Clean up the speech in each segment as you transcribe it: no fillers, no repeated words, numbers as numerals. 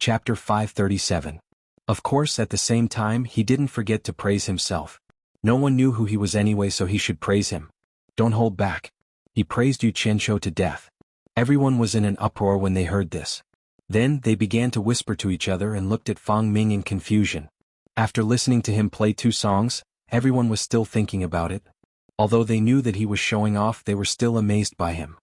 Chapter 537. Of course, at the same time, he didn't forget to praise himself. No one knew who he was anyway, so he should praise him. Don't hold back. He praised Yu Qianqiu to death. Everyone was in an uproar when they heard this. Then they began to whisper to each other and looked at Fang Ming in confusion. After listening to him play 2 songs, everyone was still thinking about it. Although they knew that he was showing off, they were still amazed by him.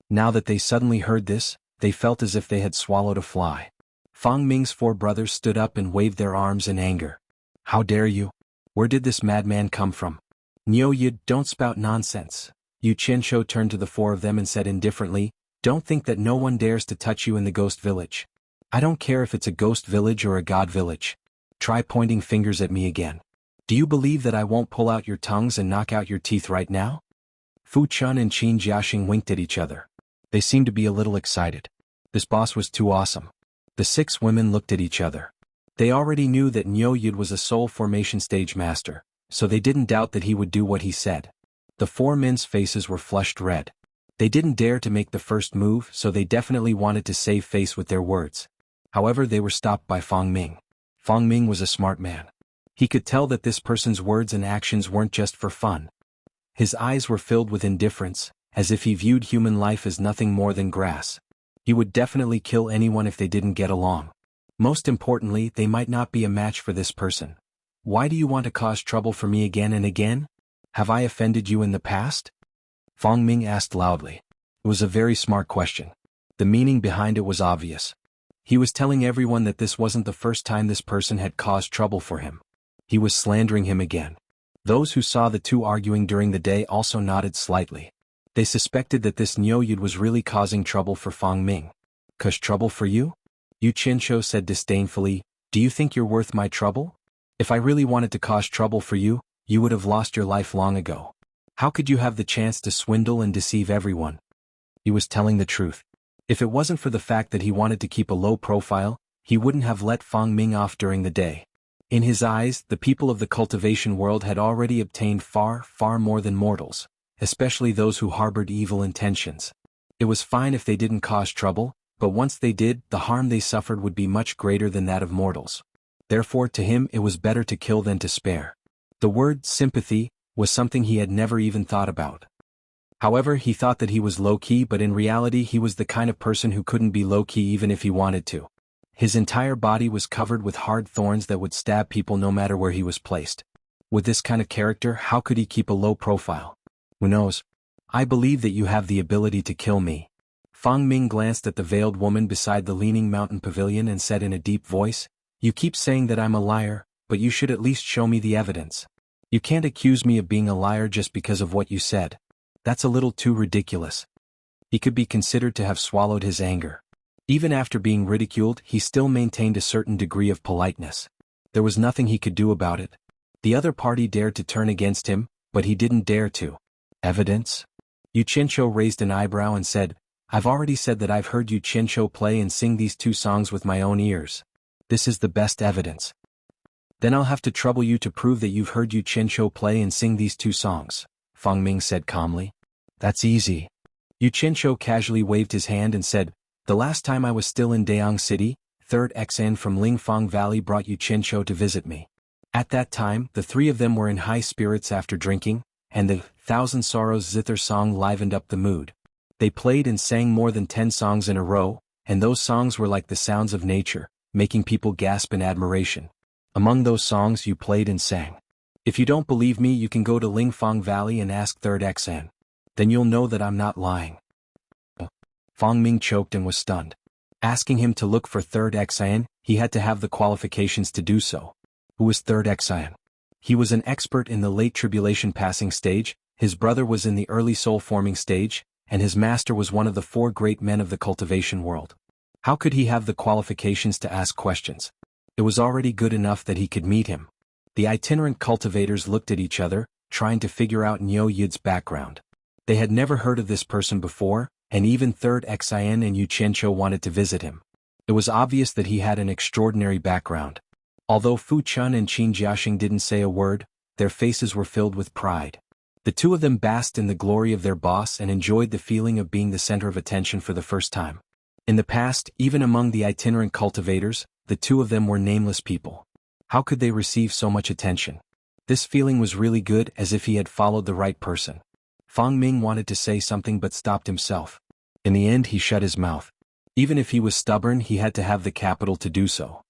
Now that they suddenly heard this, they felt as if they had swallowed a fly. Fang Ming's 4 brothers stood up and waved their arms in anger. How dare you? Where did this madman come from? Niu Yi, don't spout nonsense. Yu Qianqiu turned to the 4 of them and said indifferently, don't think that no one dares to touch you in the ghost village. I don't care if it's a ghost village or a god village. Try pointing fingers at me again. Do you believe that I won't pull out your tongues and knock out your teeth right now? Fu Chun and Qin Jiaxing winked at each other. They seemed to be a little excited. This boss was too awesome. The 6 women looked at each other. They already knew that Niu Yi was a soul formation stage master, so they didn't doubt that he would do what he said. The 4 men's faces were flushed red. They didn't dare to make the first move, so they definitely wanted to save face with their words. However, they were stopped by Fang Ming. Fang Ming was a smart man. He could tell that this person's words and actions weren't just for fun. His eyes were filled with indifference, as if he viewed human life as nothing more than grass. He would definitely kill anyone if they didn't get along. Most importantly, they might not be a match for this person. Why do you want to cause trouble for me again and again? Have I offended you in the past? Fang Ming asked loudly. It was a very smart question. The meaning behind it was obvious. He was telling everyone that this wasn't the first time this person had caused trouble for him. He was slandering him again. Those who saw the 2 arguing during the day also nodded slightly. They suspected that this Niu Yi was really causing trouble for Fang Ming. Cause trouble for you? Yu Qianqiu said disdainfully, do you think you're worth my trouble? If I really wanted to cause trouble for you, you would have lost your life long ago. How could you have the chance to swindle and deceive everyone? He was telling the truth. If it wasn't for the fact that he wanted to keep a low profile, he wouldn't have let Fang Ming off during the day. In his eyes, the people of the cultivation world had already obtained far, far more than mortals, especially those who harbored evil intentions. It was fine if they didn't cause trouble, but once they did, the harm they suffered would be much greater than that of mortals. Therefore, to him it was better to kill than to spare. The word sympathy was something he had never even thought about. However, he thought that he was low-key, but in reality he was the kind of person who couldn't be low-key even if he wanted to. His entire body was covered with hard thorns that would stab people no matter where he was placed. With this kind of character, how could he keep a low profile? Who knows? I believe that you have the ability to kill me. Fang Ming glanced at the veiled woman beside the leaning mountain pavilion and said in a deep voice, you keep saying that I'm a liar, but you should at least show me the evidence. You can't accuse me of being a liar just because of what you said. That's a little too ridiculous. He could be considered to have swallowed his anger. Even after being ridiculed, he still maintained a certain degree of politeness. There was nothing he could do about it. The other party dared to turn against him, but he didn't dare to. Evidence? Yu Qianqiu raised an eyebrow and said, I've already said that I've heard Yu Qianqiu play and sing these 2 songs with my own ears. This is the best evidence. Then I'll have to trouble you to prove that you've heard Yu Qianqiu play and sing these 2 songs, Fang Ming said calmly. That's easy. Yu Qianqiu casually waved his hand and said, the last time I was still in Dayang City, 3rd XN from Lingfang Valley brought Yu Qianqiu to visit me. At that time, the 3 of them were in high spirits after drinking, and the Thousand Sorrows Zither song livened up the mood. They played and sang more than 10 songs in a row, and those songs were like the sounds of nature, making people gasp in admiration. Among those songs you played and sang. If you don't believe me, you can go to Lingfang Valley and ask 3rd XN. Then you'll know that I'm not lying. Fang Ming choked and was stunned. Asking him to look for 3rd XN, he had to have the qualifications to do so. Who was 3rd XN? He was an expert in the late tribulation passing stage, his brother was in the early soul forming stage, and his master was one of the 4 great men of the cultivation world. How could he have the qualifications to ask questions? It was already good enough that he could meet him. The itinerant cultivators looked at each other, trying to figure out Niu Yi's background. They had never heard of this person before, and even 3rd XIN and Yu Qianqiu wanted to visit him. It was obvious that he had an extraordinary background. Although Fu Chun and Qin Jiaxing didn't say a word, their faces were filled with pride. The 2 of them basked in the glory of their boss and enjoyed the feeling of being the center of attention for the first time. In the past, even among the itinerant cultivators, the two of them were nameless people. How could they receive so much attention? This feeling was really good, as if he had followed the right person. Fang Ming wanted to say something but stopped himself. In the end he shut his mouth. Even if he was stubborn, he had to have the capital to do so.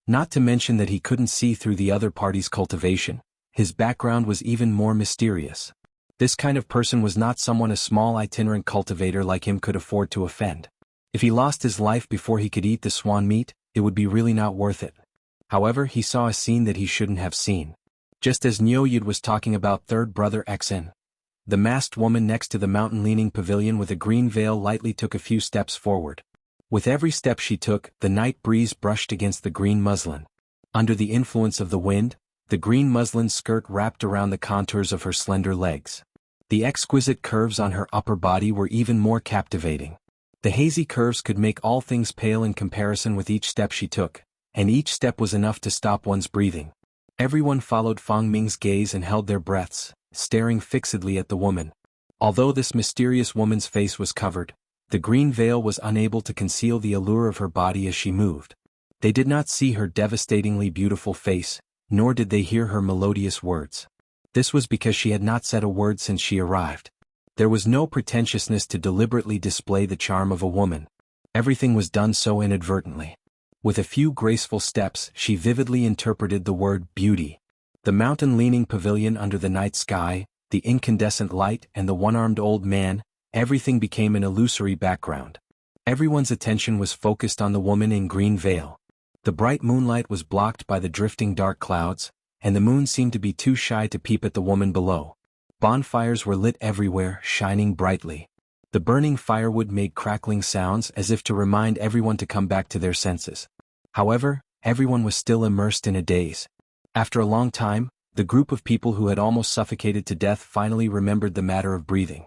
Not to mention that he couldn't see through the other party's cultivation. His background was even more mysterious. This kind of person was not someone a small itinerant cultivator like him could afford to offend. If he lost his life before he could eat the swan meat, it would be really not worth it. However, he saw a scene that he shouldn't have seen. Just as Niu Yud was talking about third brother Xen, the masked woman next to the mountain-leaning pavilion with a green veil lightly took a few steps forward. With every step she took, the night breeze brushed against the green muslin. Under the influence of the wind, the green muslin skirt wrapped around the contours of her slender legs. The exquisite curves on her upper body were even more captivating. The hazy curves could make all things pale in comparison with each step she took, and each step was enough to stop one's breathing. Everyone followed Fang Ming's gaze and held their breaths, staring fixedly at the woman. Although this mysterious woman's face was covered, the green veil was unable to conceal the allure of her body as she moved. They did not see her devastatingly beautiful face, nor did they hear her melodious words. This was because she had not said a word since she arrived. There was no pretentiousness to deliberately display the charm of a woman. Everything was done so inadvertently. With a few graceful steps, she vividly interpreted the word beauty. The mountain-leaning pavilion under the night sky, the incandescent light and the one-armed old man, everything became an illusory background. Everyone's attention was focused on the woman in green veil. The bright moonlight was blocked by the drifting dark clouds, and the moon seemed to be too shy to peep at the woman below. Bonfires were lit everywhere, shining brightly. The burning firewood made crackling sounds as if to remind everyone to come back to their senses. However, everyone was still immersed in a daze. After a long time, the group of people who had almost suffocated to death finally remembered the matter of breathing.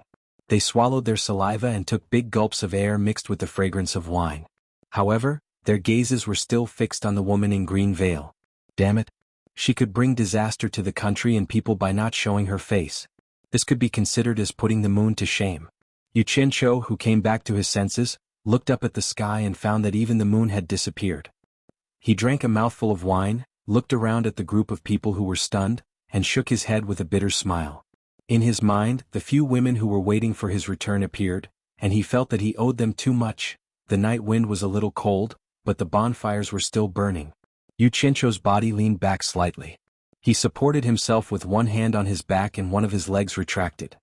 They swallowed their saliva and took big gulps of air mixed with the fragrance of wine. However, their gazes were still fixed on the woman in green veil. Damn it! She could bring disaster to the country and people by not showing her face. This could be considered as putting the moon to shame. Yu Qianqiu, who came back to his senses, looked up at the sky and found that even the moon had disappeared. He drank a mouthful of wine, looked around at the group of people who were stunned, and shook his head with a bitter smile. In his mind, the few women who were waiting for his return appeared, and he felt that he owed them too much. The night wind was a little cold, but the bonfires were still burning. Yu Qianqiu's body leaned back slightly. He supported himself with one hand on his back and one of his legs retracted.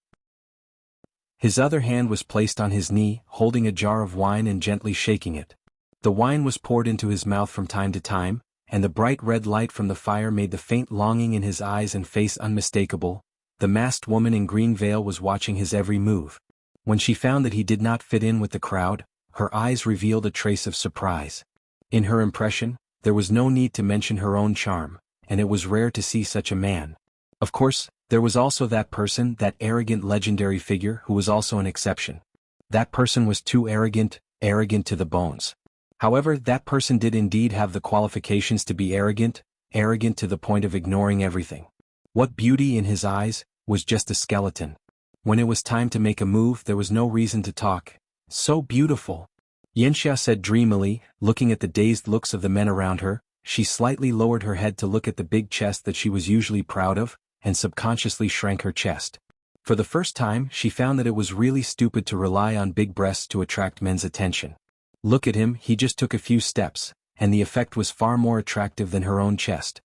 His other hand was placed on his knee, holding a jar of wine and gently shaking it. The wine was poured into his mouth from time to time, and the bright red light from the fire made the faint longing in his eyes and face unmistakable. The masked woman in green veil was watching his every move. When she found that he did not fit in with the crowd, her eyes revealed a trace of surprise. In her impression, there was no need to mention her own charm, and it was rare to see such a man. Of course, there was also that person, that arrogant legendary figure who was also an exception. That person was too arrogant to the bones. However, that person did indeed have the qualifications to be arrogant to the point of ignoring everything. What beauty in his eyes, was just a skeleton. When it was time to make a move, there was no reason to talk. So beautiful. Yanxia said dreamily, looking at the dazed looks of the men around her. She slightly lowered her head to look at the big chest that she was usually proud of, and subconsciously shrank her chest. For the first time, she found that it was really stupid to rely on big breasts to attract men's attention. Look at him, he just took a few steps, and the effect was far more attractive than her own chest.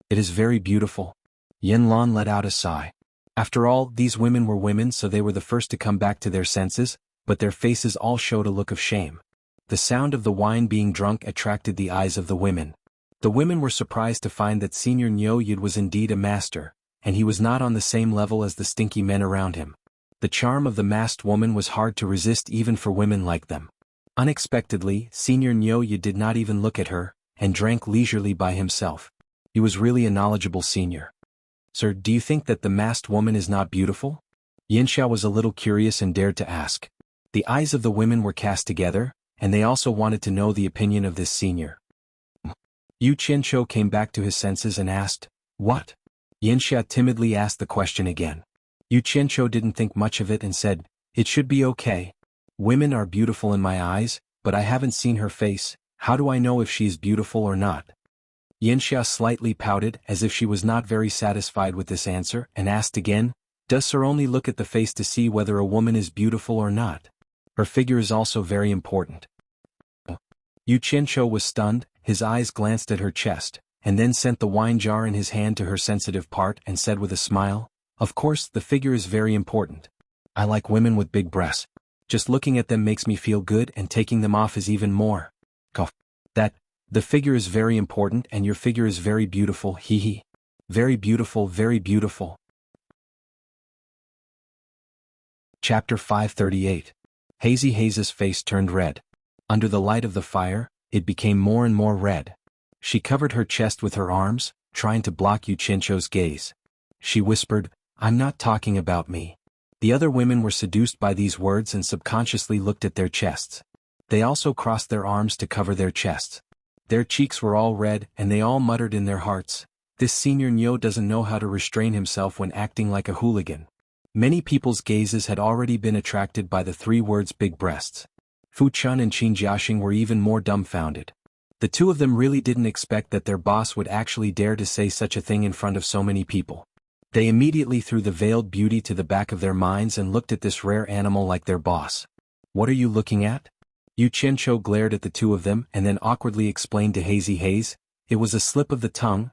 It is very beautiful. Yanlan let out a sigh. After all, these women were women, so they were the first to come back to their senses, but their faces all showed a look of shame. The sound of the wine being drunk attracted the eyes of the women. The women were surprised to find that Senior Niu Yud was indeed a master, and he was not on the same level as the stinky men around him. The charm of the masked woman was hard to resist even for women like them. Unexpectedly, Senior Niu Yud did not even look at her, and drank leisurely by himself. He was really a knowledgeable senior. Sir, do you think that the masked woman is not beautiful? Yanxia was a little curious and dared to ask. The eyes of the women were cast together, and they also wanted to know the opinion of this senior. Yu Qianqiu came back to his senses and asked, "What?" Yanxia timidly asked the question again. Yu Qianqiu didn't think much of it and said, "It should be okay. Women are beautiful in my eyes, but I haven't seen her face. How do I know if she is beautiful or not? Yanxia slightly pouted as if she was not very satisfied with this answer and asked again, does Sir only look at the face to see whether a woman is beautiful or not? Her figure is also very important. Yu Qianqiu was stunned, his eyes glanced at her chest, and then sent the wine jar in his hand to her sensitive part and said with a smile, of course the figure is very important. I like women with big breasts. Just looking at them makes me feel good and taking them off is even more. That, the figure is very important and your figure is very beautiful, hee hee. Very beautiful, very beautiful. Chapter 538. Hazy Haze's face turned red. Under the light of the fire, it became more and more red. She covered her chest with her arms, trying to block Yu Qianqiu's gaze. She whispered, I'm not talking about me. The other women were seduced by these words and subconsciously looked at their chests. They also crossed their arms to cover their chests. Their cheeks were all red and they all muttered in their hearts, this senior Nyo doesn't know how to restrain himself when acting like a hooligan. Many people's gazes had already been attracted by the three words big breasts. Fu Chun and Qin Jiaxing were even more dumbfounded. The two of them really didn't expect that their boss would actually dare to say such a thing in front of so many people. They immediately threw the veiled beauty to the back of their minds and looked at this rare animal like their boss. What are you looking at? Yu Qianqiu glared at the two of them and then awkwardly explained to Hazy Haze, it was a slip of the tongue,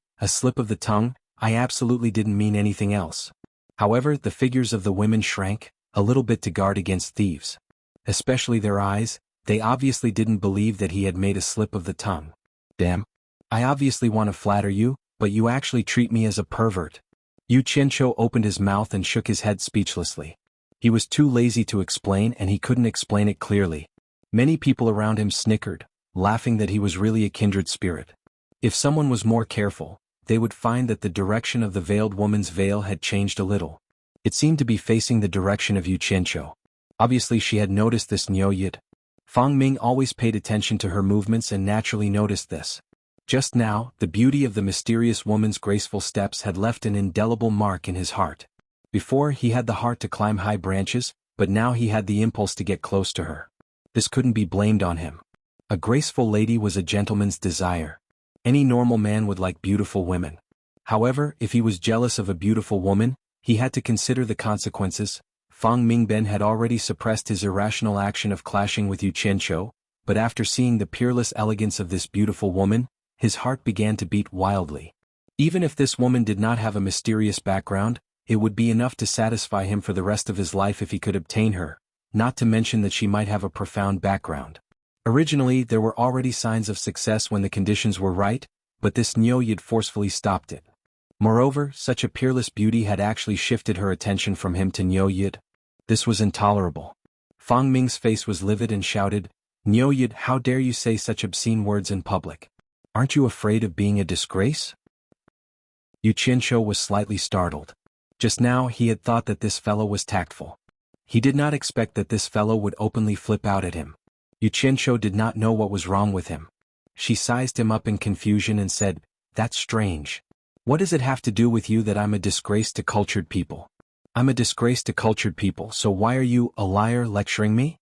I absolutely didn't mean anything else. However, the figures of the women shrank, a little bit to guard against thieves. Especially their eyes, they obviously didn't believe that he had made a slip of the tongue. Damn. I obviously want to flatter you, but you actually treat me as a pervert. Yu Qianqiu opened his mouth and shook his head speechlessly. He was too lazy to explain and he couldn't explain it clearly. Many people around him snickered, laughing that he was really a kindred spirit. If someone was more careful, they would find that the direction of the veiled woman's veil had changed a little. It seemed to be facing the direction of Yu Qianqiu. Obviously she had noticed this Niu Yid. Fang Ming always paid attention to her movements and naturally noticed this. Just now, the beauty of the mysterious woman's graceful steps had left an indelible mark in his heart. Before he had the heart to climb high branches, but now he had the impulse to get close to her. This couldn't be blamed on him. A graceful lady was a gentleman's desire. Any normal man would like beautiful women. However, if he was jealous of a beautiful woman, he had to consider the consequences. Fang Mingben had already suppressed his irrational action of clashing with Yu Qianqiu, but after seeing the peerless elegance of this beautiful woman, his heart began to beat wildly. Even if this woman did not have a mysterious background, it would be enough to satisfy him for the rest of his life if he could obtain her, not to mention that she might have a profound background. Originally there were already signs of success when the conditions were right, but this Niu Yid forcefully stopped it. Moreover, such a peerless beauty had actually shifted her attention from him to Niu Yid. This was intolerable. Fang Ming's face was livid and shouted, Niu Yid, how dare you say such obscene words in public? Aren't you afraid of being a disgrace? Yu Qianqiu was slightly startled. Just now he had thought that this fellow was tactful. He did not expect that this fellow would openly flip out at him. Yu Qianqiu did not know what was wrong with him. She sized him up in confusion and said, that's strange. What does it have to do with you that I'm a disgrace to cultured people? I'm a disgrace to cultured people, so why are you, a liar, lecturing me?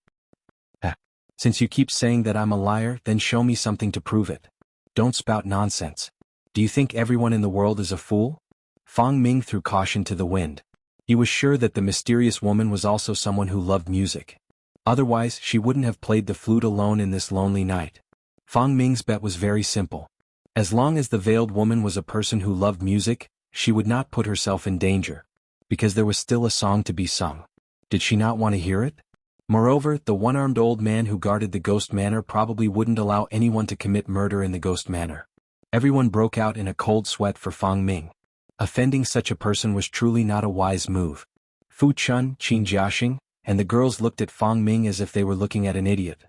Since you keep saying that I'm a liar, then show me something to prove it. Don't spout nonsense. Do you think everyone in the world is a fool? Fang Ming threw caution to the wind. He was sure that the mysterious woman was also someone who loved music. Otherwise, she wouldn't have played the flute alone in this lonely night. Fang Ming's bet was very simple. As long as the veiled woman was a person who loved music, she would not put herself in danger. Because there was still a song to be sung. Did she not want to hear it? Moreover, the one-armed old man who guarded the ghost manor probably wouldn't allow anyone to commit murder in the ghost manor. Everyone broke out in a cold sweat for Fang Ming. Offending such a person was truly not a wise move. Fu Chun, Qin Jiaxing, and the girls looked at Fang Ming as if they were looking at an idiot.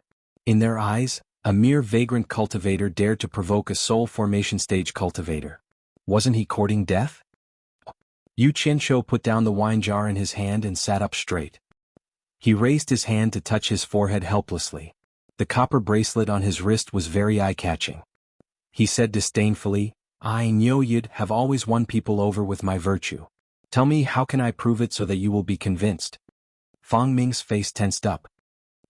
In their eyes, a mere vagrant cultivator dared to provoke a soul formation stage cultivator. Wasn't he courting death? Yu Qianqiu put down the wine jar in his hand and sat up straight. He raised his hand to touch his forehead helplessly. The copper bracelet on his wrist was very eye-catching. He said disdainfully, I, Niu Yid, have always won people over with my virtue. Tell me, how can I prove it so that you will be convinced? Fang Ming's face tensed up.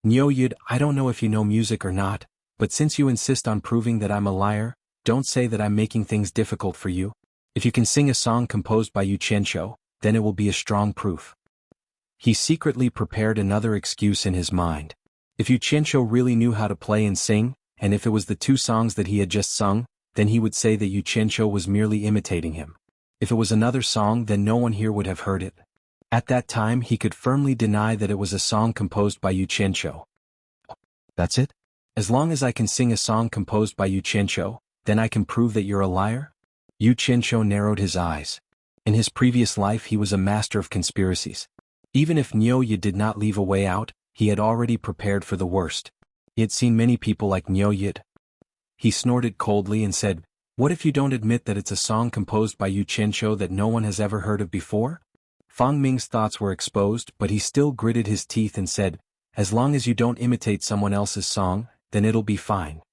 Niu Yid, I don't know if you know music or not, But since you insist on proving that I'm a liar, don't say that I'm making things difficult for you. If you can sing a song composed by Yu Qianqiu, then it will be a strong proof. He secretly prepared another excuse in his mind. If Yu Qianqiu really knew how to play and sing, and if it was the two songs that he had just sung, then he would say that Yu Qianqiu was merely imitating him. If it was another song, then no one here would have heard it. At that time he could firmly deny that it was a song composed by Yu Qianqiu. That's it? As long as I can sing a song composed by Yu Qianqiu, then I can prove that you're a liar? Yu Qianqiu narrowed his eyes. In his previous life he was a master of conspiracies. Even if Niu Yi did not leave a way out, he had already prepared for the worst. He had seen many people like Niu Yi. He snorted coldly and said, "What if you don't admit that it's a song composed by Yu Qianqiu that no one has ever heard of before?" Fang Ming's thoughts were exposed, but he still gritted his teeth and said, "As long as you don't imitate someone else's song, then it'll be fine.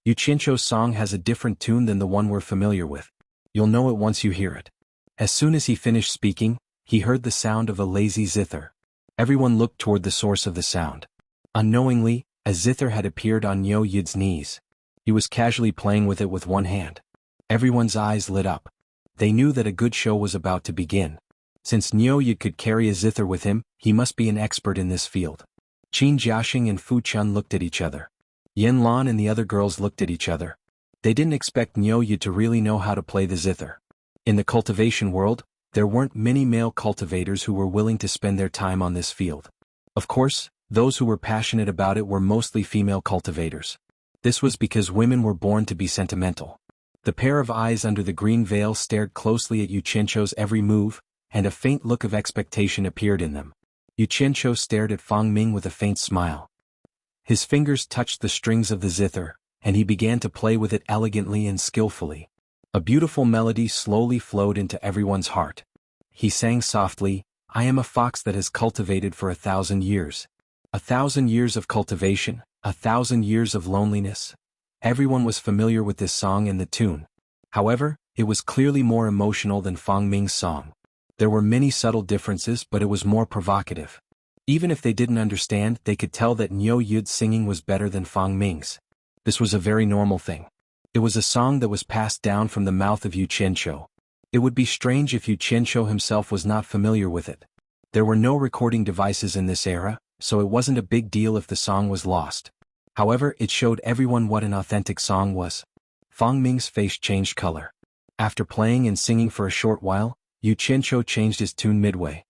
Yu Qianqiu's song has a different tune than the one we're familiar with. You'll know it once you hear it." As soon as he finished speaking, he heard the sound of a lazy zither. Everyone looked toward the source of the sound. Unknowingly, a zither had appeared on Niu Yi's knees. He was casually playing with it with one hand. Everyone's eyes lit up. They knew that a good show was about to begin. Since Niu Yi could carry a zither with him, he must be an expert in this field. Qin Jiaxing and Fu Chun looked at each other. Yin Lan and the other girls looked at each other. They didn't expect Niu Yi to really know how to play the zither. In the cultivation world, there weren't many male cultivators who were willing to spend their time on this field. Of course, those who were passionate about it were mostly female cultivators. This was because women were born to be sentimental. The pair of eyes under the green veil stared closely at Yu Qianqiu's every move, and a faint look of expectation appeared in them. Yu Qianqiu stared at Fang Ming with a faint smile. His fingers touched the strings of the zither, and he began to play with it elegantly and skillfully. A beautiful melody slowly flowed into everyone's heart. He sang softly, "I am a fox that has cultivated for 1,000 years. 1,000 years of cultivation, 1,000 years of loneliness." Everyone was familiar with this song and the tune. However, it was clearly more emotional than Fang Ming's song. There were many subtle differences, but it was more provocative. Even if they didn't understand, they could tell that Niu Yi's singing was better than Fang Ming's. This was a very normal thing. It was a song that was passed down from the mouth of Yu Qianqiu. It would be strange if Yu Qianqiu himself was not familiar with it. There were no recording devices in this era, so it wasn't a big deal if the song was lost. However, it showed everyone what an authentic song was. Fang Ming's face changed color. After playing and singing for a short while, Yu Qianqiu changed his tune midway.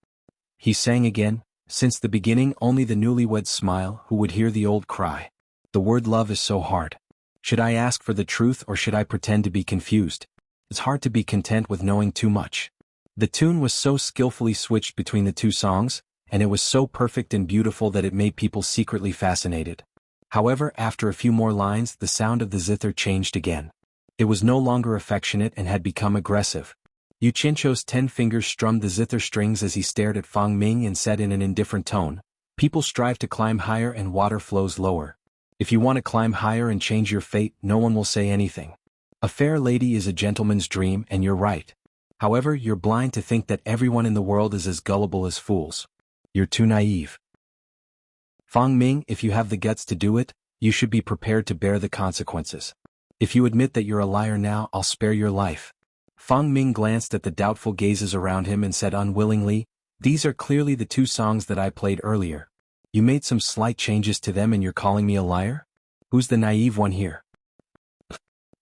He sang again. Since the beginning only the newlyweds smile who would hear the old cry. The word love is so hard. Should I ask for the truth or should I pretend to be confused? It's hard to be content with knowing too much. The tune was so skillfully switched between the two songs, and it was so perfect and beautiful that it made people secretly fascinated. However, after a few more lines, the sound of the zither changed again. It was no longer affectionate and had become aggressive. Yu Qianqiu's 10 fingers strummed the zither strings as he stared at Fang Ming and said in an indifferent tone, "People strive to climb higher and water flows lower. If you want to climb higher and change your fate, no one will say anything. A fair lady is a gentleman's dream, and you're right. However, you're blind to think that everyone in the world is as gullible as fools. You're too naive. Fang Ming, if you have the guts to do it, you should be prepared to bear the consequences. If you admit that you're a liar now, I'll spare your life." Fang Ming glanced at the doubtful gazes around him and said unwillingly, "These are clearly the two songs that I played earlier. You made some slight changes to them and you're calling me a liar? Who's the naive one here?"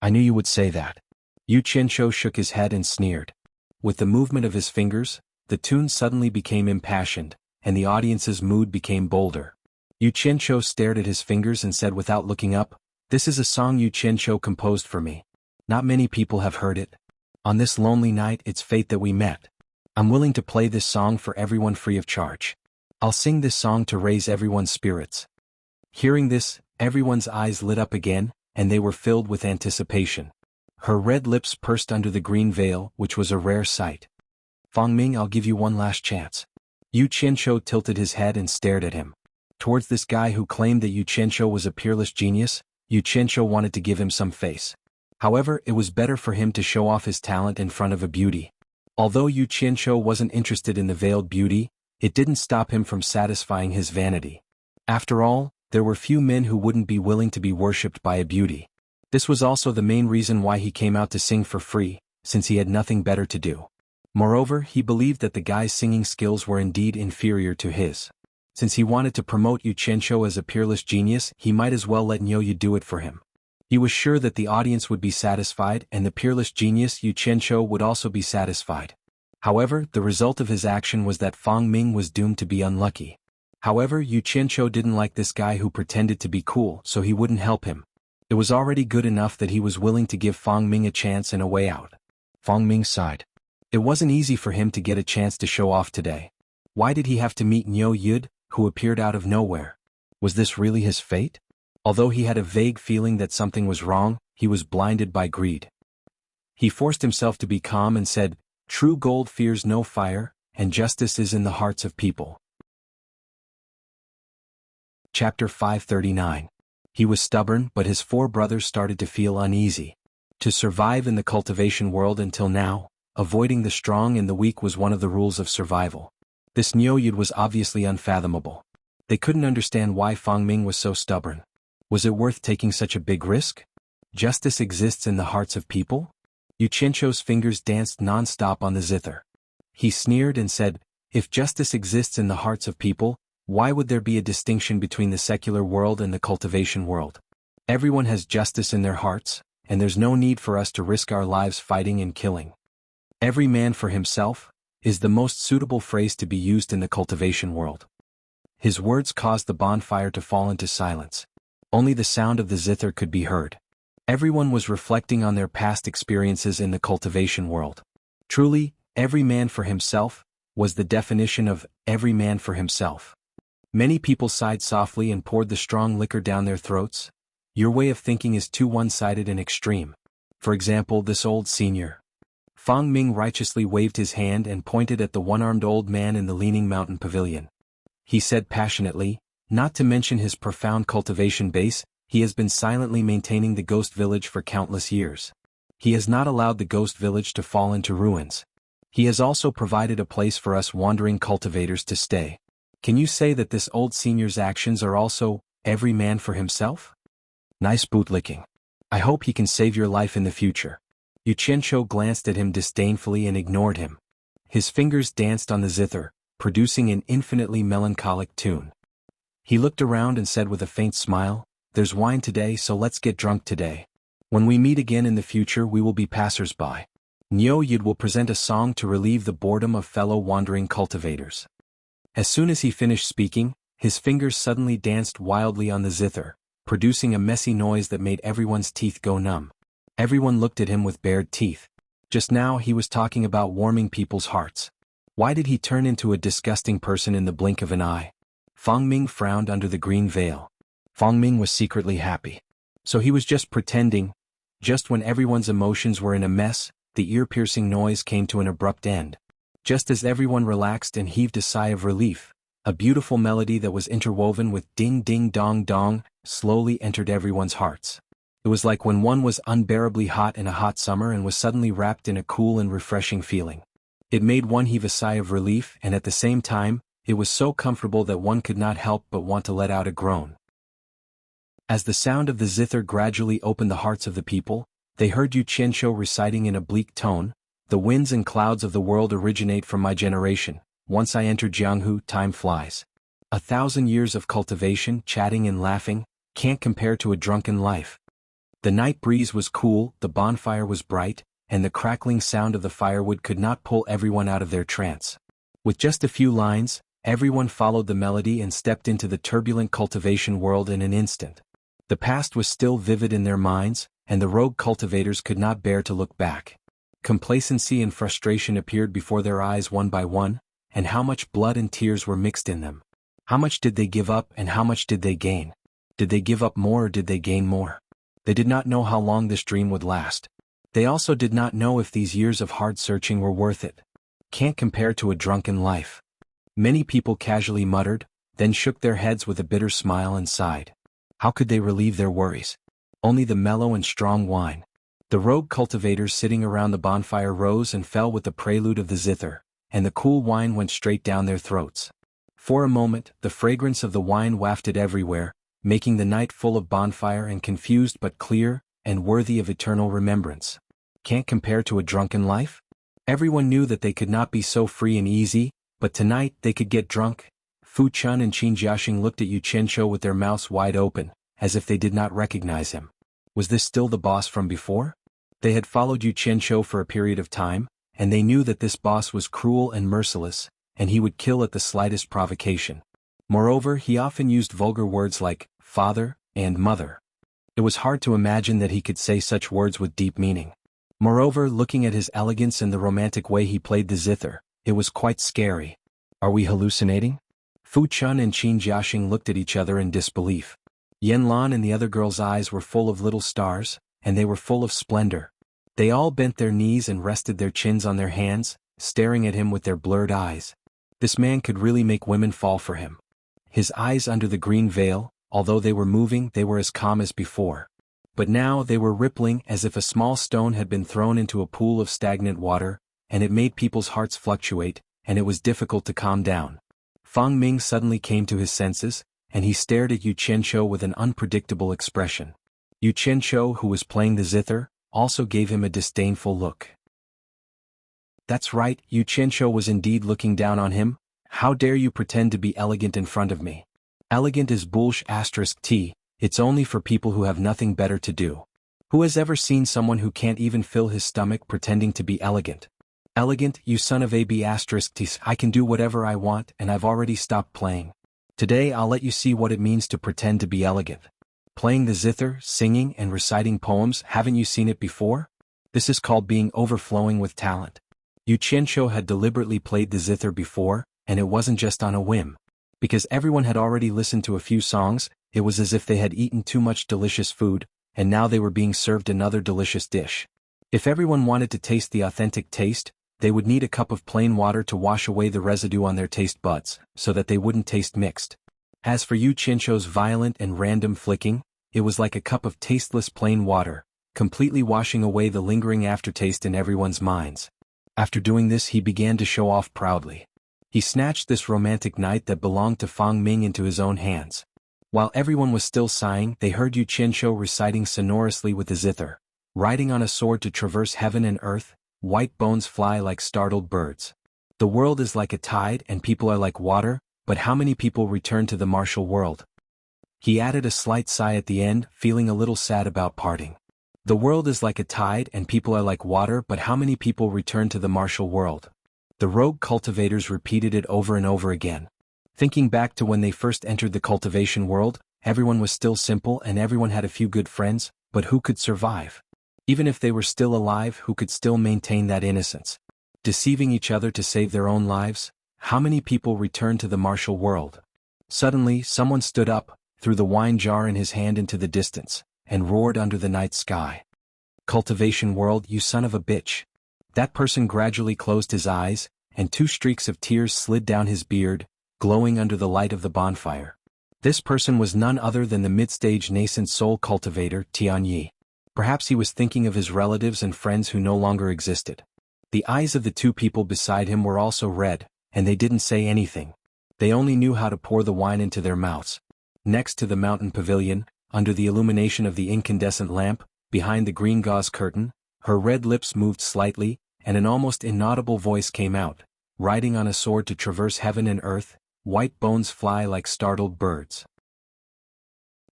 "I knew you would say that." Yu Qianqiu shook his head and sneered. With the movement of his fingers, the tune suddenly became impassioned, and the audience's mood became bolder. Yu Qianqiu stared at his fingers and said without looking up, "This is a song Yu Qianqiu composed for me. Not many people have heard it. On this lonely night, it's fate that we met. I'm willing to play this song for everyone free of charge. I'll sing this song to raise everyone's spirits." Hearing this, everyone's eyes lit up again, and they were filled with anticipation. Her red lips pursed under the green veil, which was a rare sight. "Fang Ming, I'll give you one last chance." Yu Qianqiu tilted his head and stared at him. Towards this guy who claimed that Yu Qianqiu was a peerless genius, Yu Qianqiu wanted to give him some face. However, it was better for him to show off his talent in front of a beauty. Although Yu Qianqiu wasn't interested in the veiled beauty, it didn't stop him from satisfying his vanity. After all, There were few men who wouldn't be willing to be worshipped by a beauty. This was also the main reason why he came out to sing for free, since he had nothing better to do. Moreover, he believed that the guy's singing skills were indeed inferior to his. Since he wanted to promote Yu Qianqiu as a peerless genius, he might as well let Niu Yu do it for him. He was sure that the audience would be satisfied and the peerless genius Yu Qianqiu would also be satisfied. However, the result of his action was that Fang Ming was doomed to be unlucky. However, Yu Qianqiu didn't like this guy who pretended to be cool, so he wouldn't help him. It was already good enough that he was willing to give Fang Ming a chance and a way out. Fang Ming sighed. It wasn't easy for him to get a chance to show off today. Why did he have to meet Niu Yud, who appeared out of nowhere? Was this really his fate? Although he had a vague feeling that something was wrong, he was blinded by greed. He forced himself to be calm and said, "True gold fears no fire, and justice is in the hearts of people." Chapter 539. He was stubborn, but his 4 brothers started to feel uneasy. To survive in the cultivation world until now, avoiding the strong and the weak was one of the rules of survival. This Niu Yud was obviously unfathomable. They couldn't understand why Fang Ming was so stubborn. Was it worth taking such a big risk? Justice exists in the hearts of people? Yu Qianqiu's fingers danced non-stop on the zither. He sneered and said, "If justice exists in the hearts of people, why would there be a distinction between the secular world and the cultivation world? Everyone has justice in their hearts, and there's no need for us to risk our lives fighting and killing. Every man for himself is the most suitable phrase to be used in the cultivation world." His words caused the bonfire to fall into silence. Only the sound of the zither could be heard. Everyone was reflecting on their past experiences in the cultivation world. Truly, every man for himself was the definition of every man for himself. Many people sighed softly and poured the strong liquor down their throats. Your way of thinking is too one-sided and extreme. For example, this old senior. Fang Ming righteously waved his hand and pointed at the one-armed old man in the leaning mountain pavilion. He said passionately, not to mention his profound cultivation base, he has been silently maintaining the ghost village for countless years. He has not allowed the ghost village to fall into ruins. He has also provided a place for us wandering cultivators to stay. Can you say that this old senior's actions are also every man for himself? Nice bootlicking. I hope he can save your life in the future. Yu Qianqiu glanced at him disdainfully and ignored him. His fingers danced on the zither, producing an infinitely melancholic tune. He looked around and said with a faint smile, "There's wine today, so let's get drunk today. When we meet again in the future we will be passers-by. Niu Yud will present a song to relieve the boredom of fellow wandering cultivators." As soon as he finished speaking, his fingers suddenly danced wildly on the zither, producing a messy noise that made everyone's teeth go numb. Everyone looked at him with bared teeth. Just now he was talking about warming people's hearts. Why did he turn into a disgusting person in the blink of an eye? Fang Ming frowned under the green veil. Fang Ming was secretly happy. So he was just pretending. Just when everyone's emotions were in a mess, the ear-piercing noise came to an abrupt end. Just as everyone relaxed and heaved a sigh of relief, a beautiful melody that was interwoven with ding-ding-dong-dong slowly entered everyone's hearts. It was like when one was unbearably hot in a hot summer and was suddenly wrapped in a cool and refreshing feeling. It made one heave a sigh of relief, and at the same time, it was so comfortable that one could not help but want to let out a groan. As the sound of the zither gradually opened the hearts of the people, they heard Yu Qianqiu reciting in a bleak tone, "The winds and clouds of the world originate from my generation. Once I enter Jianghu, time flies. 1,000 years of cultivation, chatting and laughing, can't compare to a drunken life." The night breeze was cool, the bonfire was bright, and the crackling sound of the firewood could not pull everyone out of their trance. With just a few lines, everyone followed the melody and stepped into the turbulent cultivation world in an instant. The past was still vivid in their minds, and the rogue cultivators could not bear to look back. Complacency and frustration appeared before their eyes one by one, and how much blood and tears were mixed in them. How much did they give up and how much did they gain? Did they give up more or did they gain more? They did not know how long this dream would last. They also did not know if these years of hard searching were worth it. Can't compare to a drunken life. Many people casually muttered, then shook their heads with a bitter smile and sighed. How could they relieve their worries? Only the mellow and strong wine. The rogue cultivators sitting around the bonfire rose and fell with the prelude of the zither, and the cool wine went straight down their throats. For a moment, the fragrance of the wine wafted everywhere, making the night full of bonfire and confused but clear, and worthy of eternal remembrance. Can't compare to a drunken life? Everyone knew that they could not be so free and easy, but tonight they could get drunk. Fu Chun and Qin Jiaxing looked at Yu Qianzhou with their mouths wide open, as if they did not recognize him. Was this still the boss from before? They had followed Yu Qianzhou for a period of time, and they knew that this boss was cruel and merciless, and he would kill at the slightest provocation. Moreover, he often used vulgar words like father and mother. It was hard to imagine that he could say such words with deep meaning. Moreover, looking at his elegance and the romantic way he played the zither, it was quite scary. Are we hallucinating? Fu Chun and Qin Jiaxing looked at each other in disbelief. Yan Lan and the other girl's eyes were full of little stars, and they were full of splendor. They all bent their knees and rested their chins on their hands, staring at him with their blurred eyes. This man could really make women fall for him. His eyes under the green veil, although they were moving, they were as calm as before. But now they were rippling as if a small stone had been thrown into a pool of stagnant water, and it made people's hearts fluctuate, and it was difficult to calm down. Fang Ming suddenly came to his senses, and he stared at Yu Qianzhou with an unpredictable expression. Yu Qianzhou, who was playing the zither, also gave him a disdainful look. That's right, Yu Qianzhou was indeed looking down on him. How dare you pretend to be elegant in front of me? Elegant is bullsh*t, it's only for people who have nothing better to do. Who has ever seen someone who can't even fill his stomach pretending to be elegant? Elegant, you son of a b*t, I can do whatever I want and I've already stopped playing. Today I'll let you see what it means to pretend to be elegant. Playing the zither, singing and reciting poems, haven't you seen it before? This is called being overflowing with talent. Yu Qianzhou had deliberately played the zither before, and it wasn't just on a whim. Because everyone had already listened to a few songs, it was as if they had eaten too much delicious food, and now they were being served another delicious dish. If everyone wanted to taste the authentic taste, they would need a cup of plain water to wash away the residue on their taste buds, so that they wouldn't taste mixed. As for Yu Qianzhou's violent and random flicking, it was like a cup of tasteless plain water, completely washing away the lingering aftertaste in everyone's minds. After doing this, he began to show off proudly. He snatched this romantic night that belonged to Fang Ming into his own hands. While everyone was still sighing, they heard Yu Qianzhou reciting sonorously with the zither. Riding on a sword to traverse heaven and earth, white bones fly like startled birds. The world is like a tide and people are like water, but how many people return to the martial world? He added a slight sigh at the end, feeling a little sad about parting. The world is like a tide and people are like water, but how many people return to the martial world? The rogue cultivators repeated it over and over again. Thinking back to when they first entered the cultivation world, everyone was still simple and everyone had a few good friends, but who could survive? Even if they were still alive, who could still maintain that innocence? Deceiving each other to save their own lives? How many people returned to the martial world? Suddenly, someone stood up, threw the wine jar in his hand into the distance, and roared under the night sky. Cultivation world, you son of a bitch. That person gradually closed his eyes, and 2 streaks of tears slid down his beard, glowing under the light of the bonfire. This person was none other than the mid-stage nascent soul cultivator, Tian Yi. Perhaps he was thinking of his relatives and friends who no longer existed. The eyes of the 2 people beside him were also red, and they didn't say anything. They only knew how to pour the wine into their mouths. Next to the mountain pavilion, under the illumination of the incandescent lamp, behind the green gauze curtain, her red lips moved slightly, and an almost inaudible voice came out. Riding on a sword to traverse heaven and earth, white bones fly like startled birds.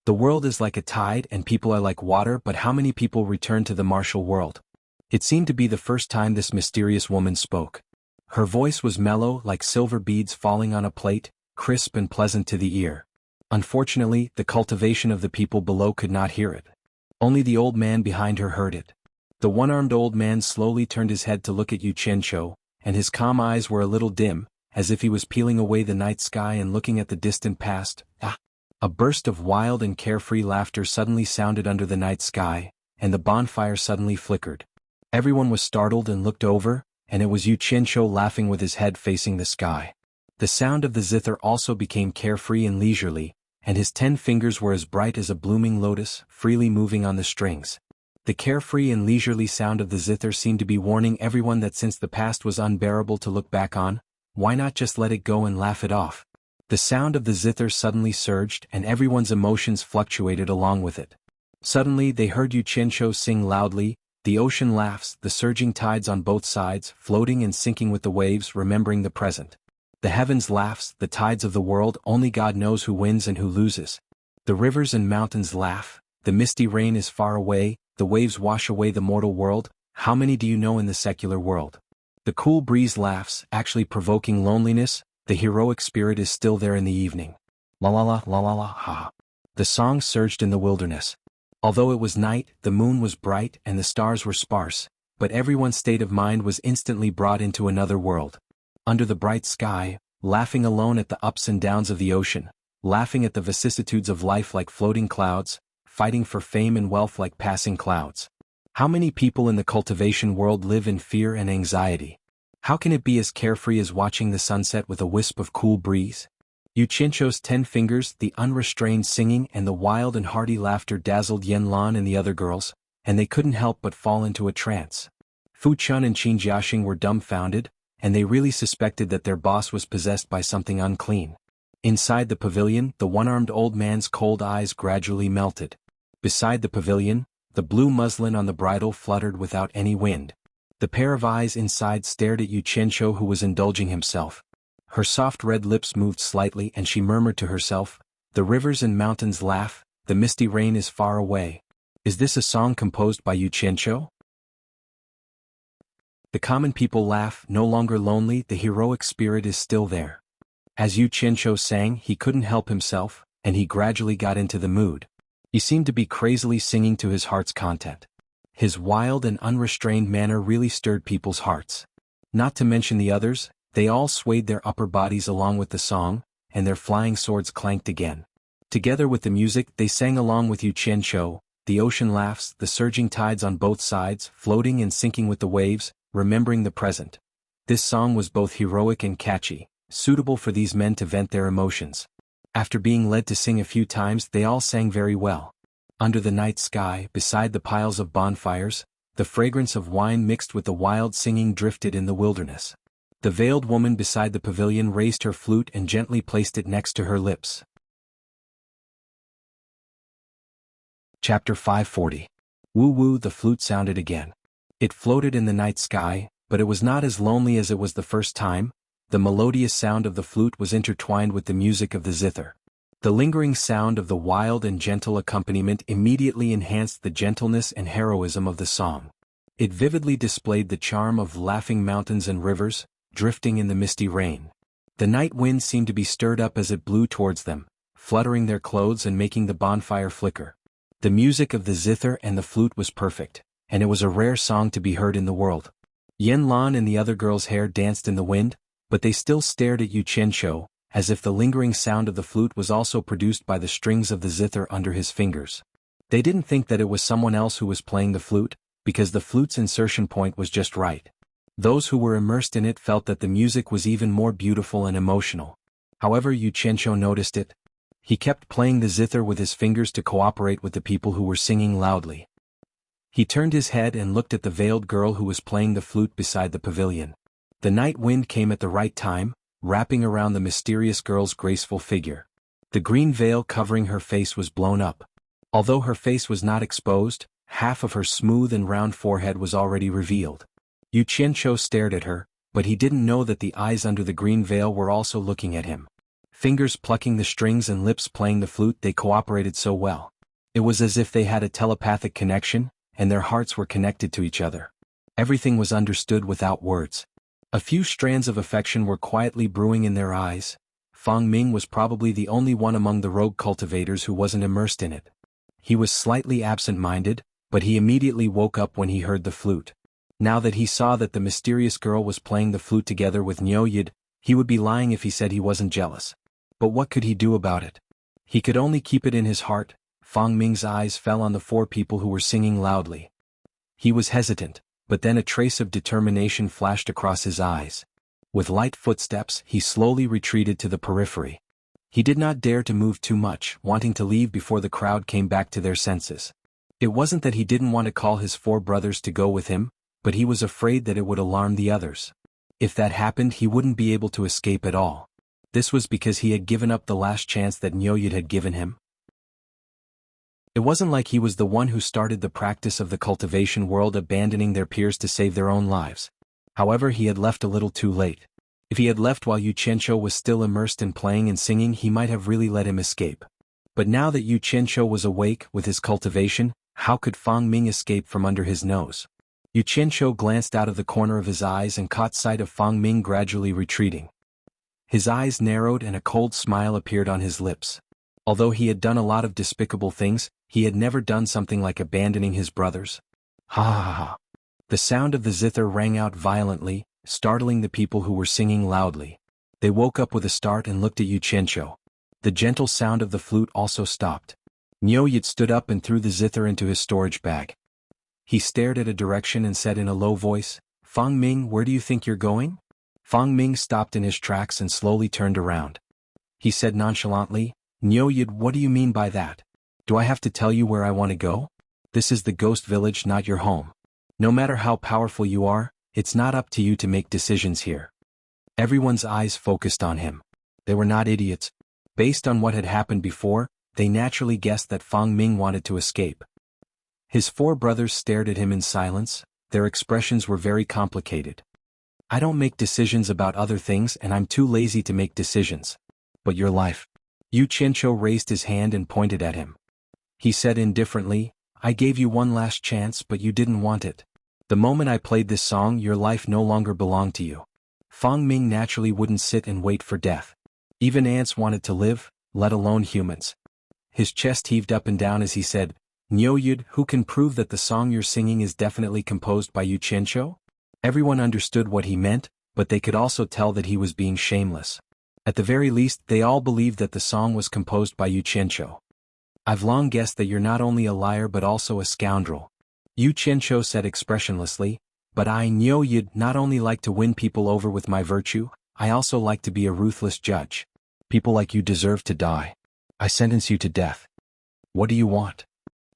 The world is like a tide and people are like water, but how many people return to the martial world? It seemed to be the first time this mysterious woman spoke. Her voice was mellow like silver beads falling on a plate, crisp and pleasant to the ear. Unfortunately, the cultivation of the people below could not hear it. Only the old man behind her heard it. The one-armed old man slowly turned his head to look at Yu Qianzhou, and his calm eyes were a little dim, as if he was peeling away the night sky and looking at the distant past. A burst of wild and carefree laughter suddenly sounded under the night sky, and the bonfire suddenly flickered. Everyone was startled and looked over, and it was Yu Qianzhou laughing with his head facing the sky. The sound of the zither also became carefree and leisurely, and his 10 fingers were as bright as a blooming lotus, freely moving on the strings. The carefree and leisurely sound of the zither seemed to be warning everyone that since the past was unbearable to look back on, why not just let it go and laugh it off? The sound of the zither suddenly surged and everyone's emotions fluctuated along with it. Suddenly they heard Yu Qianqiu sing loudly, "The ocean laughs, the surging tides on both sides, floating and sinking with the waves, remembering the present. The heavens laughs, the tides of the world, only God knows who wins and who loses. The rivers and mountains laugh, the misty rain is far away, the waves wash away the mortal world, how many do you know in the secular world? The cool breeze laughs, actually provoking loneliness, the heroic spirit is still there in the evening. La la la la la la ha." The song surged in the wilderness. Although it was night, the moon was bright and the stars were sparse, but everyone's state of mind was instantly brought into another world. Under the bright sky, laughing alone at the ups and downs of the ocean, laughing at the vicissitudes of life like floating clouds, fighting for fame and wealth like passing clouds. How many people in the cultivation world live in fear and anxiety? How can it be as carefree as watching the sunset with a wisp of cool breeze? Yu Qianqiu's 10 fingers, the unrestrained singing and the wild and hearty laughter dazzled Yanlan and the other girls, and they couldn't help but fall into a trance. Fu Chun and Qin Jiaxing were dumbfounded, and they really suspected that their boss was possessed by something unclean. Inside the pavilion, the one-armed old man's cold eyes gradually melted. Beside the pavilion, the blue muslin on the bridle fluttered without any wind. The pair of eyes inside stared at Yu Qianqiu, who was indulging himself. Her soft red lips moved slightly and she murmured to herself, "The rivers and mountains laugh, the misty rain is far away." Is this a song composed by Yu Qianqiu? The common people laugh, no longer lonely, the heroic spirit is still there. As Yu Qianqiu sang, he couldn't help himself, and he gradually got into the mood. He seemed to be crazily singing to his heart's content. His wild and unrestrained manner really stirred people's hearts. Not to mention the others, they all swayed their upper bodies along with the song, and their flying swords clanked again. Together with the music, they sang along with Yu Qianqiu, "The ocean laughs, the surging tides on both sides, floating and sinking with the waves, remembering the present." This song was both heroic and catchy, suitable for these men to vent their emotions. After being led to sing a few times, they all sang very well. Under the night sky, beside the piles of bonfires, the fragrance of wine mixed with the wild singing drifted in the wilderness. The veiled woman beside the pavilion raised her flute and gently placed it next to her lips. Chapter 540. Woo woo, the flute sounded again. It floated in the night sky, but it was not as lonely as it was the first time. The melodious sound of the flute was intertwined with the music of the zither. The lingering sound of the wild and gentle accompaniment immediately enhanced the gentleness and heroism of the song. It vividly displayed the charm of laughing mountains and rivers, drifting in the misty rain. The night wind seemed to be stirred up as it blew towards them, fluttering their clothes and making the bonfire flicker. The music of the zither and the flute was perfect, and it was a rare song to be heard in the world. Yanlan and the other girls' hair danced in the wind, but they still stared at Yu Qianqiu, as if the lingering sound of the flute was also produced by the strings of the zither under his fingers. They didn't think that it was someone else who was playing the flute, because the flute's insertion point was just right. Those who were immersed in it felt that the music was even more beautiful and emotional. However, Yu Qianqiu noticed it. He kept playing the zither with his fingers to cooperate with the people who were singing loudly. He turned his head and looked at the veiled girl who was playing the flute beside the pavilion. The night wind came at the right time, wrapping around the mysterious girl's graceful figure. The green veil covering her face was blown up. Although her face was not exposed, half of her smooth and round forehead was already revealed. Yu Qianqiu stared at her, but he didn't know that the eyes under the green veil were also looking at him. Fingers plucking the strings and lips playing the flute, they cooperated so well. It was as if they had a telepathic connection, and their hearts were connected to each other. Everything was understood without words. A few strands of affection were quietly brewing in their eyes. Fang Ming was probably the only one among the rogue cultivators who wasn't immersed in it. He was slightly absent-minded, but he immediately woke up when he heard the flute. Now that he saw that the mysterious girl was playing the flute together with Niu Yid, he would be lying if he said he wasn't jealous. But what could he do about it? He could only keep it in his heart. Fang Ming's eyes fell on the 4 people who were singing loudly. He was hesitant, but then a trace of determination flashed across his eyes. With light footsteps, he slowly retreated to the periphery. He did not dare to move too much, wanting to leave before the crowd came back to their senses. It wasn't that he didn't want to call his 4 brothers to go with him, but he was afraid that it would alarm the others. If that happened, he wouldn't be able to escape at all. This was because he had given up the last chance that Nyoyud had given him. It wasn't like he was the one who started the practice of the cultivation world abandoning their peers to save their own lives. However, he had left a little too late. If he had left while Yu Qianqiu was still immersed in playing and singing, he might have really let him escape. But now that Yu Qianqiu was awake with his cultivation, how could Fang Ming escape from under his nose? Yu Qianqiu glanced out of the corner of his eyes and caught sight of Fang Ming gradually retreating. His eyes narrowed and a cold smile appeared on his lips. Although he had done a lot of despicable things, he had never done something like abandoning his brothers. Ha ha ha ha. The sound of the zither rang out violently, startling the people who were singing loudly. They woke up with a start and looked at Yu Qianqiu. The gentle sound of the flute also stopped. Nyoyud stood up and threw the zither into his storage bag. He stared at a direction and said in a low voice, "Fang Ming, where do you think you're going?" Fang Ming stopped in his tracks and slowly turned around. He said nonchalantly, "Nyoyud, what do you mean by that? Do I have to tell you where I want to go? This is the ghost village, not your home. No matter how powerful you are, it's not up to you to make decisions here." Everyone's eyes focused on him. They were not idiots. Based on what had happened before, they naturally guessed that Fang Ming wanted to escape. His four brothers stared at him in silence. Their expressions were very complicated. "I don't make decisions about other things and I'm too lazy to make decisions. But your life." Yu Qianqiu raised his hand and pointed at him. He said indifferently, "I gave you one last chance but you didn't want it. The moment I played this song, your life no longer belonged to you." Fang Ming naturally wouldn't sit and wait for death. Even ants wanted to live, let alone humans. His chest heaved up and down as he said, "Nyoyud, who can prove that the song you're singing is definitely composed by Yu Qianqiu?" Everyone understood what he meant, but they could also tell that he was being shameless. At the very least, they all believed that the song was composed by Yu Qianqiu. "I've long guessed that you're not only a liar but also a scoundrel," Yu Qianqiu said expressionlessly, "but I, Nyoyud, not only like to win people over with my virtue, I also like to be a ruthless judge. People like you deserve to die. I sentence you to death." "What do you want?"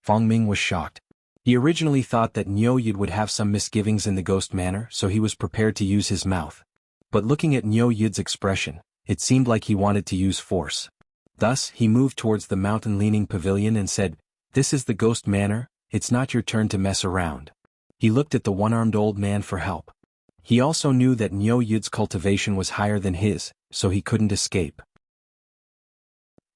Fang Ming was shocked. He originally thought that Nyoyud would have some misgivings in the ghost manner, so he was prepared to use his mouth. But looking at Nyoyud's expression, it seemed like he wanted to use force. Thus, he moved towards the mountain-leaning pavilion and said, "This is the ghost manor, it's not your turn to mess around." He looked at the one-armed old man for help. He also knew that Nyoyud's cultivation was higher than his, so he couldn't escape.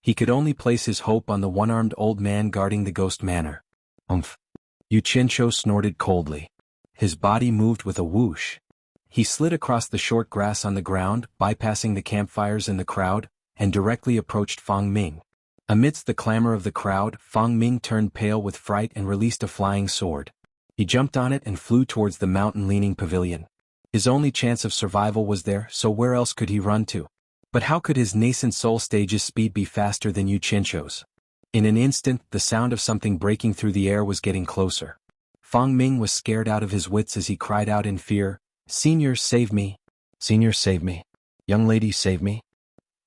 He could only place his hope on the one-armed old man guarding the ghost manor. "Umph." Yu Qianqiu snorted coldly. His body moved with a whoosh. He slid across the short grass on the ground, bypassing the campfires in the crowd, and directly approached Fang Ming. Amidst the clamor of the crowd, Fang Ming turned pale with fright and released a flying sword. He jumped on it and flew towards the mountain-leaning pavilion. His only chance of survival was there, so where else could he run to? But how could his nascent soul stage's speed be faster than Yu Qianqiu's? In an instant, the sound of something breaking through the air was getting closer. Fang Ming was scared out of his wits as he cried out in fear, "Senior, save me! Senior, save me! Young lady, save me!"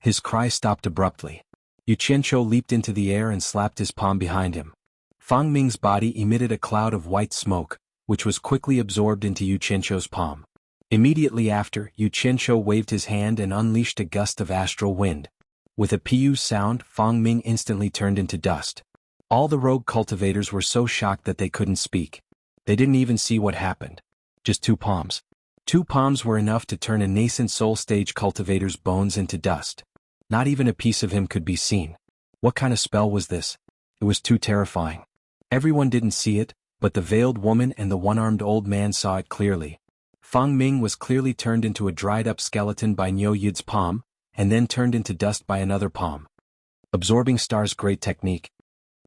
His cry stopped abruptly. Yu Qianqiu leaped into the air and slapped his palm behind him. Fang Ming's body emitted a cloud of white smoke, which was quickly absorbed into Yu Qianqiu's palm. Immediately after, Yu Qianqiu waved his hand and unleashed a gust of astral wind. With a piu sound, Fang Ming instantly turned into dust. All the rogue cultivators were so shocked that they couldn't speak. They didn't even see what happened. Just 2 palms. 2 palms were enough to turn a nascent soul stage cultivator's bones into dust. Not even a piece of him could be seen. What kind of spell was this? It was too terrifying. Everyone didn't see it, but the veiled woman and the one-armed old man saw it clearly. Fang Ming was clearly turned into a dried-up skeleton by Nyoyud's palm, and then turned into dust by another palm. Absorbing Star's great technique.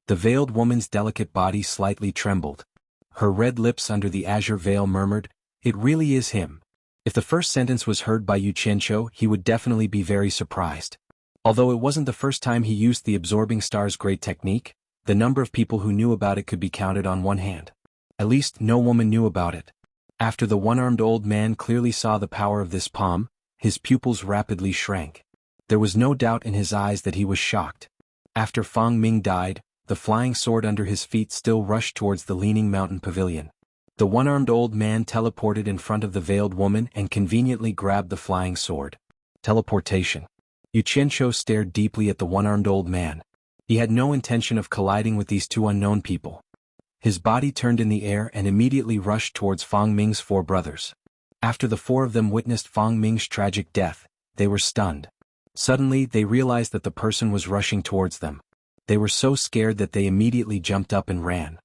The veiled woman's delicate body slightly trembled. Her red lips under the azure veil murmured, "It really is him." If the first sentence was heard by Yu Qianqiu, he would definitely be very surprised. Although it wasn't the first time he used the Absorbing Star's great technique, the number of people who knew about it could be counted on one hand. At least no woman knew about it. After the one-armed old man clearly saw the power of this palm, his pupils rapidly shrank. There was no doubt in his eyes that he was shocked. After Fang Ming died, the flying sword under his feet still rushed towards the leaning mountain pavilion. The one-armed old man teleported in front of the veiled woman and conveniently grabbed the flying sword. Teleportation. Yu Qianqiu stared deeply at the one-armed old man. He had no intention of colliding with these two unknown people. His body turned in the air and immediately rushed towards Fang Ming's four brothers. After the four of them witnessed Fang Ming's tragic death, they were stunned. Suddenly, they realized that the person was rushing towards them. They were so scared that they immediately jumped up and ran.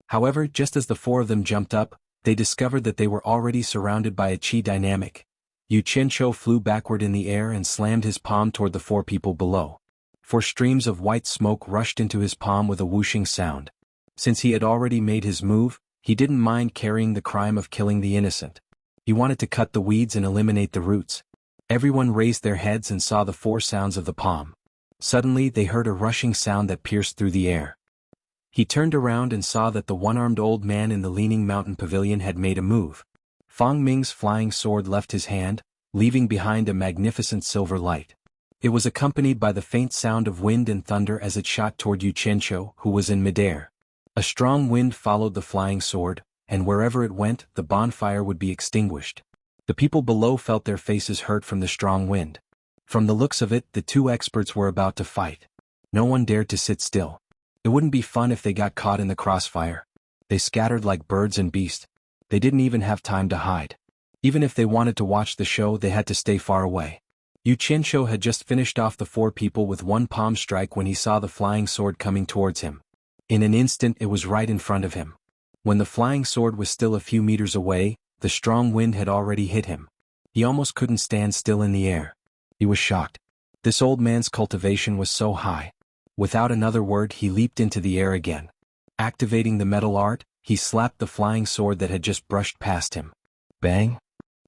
However, just as the four of them jumped up, they discovered that they were already surrounded by a qi dynamic. Yu Qianqiu flew backward in the air and slammed his palm toward the four people below. Four streams of white smoke rushed into his palm with a whooshing sound. Since he had already made his move, he didn't mind carrying the crime of killing the innocent. He wanted to cut the weeds and eliminate the roots. Everyone raised their heads and saw the four sounds of the palm. Suddenly they heard a rushing sound that pierced through the air. He turned around and saw that the one-armed old man in the leaning mountain pavilion had made a move. Fang Ming's flying sword left his hand, leaving behind a magnificent silver light. It was accompanied by the faint sound of wind and thunder as it shot toward Yu Qianqiu, who was in midair. A strong wind followed the flying sword, and wherever it went, the bonfire would be extinguished. The people below felt their faces hurt from the strong wind. From the looks of it, the two experts were about to fight. No one dared to sit still. It wouldn't be fun if they got caught in the crossfire. They scattered like birds and beasts. They didn't even have time to hide. Even if they wanted to watch the show, they had to stay far away. Yu Qianqiu had just finished off the four people with one palm strike when he saw the flying sword coming towards him. In an instant it was right in front of him. When the flying sword was still a few meters away, the strong wind had already hit him. He almost couldn't stand still in the air. He was shocked. This old man's cultivation was so high. Without another word, he leaped into the air again. Activating the metal art, he slapped the flying sword that had just brushed past him. Bang!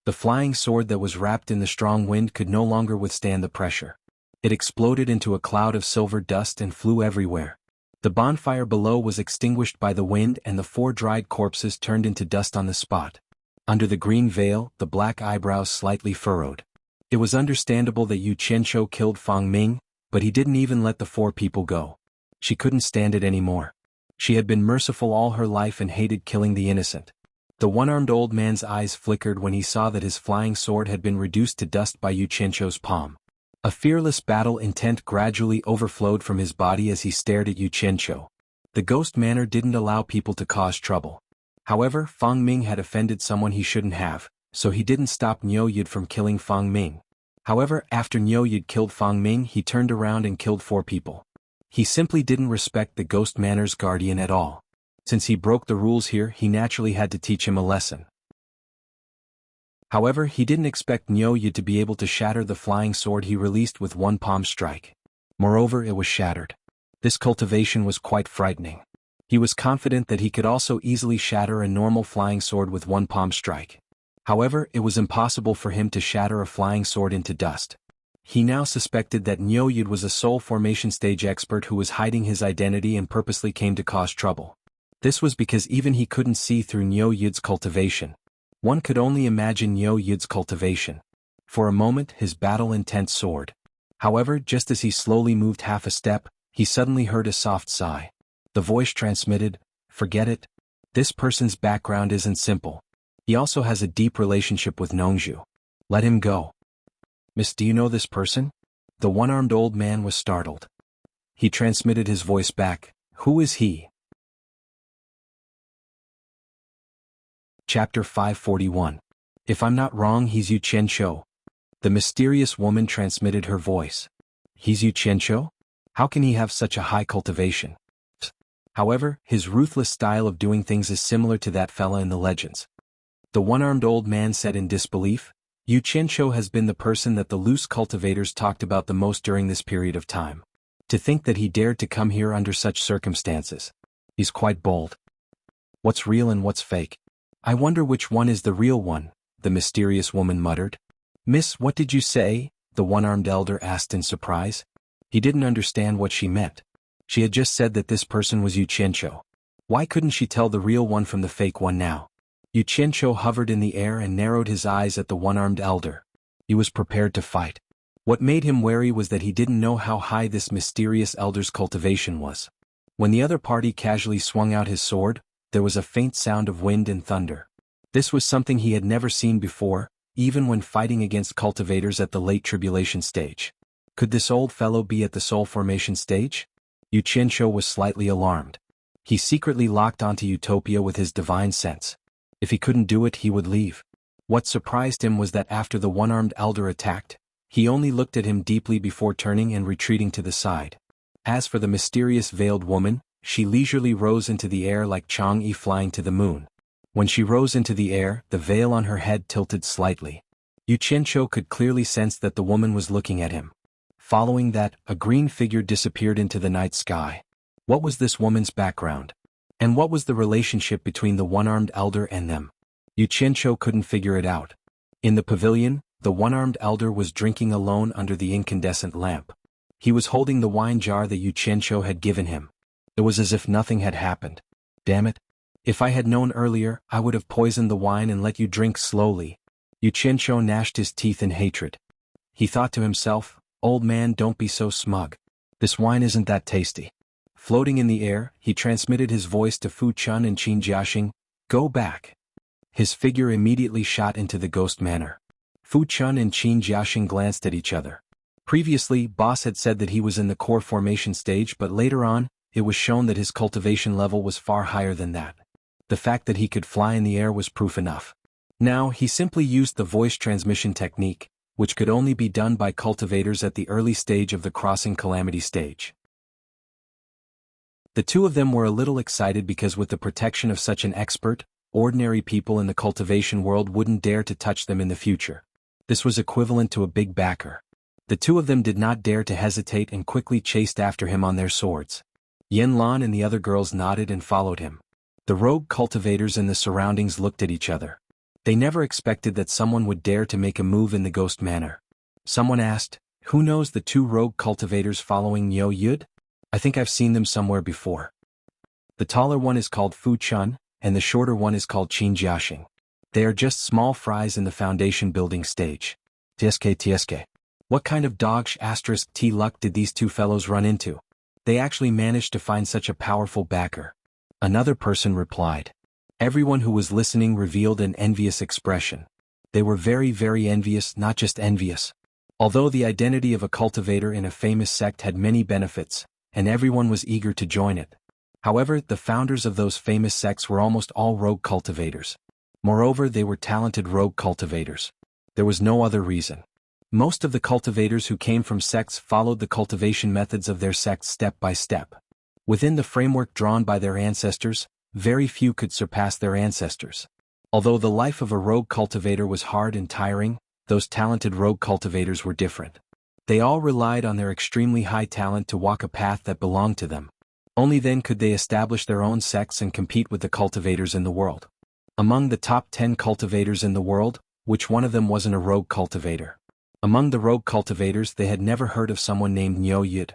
The flying sword that was wrapped in the strong wind could no longer withstand the pressure. It exploded into a cloud of silver dust and flew everywhere. The bonfire below was extinguished by the wind and the four dried corpses turned into dust on the spot. Under the green veil, the black eyebrows slightly furrowed. It was understandable that Yu Qianqiu killed Fang Ming, but he didn't even let the four people go. She couldn't stand it anymore. She had been merciful all her life and hated killing the innocent. The one-armed old man's eyes flickered when he saw that his flying sword had been reduced to dust by Yu Qianqiu's palm. A fearless battle intent gradually overflowed from his body as he stared at Yu Qianqiu. The ghost manner didn't allow people to cause trouble. However, Fang Ming had offended someone he shouldn't have, so he didn't stop Niu Yud from killing Fang Ming. However, after Niu Yud killed Fang Ming, he turned around and killed four people. He simply didn't respect the ghost manner's guardian at all. Since he broke the rules here, he naturally had to teach him a lesson. However, he didn't expect Niu Yud to be able to shatter the flying sword he released with one palm strike. Moreover, it was shattered. This cultivation was quite frightening. He was confident that he could also easily shatter a normal flying sword with one palm strike. However, it was impossible for him to shatter a flying sword into dust. He now suspected that Niu Yud was a soul formation stage expert who was hiding his identity and purposely came to cause trouble. This was because even he couldn't see through Niu Yud's cultivation. One could only imagine Niu Yud's cultivation. For a moment, his battle intent soared. However, just as he slowly moved half a step, he suddenly heard a soft sigh. The voice transmitted, "Forget it. This person's background isn't simple. He also has a deep relationship with Nongzhu. Let him go." "Miss, do you know this person?" The one-armed old man was startled. He transmitted his voice back, "Who is he?" Chapter 541. "If I'm not wrong, he's Yu Qianqiu." The mysterious woman transmitted her voice. "He's Yu Qianqiu? How can he have such a high cultivation?" However, his ruthless style of doing things is similar to that fella in the legends. The one-armed old man said in disbelief, "Yu Qianqiu has been the person that the loose cultivators talked about the most during this period of time. To think that he dared to come here under such circumstances. He's quite bold. What's real and what's fake? I wonder which one is the real one," the mysterious woman muttered. "Miss, what did you say?" the one-armed elder asked in surprise. He didn't understand what she meant. She had just said that this person was Yu Qianqiu. Why couldn't she tell the real one from the fake one now? Yu Qianqiu hovered in the air and narrowed his eyes at the one-armed elder. He was prepared to fight. What made him wary was that he didn't know how high this mysterious elder's cultivation was. When the other party casually swung out his sword, there was a faint sound of wind and thunder. This was something he had never seen before, even when fighting against cultivators at the late tribulation stage. Could this old fellow be at the soul formation stage? Yu Qianzhou was slightly alarmed. He secretly locked onto Utopia with his divine sense. If he couldn't do it, he would leave. What surprised him was that after the one-armed elder attacked, he only looked at him deeply before turning and retreating to the side. As for the mysterious veiled woman, she leisurely rose into the air like Chang'e flying to the moon. When she rose into the air, the veil on her head tilted slightly. Yu Qianzhou could clearly sense that the woman was looking at him. Following that, a green figure disappeared into the night sky. What was this woman's background? And what was the relationship between the one-armed elder and them? Yu Qianzhou couldn't figure it out. In the pavilion, the one-armed elder was drinking alone under the incandescent lamp. He was holding the wine jar that Yu Qianzhou had given him. It was as if nothing had happened. Damn it. If I had known earlier, I would have poisoned the wine and let you drink slowly. Yu Qianzhou gnashed his teeth in hatred. He thought to himself, "Old man, don't be so smug. This wine isn't that tasty." Floating in the air, he transmitted his voice to Fu Chun and Qin Jiaxing, "Go back." His figure immediately shot into the ghost manor. Fu Chun and Qin Jiaxing glanced at each other. Previously, Boss had said that he was in the core formation stage, but later on, it was shown that his cultivation level was far higher than that. The fact that he could fly in the air was proof enough. Now, he simply used the voice transmission technique, which could only be done by cultivators at the early stage of the crossing calamity stage. The two of them were a little excited because with the protection of such an expert, ordinary people in the cultivation world wouldn't dare to touch them in the future. This was equivalent to a big backer. The two of them did not dare to hesitate and quickly chased after him on their swords. Yin Lan and the other girls nodded and followed him. The rogue cultivators in the surroundings looked at each other. They never expected that someone would dare to make a move in the ghost manor. Someone asked, "Who knows the two rogue cultivators following Niu Yud? I think I've seen them somewhere before." The taller one is called Fu Chun, and the shorter one is called Qin Jiaxing. They are just small fries in the foundation building stage. TSK. What kind of dogsh *T luck did these two fellows run into? They actually managed to find such a powerful backer. Another person replied. Everyone who was listening revealed an envious expression. They were very, very envious, not just envious. Although the identity of a cultivator in a famous sect had many benefits, and everyone was eager to join it. However, the founders of those famous sects were almost all rogue cultivators. Moreover, they were talented rogue cultivators. There was no other reason. Most of the cultivators who came from sects followed the cultivation methods of their sects step by step. Within the framework drawn by their ancestors, very few could surpass their ancestors. Although the life of a rogue cultivator was hard and tiring, those talented rogue cultivators were different. They all relied on their extremely high talent to walk a path that belonged to them. Only then could they establish their own sects and compete with the cultivators in the world. Among the top 10 cultivators in the world, which one of them wasn't a rogue cultivator? Among the rogue cultivators, they had never heard of someone named Niu Yud.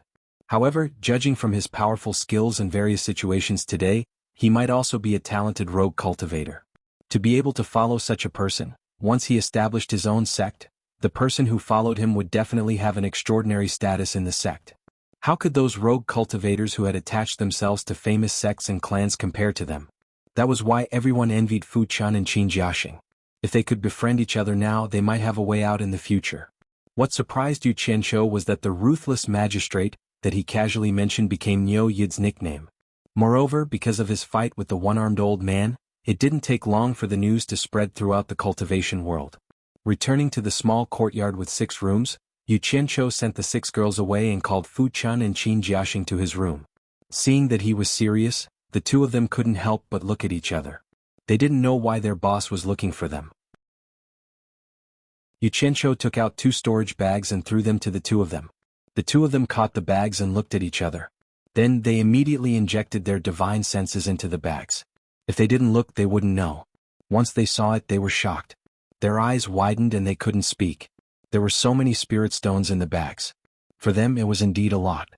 However, judging from his powerful skills in various situations today, he might also be a talented rogue cultivator. To be able to follow such a person, once he established his own sect, the person who followed him would definitely have an extraordinary status in the sect. How could those rogue cultivators who had attached themselves to famous sects and clans compare to them? That was why everyone envied Fu Chun and Qin Jiaxing. If they could befriend each other now, they might have a way out in the future. What surprised Yu Qianzhou was that the ruthless magistrate that he casually mentioned became Niu Yud's nickname. Moreover, because of his fight with the one-armed old man, it didn't take long for the news to spread throughout the cultivation world. Returning to the small courtyard with 6 rooms, Yu Qianzhou sent the 6 girls away and called Fu Chun and Qin Jiaxing to his room. Seeing that he was serious, the two of them couldn't help but look at each other. They didn't know why their boss was looking for them. Yu Qianzhou took out 2 storage bags and threw them to the two of them. The two of them caught the bags and looked at each other. Then they immediately injected their divine senses into the bags. If they didn't look, they wouldn't know. Once they saw it, they were shocked. Their eyes widened and they couldn't speak. There were so many spirit stones in the bags. For them, it was indeed a lot.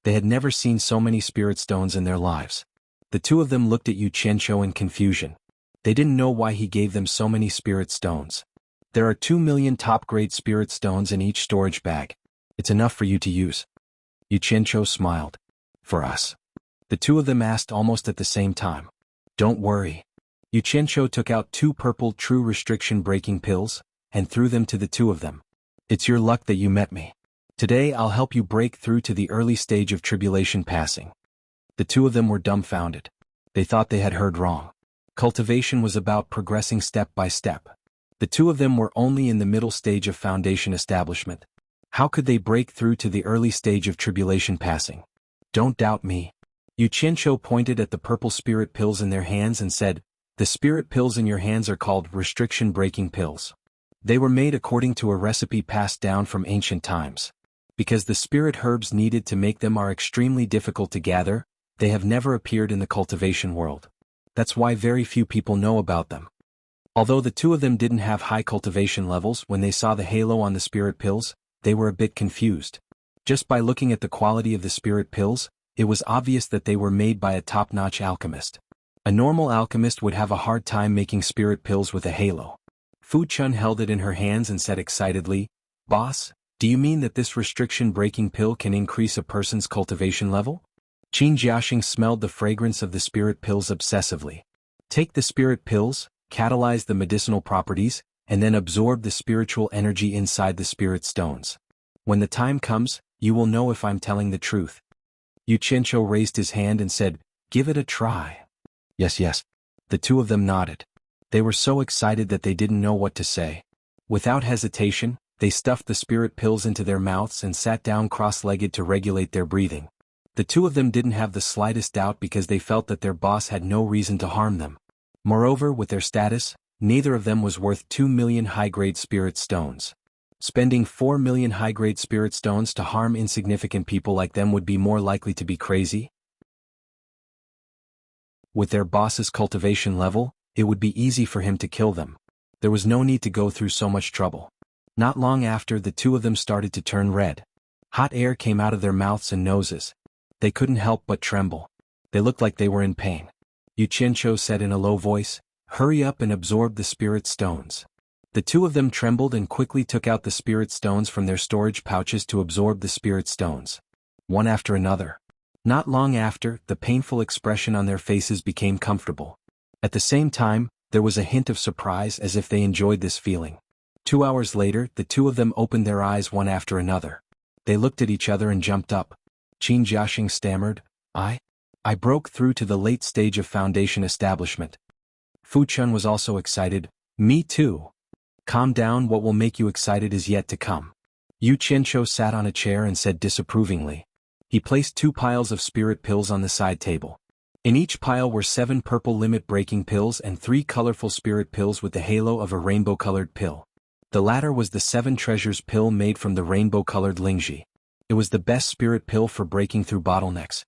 They had never seen so many spirit stones in their lives. The two of them looked at Yu Qianzhou in confusion. They didn't know why he gave them so many spirit stones. There are 2 million top-grade spirit stones in each storage bag. It's enough for you to use. Yu Qianzhou smiled. For us. The two of them asked almost at the same time. Don't worry. Yu Qianzhou took out 2 purple true restriction breaking pills, and threw them to the two of them. It's your luck that you met me. Today I'll help you break through to the early stage of tribulation passing. The two of them were dumbfounded. They thought they had heard wrong. Cultivation was about progressing step by step. The two of them were only in the middle stage of foundation establishment. How could they break through to the early stage of tribulation passing? Don't doubt me. Yu Qianqiu pointed at the purple spirit pills in their hands and said, the spirit pills in your hands are called restriction-breaking pills. They were made according to a recipe passed down from ancient times. Because the spirit herbs needed to make them are extremely difficult to gather, they have never appeared in the cultivation world. That's why very few people know about them. Although the two of them didn't have high cultivation levels when they saw the halo on the spirit pills, they were a bit confused. Just by looking at the quality of the spirit pills, it was obvious that they were made by a top-notch alchemist. A normal alchemist would have a hard time making spirit pills with a halo. Fu Chun held it in her hands and said excitedly, Boss, do you mean that this restriction-breaking pill can increase a person's cultivation level? Qin Jiaxing smelled the fragrance of the spirit pills obsessively. Take the spirit pills, catalyze the medicinal properties, and then absorb the spiritual energy inside the spirit stones. When the time comes, you will know if I'm telling the truth. Yu Qianqiu raised his hand and said, Give it a try. Yes. The two of them nodded. They were so excited that they didn't know what to say. Without hesitation, they stuffed the spirit pills into their mouths and sat down cross-legged to regulate their breathing. The two of them didn't have the slightest doubt because they felt that their boss had no reason to harm them. Moreover, with their status, neither of them was worth 2 million high-grade spirit stones. Spending 4 million high-grade spirit stones to harm insignificant people like them would be more likely to be crazy. With their boss's cultivation level, it would be easy for him to kill them. There was no need to go through so much trouble. Not long after, the two of them started to turn red. Hot air came out of their mouths and noses. They couldn't help but tremble. They looked like they were in pain. Yu Qianqiu said in a low voice, Hurry up and absorb the spirit stones. The two of them trembled and quickly took out the spirit stones from their storage pouches to absorb the spirit stones. One after another. Not long after, the painful expression on their faces became comfortable. At the same time, there was a hint of surprise as if they enjoyed this feeling. 2 hours later, the two of them opened their eyes one after another. They looked at each other and jumped up. Qin Jiaxing stammered, I broke through to the late stage of foundation establishment. Fu Chun was also excited, Me too. Calm down, what will make you excited is yet to come. Yu Qianqiu sat on a chair and said disapprovingly. He placed 2 piles of spirit pills on the side table. In each pile were 7 purple limit-breaking pills and 3 colorful spirit pills with the halo of a rainbow-colored pill. The latter was the 7 treasures pill made from the rainbow-colored Lingji. It was the best spirit pill for breaking through bottlenecks.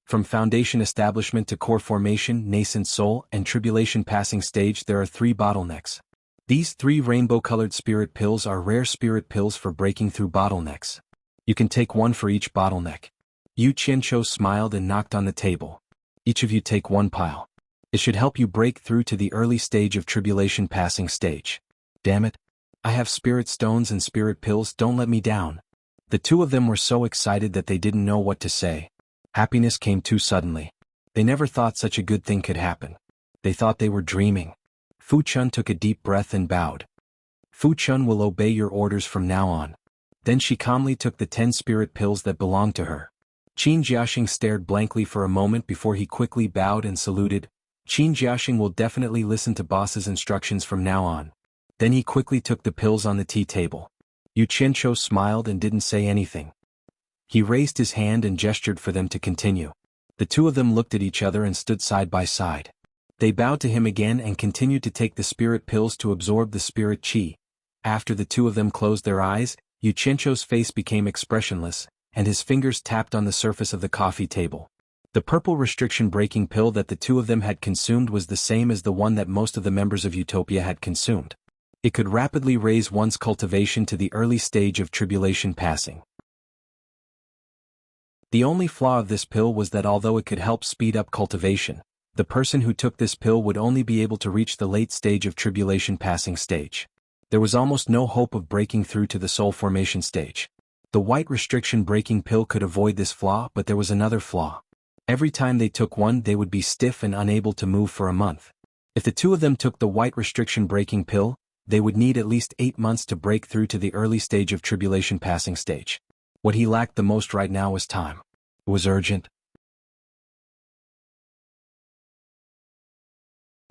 From foundation establishment to core formation, nascent soul, and tribulation passing stage, there are 3 bottlenecks. These 3 rainbow-colored spirit pills are rare spirit pills for breaking through bottlenecks. You can take 1 for each bottleneck. Yu Qianqiu smiled and knocked on the table. Each of you take 1 pile. It should help you break through to the early stage of tribulation passing stage. Damn it. I have spirit stones and spirit pills, don't let me down. The two of them were so excited that they didn't know what to say. Happiness came too suddenly. They never thought such a good thing could happen. They thought they were dreaming. Fu Chun took a deep breath and bowed. Fu Chun will obey your orders from now on. Then she calmly took the 10 spirit pills that belonged to her. Qin Jiaxing stared blankly for a moment before he quickly bowed and saluted. Qin Jiaxing will definitely listen to boss's instructions from now on. Then he quickly took the pills on the tea table. Yu Qianqiu smiled and didn't say anything. He raised his hand and gestured for them to continue. The two of them looked at each other and stood side by side. They bowed to him again and continued to take the spirit pills to absorb the spirit qi. After the two of them closed their eyes, Yu Qianqiu's face became expressionless, and his fingers tapped on the surface of the coffee table. The purple restriction-breaking pill that the two of them had consumed was the same as the one that most of the members of Utopia had consumed. It could rapidly raise one's cultivation to the early stage of tribulation passing. The only flaw of this pill was that although it could help speed up cultivation, the person who took this pill would only be able to reach the late stage of tribulation passing stage. There was almost no hope of breaking through to the soul formation stage. The white restriction-breaking pill could avoid this flaw, but there was another flaw. Every time they took one, they would be stiff and unable to move for a month. If the two of them took the white restriction-breaking pill, They would need at least 8 months to break through to the early stage of tribulation passing stage. What he lacked the most right now was time. It was urgent.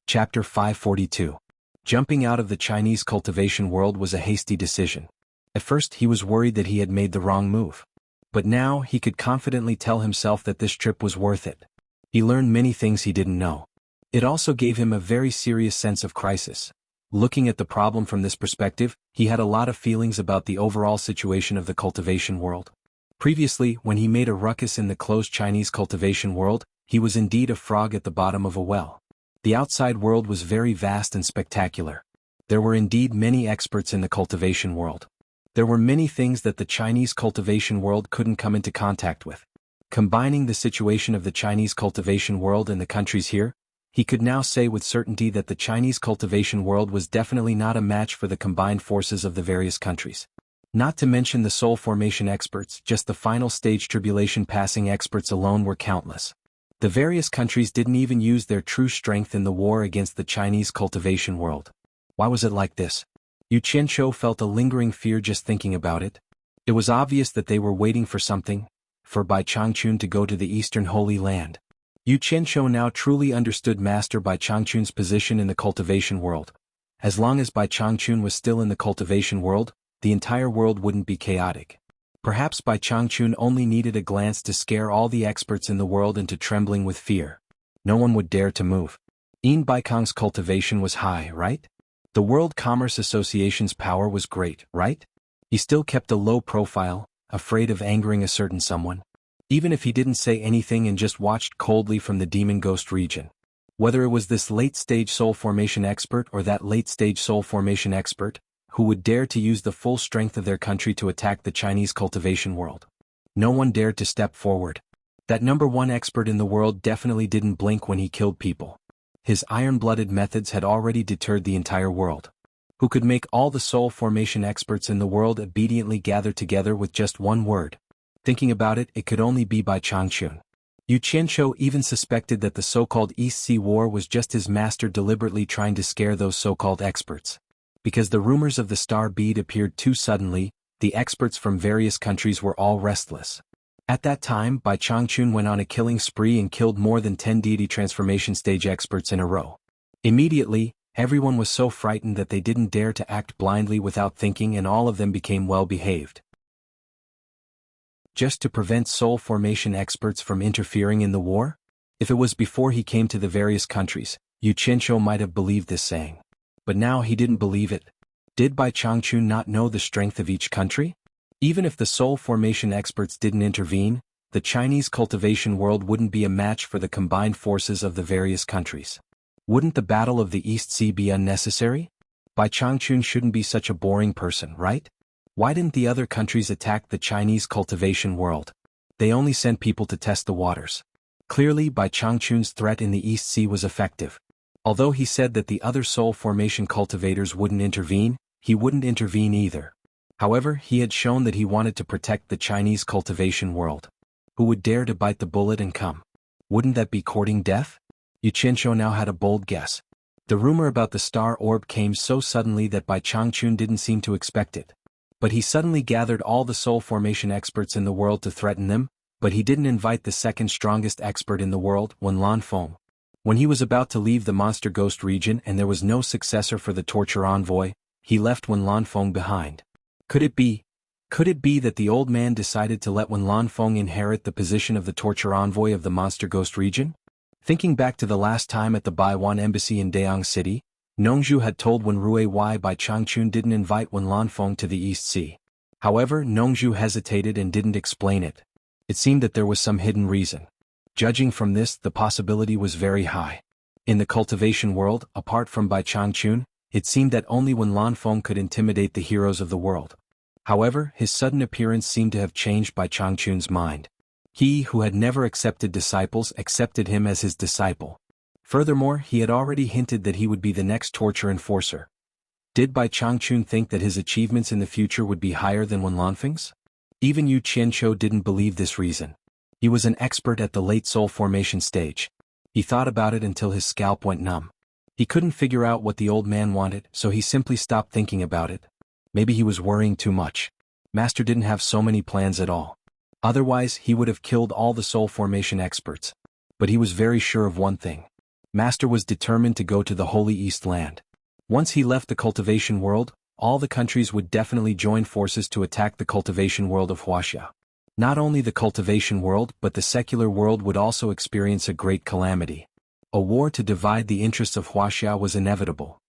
Chapter 542. Jumping out of the Chinese cultivation world was a hasty decision. At first he was worried that he had made the wrong move. But now he could confidently tell himself that this trip was worth it. He learned many things he didn't know. It also gave him a very serious sense of crisis. Looking at the problem from this perspective, he had a lot of feelings about the overall situation of the cultivation world. Previously, when he made a ruckus in the closed Chinese cultivation world, he was indeed a frog at the bottom of a well. The outside world was very vast and spectacular. There were indeed many experts in the cultivation world. There were many things that the Chinese cultivation world couldn't come into contact with. Combining the situation of the Chinese cultivation world and the countries here, he could now say with certainty that the Chinese cultivation world was definitely not a match for the combined forces of the various countries. Not to mention the soul formation experts, just the final stage tribulation passing experts alone were countless. The various countries didn't even use their true strength in the war against the Chinese cultivation world. Why was it like this? Yu Qianqiu felt a lingering fear just thinking about it. It was obvious that they were waiting for something, for Bai Changchun to go to the Eastern Holy Land. Yu Qianqiu now truly understood Master Bai Changchun's position in the cultivation world. As long as Bai Changchun was still in the cultivation world, the entire world wouldn't be chaotic. Perhaps Bai Changchun only needed a glance to scare all the experts in the world into trembling with fear. No one would dare to move. Yin Baikong's cultivation was high, right? The World Commerce Association's power was great, right? He still kept a low profile, afraid of angering a certain someone. Even if he didn't say anything and just watched coldly from the demon ghost region. Whether it was this late-stage soul formation expert or that late-stage soul formation expert, who would dare to use the full strength of their country to attack the Chinese cultivation world? No one dared to step forward. That #1 expert in the world definitely didn't blink when he killed people. His iron-blooded methods had already deterred the entire world. Who could make all the soul formation experts in the world obediently gather together with just one word? Thinking about it, it could only be Bai Changchun. Yu Qianqiu even suspected that the so-called East Sea War was just his master deliberately trying to scare those so-called experts. Because the rumors of the star bead appeared too suddenly, the experts from various countries were all restless. At that time, Bai Changchun went on a killing spree and killed more than 10 deity transformation stage experts in a row. Immediately, everyone was so frightened that they didn't dare to act blindly without thinking, and all of them became well-behaved. Just to prevent soul formation experts from interfering in the war? If it was before he came to the various countries, Yu Qianqiu might have believed this saying. But now he didn't believe it. Did Bai Changchun not know the strength of each country? Even if the soul formation experts didn't intervene, the Chinese cultivation world wouldn't be a match for the combined forces of the various countries. Wouldn't the Battle of the East Sea be unnecessary? Bai Changchun shouldn't be such a boring person, right? Why didn't the other countries attack the Chinese cultivation world? They only sent people to test the waters. Clearly, Bai Changchun's threat in the East Sea was effective. Although he said that the other soul formation cultivators wouldn't intervene, he wouldn't intervene either. However, he had shown that he wanted to protect the Chinese cultivation world. Who would dare to bite the bullet and come? Wouldn't that be courting death? Yu Qianqiu now had a bold guess. The rumor about the star orb came so suddenly that Bai Changchun didn't seem to expect it. But he suddenly gathered all the soul formation experts in the world to threaten them, but he didn't invite the second strongest expert in the world, Wen Lanfeng. When he was about to leave the monster ghost region and there was no successor for the torture envoy, he left Wen Lanfeng behind. Could it be that the old man decided to let Wen Lanfeng inherit the position of the torture envoy of the monster ghost region? Thinking back to the last time at the Baiwan embassy in Dayang City, Nongzhu had told Wen Rui why Bai Changchun didn't invite Wen Lanfeng to the East Sea. However, Nongzhu hesitated and didn't explain it. It seemed that there was some hidden reason. Judging from this, the possibility was very high. In the cultivation world, apart from Bai Changchun, it seemed that only Wen Lanfeng could intimidate the heroes of the world. However, his sudden appearance seemed to have changed Bai Changchun's mind. He who had never accepted disciples accepted him as his disciple. Furthermore, he had already hinted that he would be the next torture enforcer. Did Bai Changchun think that his achievements in the future would be higher than Wen Lanfeng's? Even Yu Qianqiu didn't believe this reason. He was an expert at the late soul formation stage. He thought about it until his scalp went numb. He couldn't figure out what the old man wanted, so he simply stopped thinking about it. Maybe he was worrying too much. Master didn't have so many plans at all. Otherwise, he would have killed all the soul formation experts. But he was very sure of one thing. Master was determined to go to the Holy East Land. Once he left the cultivation world, all the countries would definitely join forces to attack the cultivation world of Wuxia. Not only the cultivation world but the secular world would also experience a great calamity. A war to divide the interests of Wuxia was inevitable.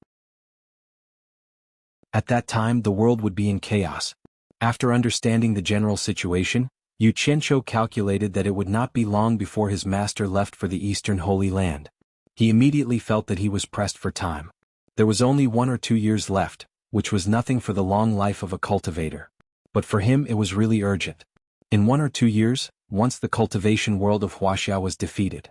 At that time the world would be in chaos. After understanding the general situation, Yu Qianqiu calculated that it would not be long before his master left for the Eastern Holy Land. He immediately felt that he was pressed for time. There was only 1 or 2 years left, which was nothing for the long life of a cultivator. But for him it was really urgent. In 1 or 2 years, once the cultivation world of Wuxia was defeated.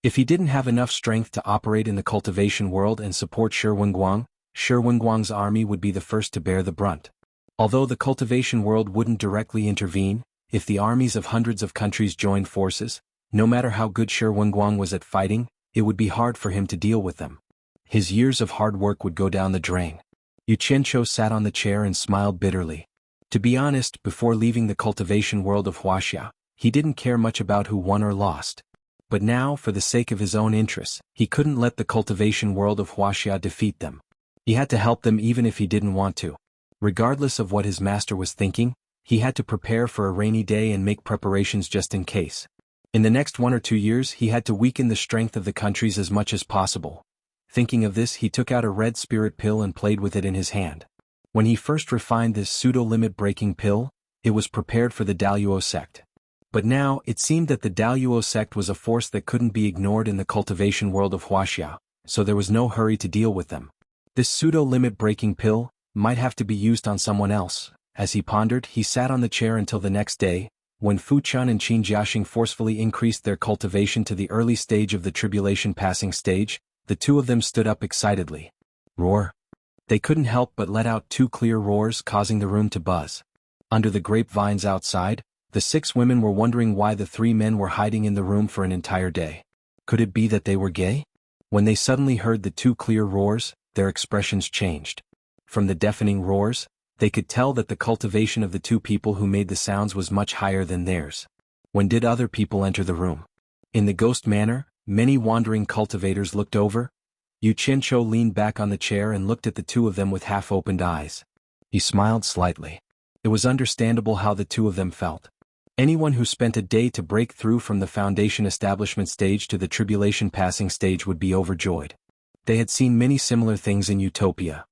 If he didn't have enough strength to operate in the cultivation world and support Shi Wenguang's army would be the first to bear the brunt. Although the cultivation world wouldn't directly intervene, if the armies of hundreds of countries joined forces, no matter how good Shi Wenguang was at fighting, it would be hard for him to deal with them. His years of hard work would go down the drain. Yu Qianqiu sat on the chair and smiled bitterly. To be honest, before leaving the cultivation world of Wuxia, he didn't care much about who won or lost. But now, for the sake of his own interests, he couldn't let the cultivation world of Wuxia defeat them. He had to help them even if he didn't want to. Regardless of what his master was thinking, he had to prepare for a rainy day and make preparations just in case. In the next 1 or 2 years he had to weaken the strength of the countries as much as possible. Thinking of this, he took out a red spirit pill and played with it in his hand. When he first refined this pseudo-limit breaking pill, it was prepared for the Daluo sect. But now, it seemed that the Daluo sect was a force that couldn't be ignored in the cultivation world of Wuxia, so there was no hurry to deal with them. This pseudo-limit breaking pill might have to be used on someone else. As he pondered, he sat on the chair until the next day, when Fu Chun and Qin Jiaxing forcefully increased their cultivation to the early stage of the tribulation passing stage. The two of them stood up excitedly. Roar! They couldn't help but let out 2 clear roars, causing the room to buzz. Under the grapevines outside, the 6 women were wondering why the 3 men were hiding in the room for an entire day. Could it be that they were gay? When they suddenly heard the 2 clear roars, their expressions changed. From the deafening roars, they could tell that the cultivation of the 2 people who made the sounds was much higher than theirs. When did other people enter the room? In the ghost manner, many wandering cultivators looked over. Yu Qianqiu leaned back on the chair and looked at the 2 of them with half-opened eyes. He smiled slightly. It was understandable how the 2 of them felt. Anyone who spent a day to break through from the foundation establishment stage to the tribulation passing stage would be overjoyed. They had seen many similar things in Utopia.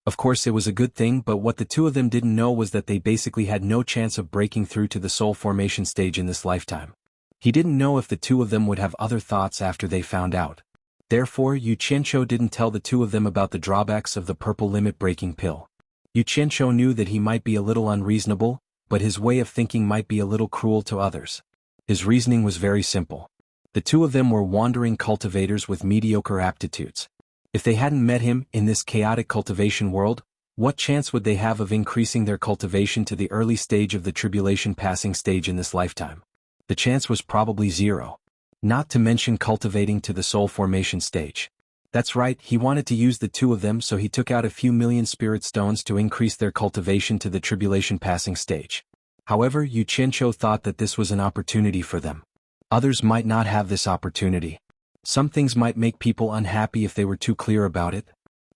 Of course it was a good thing, but what the 2 of them didn't know was that they basically had no chance of breaking through to the soul formation stage in this lifetime. He didn't know if the 2 of them would have other thoughts after they found out. Therefore, Yu Qianqiu didn't tell the 2 of them about the drawbacks of the purple limit breaking pill. Yu Qianqiu knew that he might be a little unreasonable, but his way of thinking might be a little cruel to others. His reasoning was very simple. The 2 of them were wandering cultivators with mediocre aptitudes. If they hadn't met him in this chaotic cultivation world, what chance would they have of increasing their cultivation to the early stage of the tribulation passing stage in this lifetime? The chance was probably 0. Not to mention cultivating to the soul formation stage. That's right, he wanted to use the 2 of them, so he took out a few million spirit stones to increase their cultivation to the tribulation passing stage. However, Yu Qianqiu thought that this was an opportunity for them. Others might not have this opportunity. Some things might make people unhappy if they were too clear about it.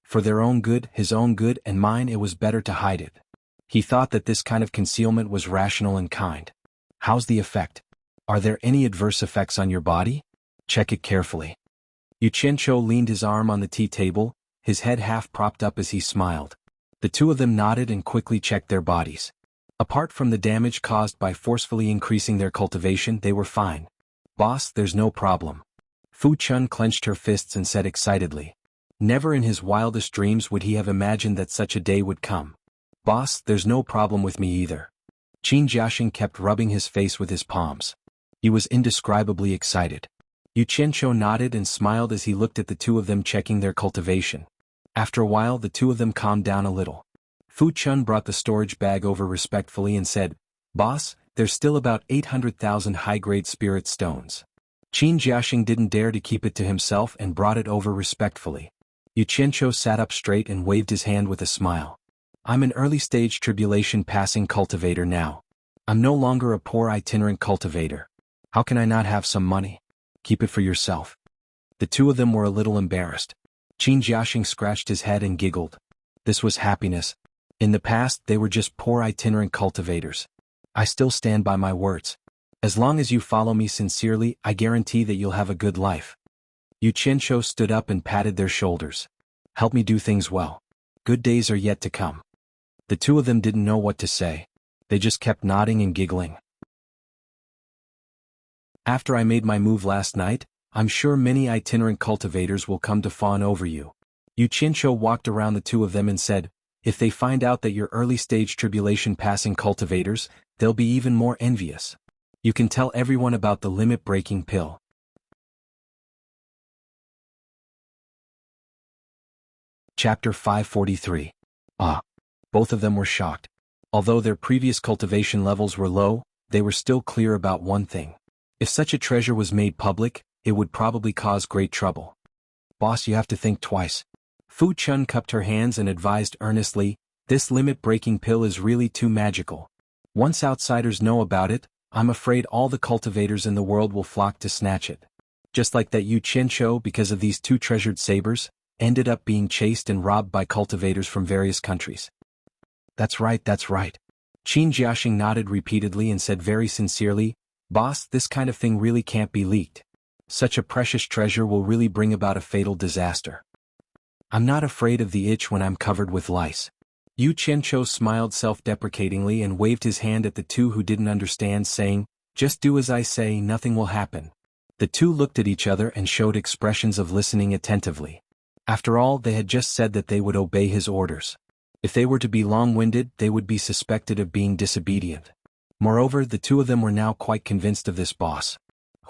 For their own good, his own good and mine, it was better to hide it. He thought that this kind of concealment was rational and kind. How's the effect? Are there any adverse effects on your body? Check it carefully. Yu Qianqiu leaned his arm on the tea table, his head half propped up as he smiled. The 2 of them nodded and quickly checked their bodies. Apart from the damage caused by forcefully increasing their cultivation, they were fine. Boss, there's no problem. Fu Chun clenched her fists and said excitedly. Never in his wildest dreams would he have imagined that such a day would come. Boss, there's no problem with me either. Qin Jiaxing kept rubbing his face with his palms. He was indescribably excited. Yu Qianqiu nodded and smiled as he looked at the 2 of them checking their cultivation. After a while the 2 of them calmed down a little. Fu Chun brought the storage bag over respectfully and said, Boss, there's still about 800,000 high-grade spirit stones. Qin Jiaxing didn't dare to keep it to himself and brought it over respectfully. Yu Qianqiu sat up straight and waved his hand with a smile. I'm an early-stage tribulation-passing cultivator now. I'm no longer a poor itinerant cultivator. How can I not have some money? Keep it for yourself. The two of them were a little embarrassed. Qin Jiaxing scratched his head and giggled. This was happiness. In the past, they were just poor itinerant cultivators. I still stand by my words. As long as you follow me sincerely, I guarantee that you'll have a good life. Yu Qianqiu stood up and patted their shoulders. Help me do things well. Good days are yet to come. The two of them didn't know what to say. They just kept nodding and giggling. After I made my move last night, I'm sure many itinerant cultivators will come to fawn over you. Yu Qianqiu walked around the two of them and said, if they find out that you're early-stage tribulation-passing cultivators, they'll be even more envious. You can tell everyone about the limit-breaking pill. Chapter 543. Both of them were shocked. Although their previous cultivation levels were low, they were still clear about one thing. If such a treasure was made public, it would probably cause great trouble. Boss, you have to think twice. Fu Chun cupped her hands and advised earnestly, this limit-breaking pill is really too magical. Once outsiders know about it, I'm afraid all the cultivators in the world will flock to snatch it. Just like that Yu Qianqiu, because of these two treasured sabers, ended up being chased and robbed by cultivators from various countries. That's right, that's right. Qin Jiaxing nodded repeatedly and said very sincerely, Boss, this kind of thing really can't be leaked. Such a precious treasure will really bring about a fatal disaster. I'm not afraid of the itch when I'm covered with lice. Yu Qianqiu smiled self-deprecatingly and waved his hand at the two who didn't understand, saying, just do as I say, nothing will happen. The two looked at each other and showed expressions of listening attentively. After all, they had just said that they would obey his orders. If they were to be long-winded, they would be suspected of being disobedient. Moreover, the two of them were now quite convinced of this boss.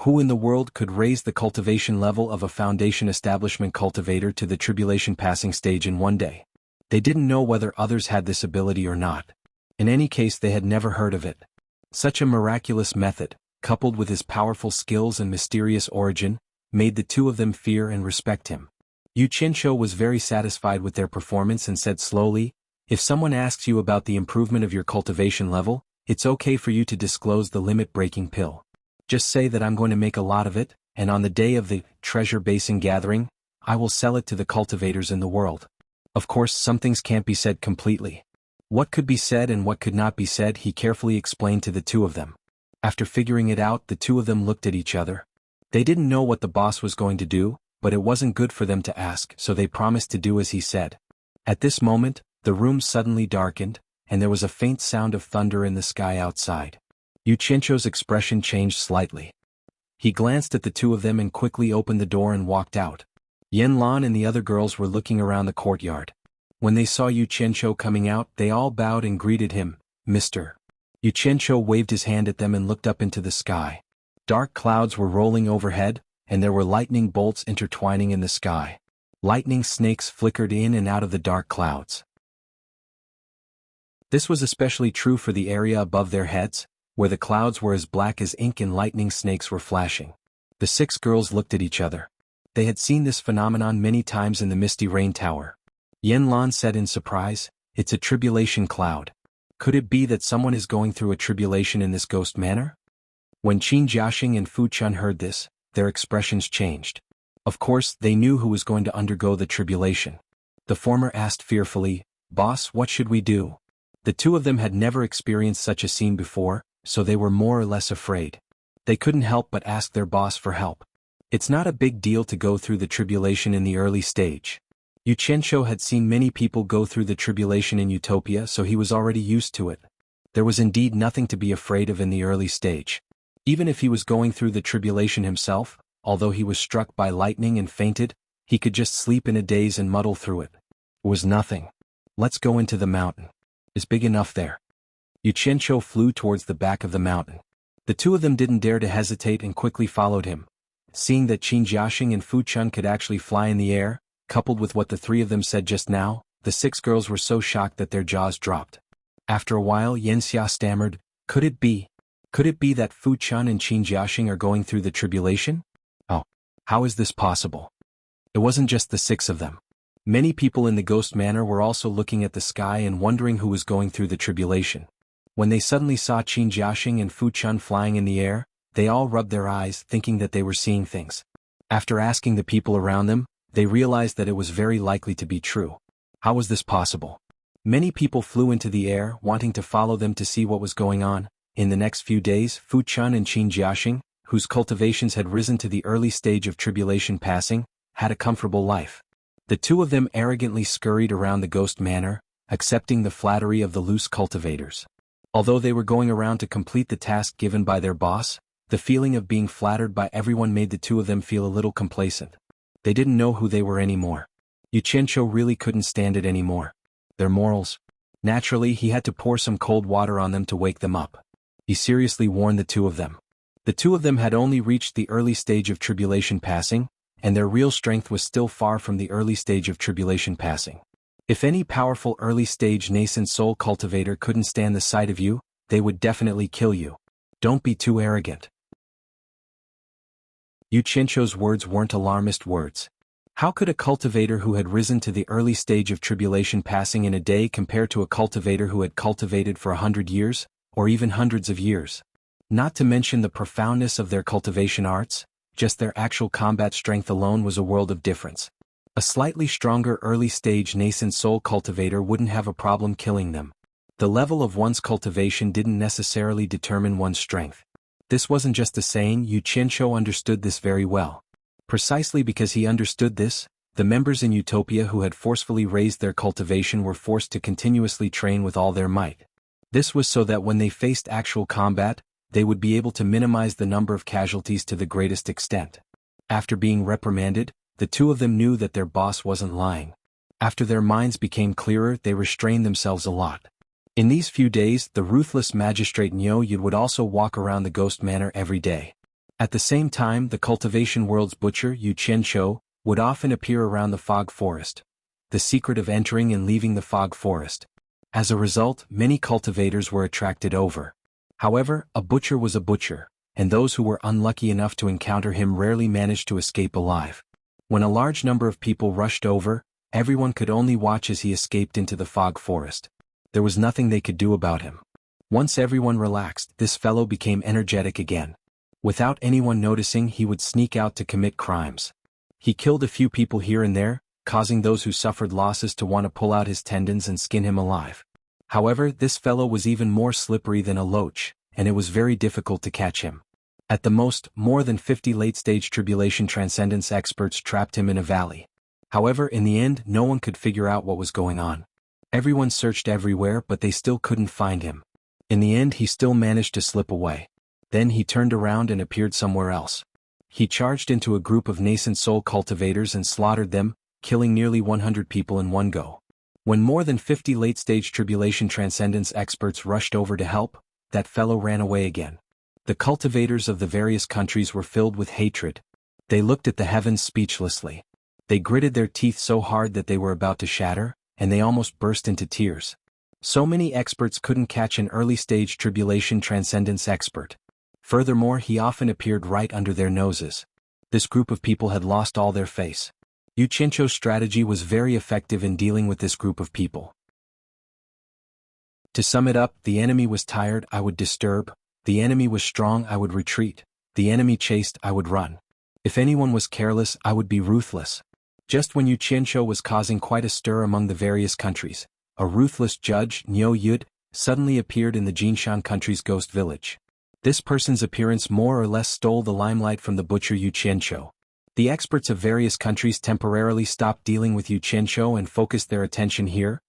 Who in the world could raise the cultivation level of a foundation establishment cultivator to the tribulation-passing stage in one day? They didn't know whether others had this ability or not. In any case, they had never heard of it. Such a miraculous method, coupled with his powerful skills and mysterious origin, made the two of them fear and respect him. Yu Qianqiu was very satisfied with their performance and said slowly, if someone asks you about the improvement of your cultivation level, it's okay for you to disclose the limit-breaking pill. Just say that I'm going to make a lot of it, and on the day of the treasure basin gathering, I will sell it to the cultivators in the world. Of course, some things can't be said completely. What could be said and what could not be said he carefully explained to the two of them. After figuring it out, the two of them looked at each other. They didn't know what the boss was going to do, but it wasn't good for them to ask, so they promised to do as he said. At this moment, the room suddenly darkened, and there was a faint sound of thunder in the sky outside. Yu Qianqiu's expression changed slightly. He glanced at the two of them and quickly opened the door and walked out. Yan Lan and the other girls were looking around the courtyard. When they saw Yu Qianqiu coming out, they all bowed and greeted him, Mr. Yu Qianqiu waved his hand at them and looked up into the sky. Dark clouds were rolling overhead, and there were lightning bolts intertwining in the sky. Lightning snakes flickered in and out of the dark clouds. This was especially true for the area above their heads, where the clouds were as black as ink and lightning snakes were flashing. The six girls looked at each other. They had seen this phenomenon many times in the Misty Rain Tower. Yan Lan said in surprise, it's a tribulation cloud. Could it be that someone is going through a tribulation in this ghost manner? When Qin Jiaxing and Fu Chun heard this, their expressions changed. Of course, they knew who was going to undergo the tribulation. The former asked fearfully, Boss, what should we do? The two of them had never experienced such a scene before, so they were more or less afraid. They couldn't help but ask their boss for help. It's not a big deal to go through the tribulation in the early stage. Yu Qianqiu had seen many people go through the tribulation in Utopia, so he was already used to it. There was indeed nothing to be afraid of in the early stage. Even if he was going through the tribulation himself, although he was struck by lightning and fainted, he could just sleep in a daze and muddle through it. It was nothing. Let's go into the mountain. It's big enough there. Yu Qianqiu flew towards the back of the mountain. The two of them didn't dare to hesitate and quickly followed him. Seeing that Qin Jiaxing and Fu Chun could actually fly in the air, coupled with what the three of them said just now, the six girls were so shocked that their jaws dropped. After a while, Yanxia stammered, Could it be that Fu Chun and Qin Jiaxing are going through the tribulation? How is this possible? It wasn't just the 6 of them. Many people in the ghost manor were also looking at the sky and wondering who was going through the tribulation. When they suddenly saw Qin Jiaxing and Fu Chun flying in the air, they all rubbed their eyes, thinking that they were seeing things. After asking the people around them, they realized that it was very likely to be true. How was this possible? Many people flew into the air, wanting to follow them to see what was going on. In the next few days, Fu Chun and Qin Jiaxing, whose cultivations had risen to the early stage of tribulation passing, had a comfortable life. The 2 of them arrogantly scurried around the ghost manor, accepting the flattery of the loose cultivators. Although they were going around to complete the task given by their boss, the feeling of being flattered by everyone made the 2 of them feel a little complacent. They didn't know who they were anymore. Yu Qianqiu really couldn't stand it anymore. Their morals. Naturally, he had to pour some cold water on them to wake them up. He seriously warned the 2 of them. The 2 of them had only reached the early stage of tribulation passing, and their real strength was still far from the early stage of tribulation passing. If any powerful early stage nascent soul cultivator couldn't stand the sight of you, they would definitely kill you. Don't be too arrogant. Yu Qianqiu's words weren't alarmist words. How could a cultivator who had risen to the early stage of tribulation passing in a day compare to a cultivator who had cultivated for 100 years, or even hundreds of years? Not to mention the profoundness of their cultivation arts, just their actual combat strength alone was a world of difference. A slightly stronger early-stage nascent soul cultivator wouldn't have a problem killing them. The level of one's cultivation didn't necessarily determine one's strength. This wasn't just a saying. Yu Qianqiu understood this very well. Precisely because he understood this, the members in Utopia who had forcefully raised their cultivation were forced to continuously train with all their might. This was so that when they faced actual combat, they would be able to minimize the number of casualties to the greatest extent. After being reprimanded, the 2 of them knew that their boss wasn't lying. After their minds became clearer, they restrained themselves a lot. In these few days, the ruthless magistrate Niu Yud would also walk around the ghost manor every day. At the same time, the cultivation world's butcher, Yu Qianqiu, would often appear around the fog forest. The secret of entering and leaving the fog forest. As a result, many cultivators were attracted over. However, a butcher was a butcher, and those who were unlucky enough to encounter him rarely managed to escape alive. When a large number of people rushed over, everyone could only watch as he escaped into the fog forest. There was nothing they could do about him. Once everyone relaxed, this fellow became energetic again. Without anyone noticing, he would sneak out to commit crimes. He killed a few people here and there, causing those who suffered losses to want to pull out his tendons and skin him alive. However, this fellow was even more slippery than a loach, and it was very difficult to catch him. At the most, more than 50 late-stage tribulation transcendence experts trapped him in a valley. However, in the end, no one could figure out what was going on. Everyone searched everywhere, but they still couldn't find him. In the end, he still managed to slip away. Then he turned around and appeared somewhere else. He charged into a group of nascent soul cultivators and slaughtered them, killing nearly 100 people in one go. When more than 50 late-stage tribulation transcendence experts rushed over to help, that fellow ran away again. The cultivators of the various countries were filled with hatred. They looked at the heavens speechlessly. They gritted their teeth so hard that they were about to shatter, and they almost burst into tears. So many experts couldn't catch an early-stage tribulation transcendence expert. Furthermore, he often appeared right under their noses. This group of people had lost all their face. Yu Qianqiu's strategy was very effective in dealing with this group of people. To sum it up, the enemy was tired, I would disturb. The enemy was strong, I would retreat. The enemy chased, I would run. If anyone was careless, I would be ruthless. Just when Yu Qianqiu was causing quite a stir among the various countries, a ruthless judge, Niu Yud, suddenly appeared in the Jinshan country's ghost village. This person's appearance more or less stole the limelight from the butcher Yu Qianqiu. The experts of various countries temporarily stopped dealing with Yu Qianqiu and focused their attention here.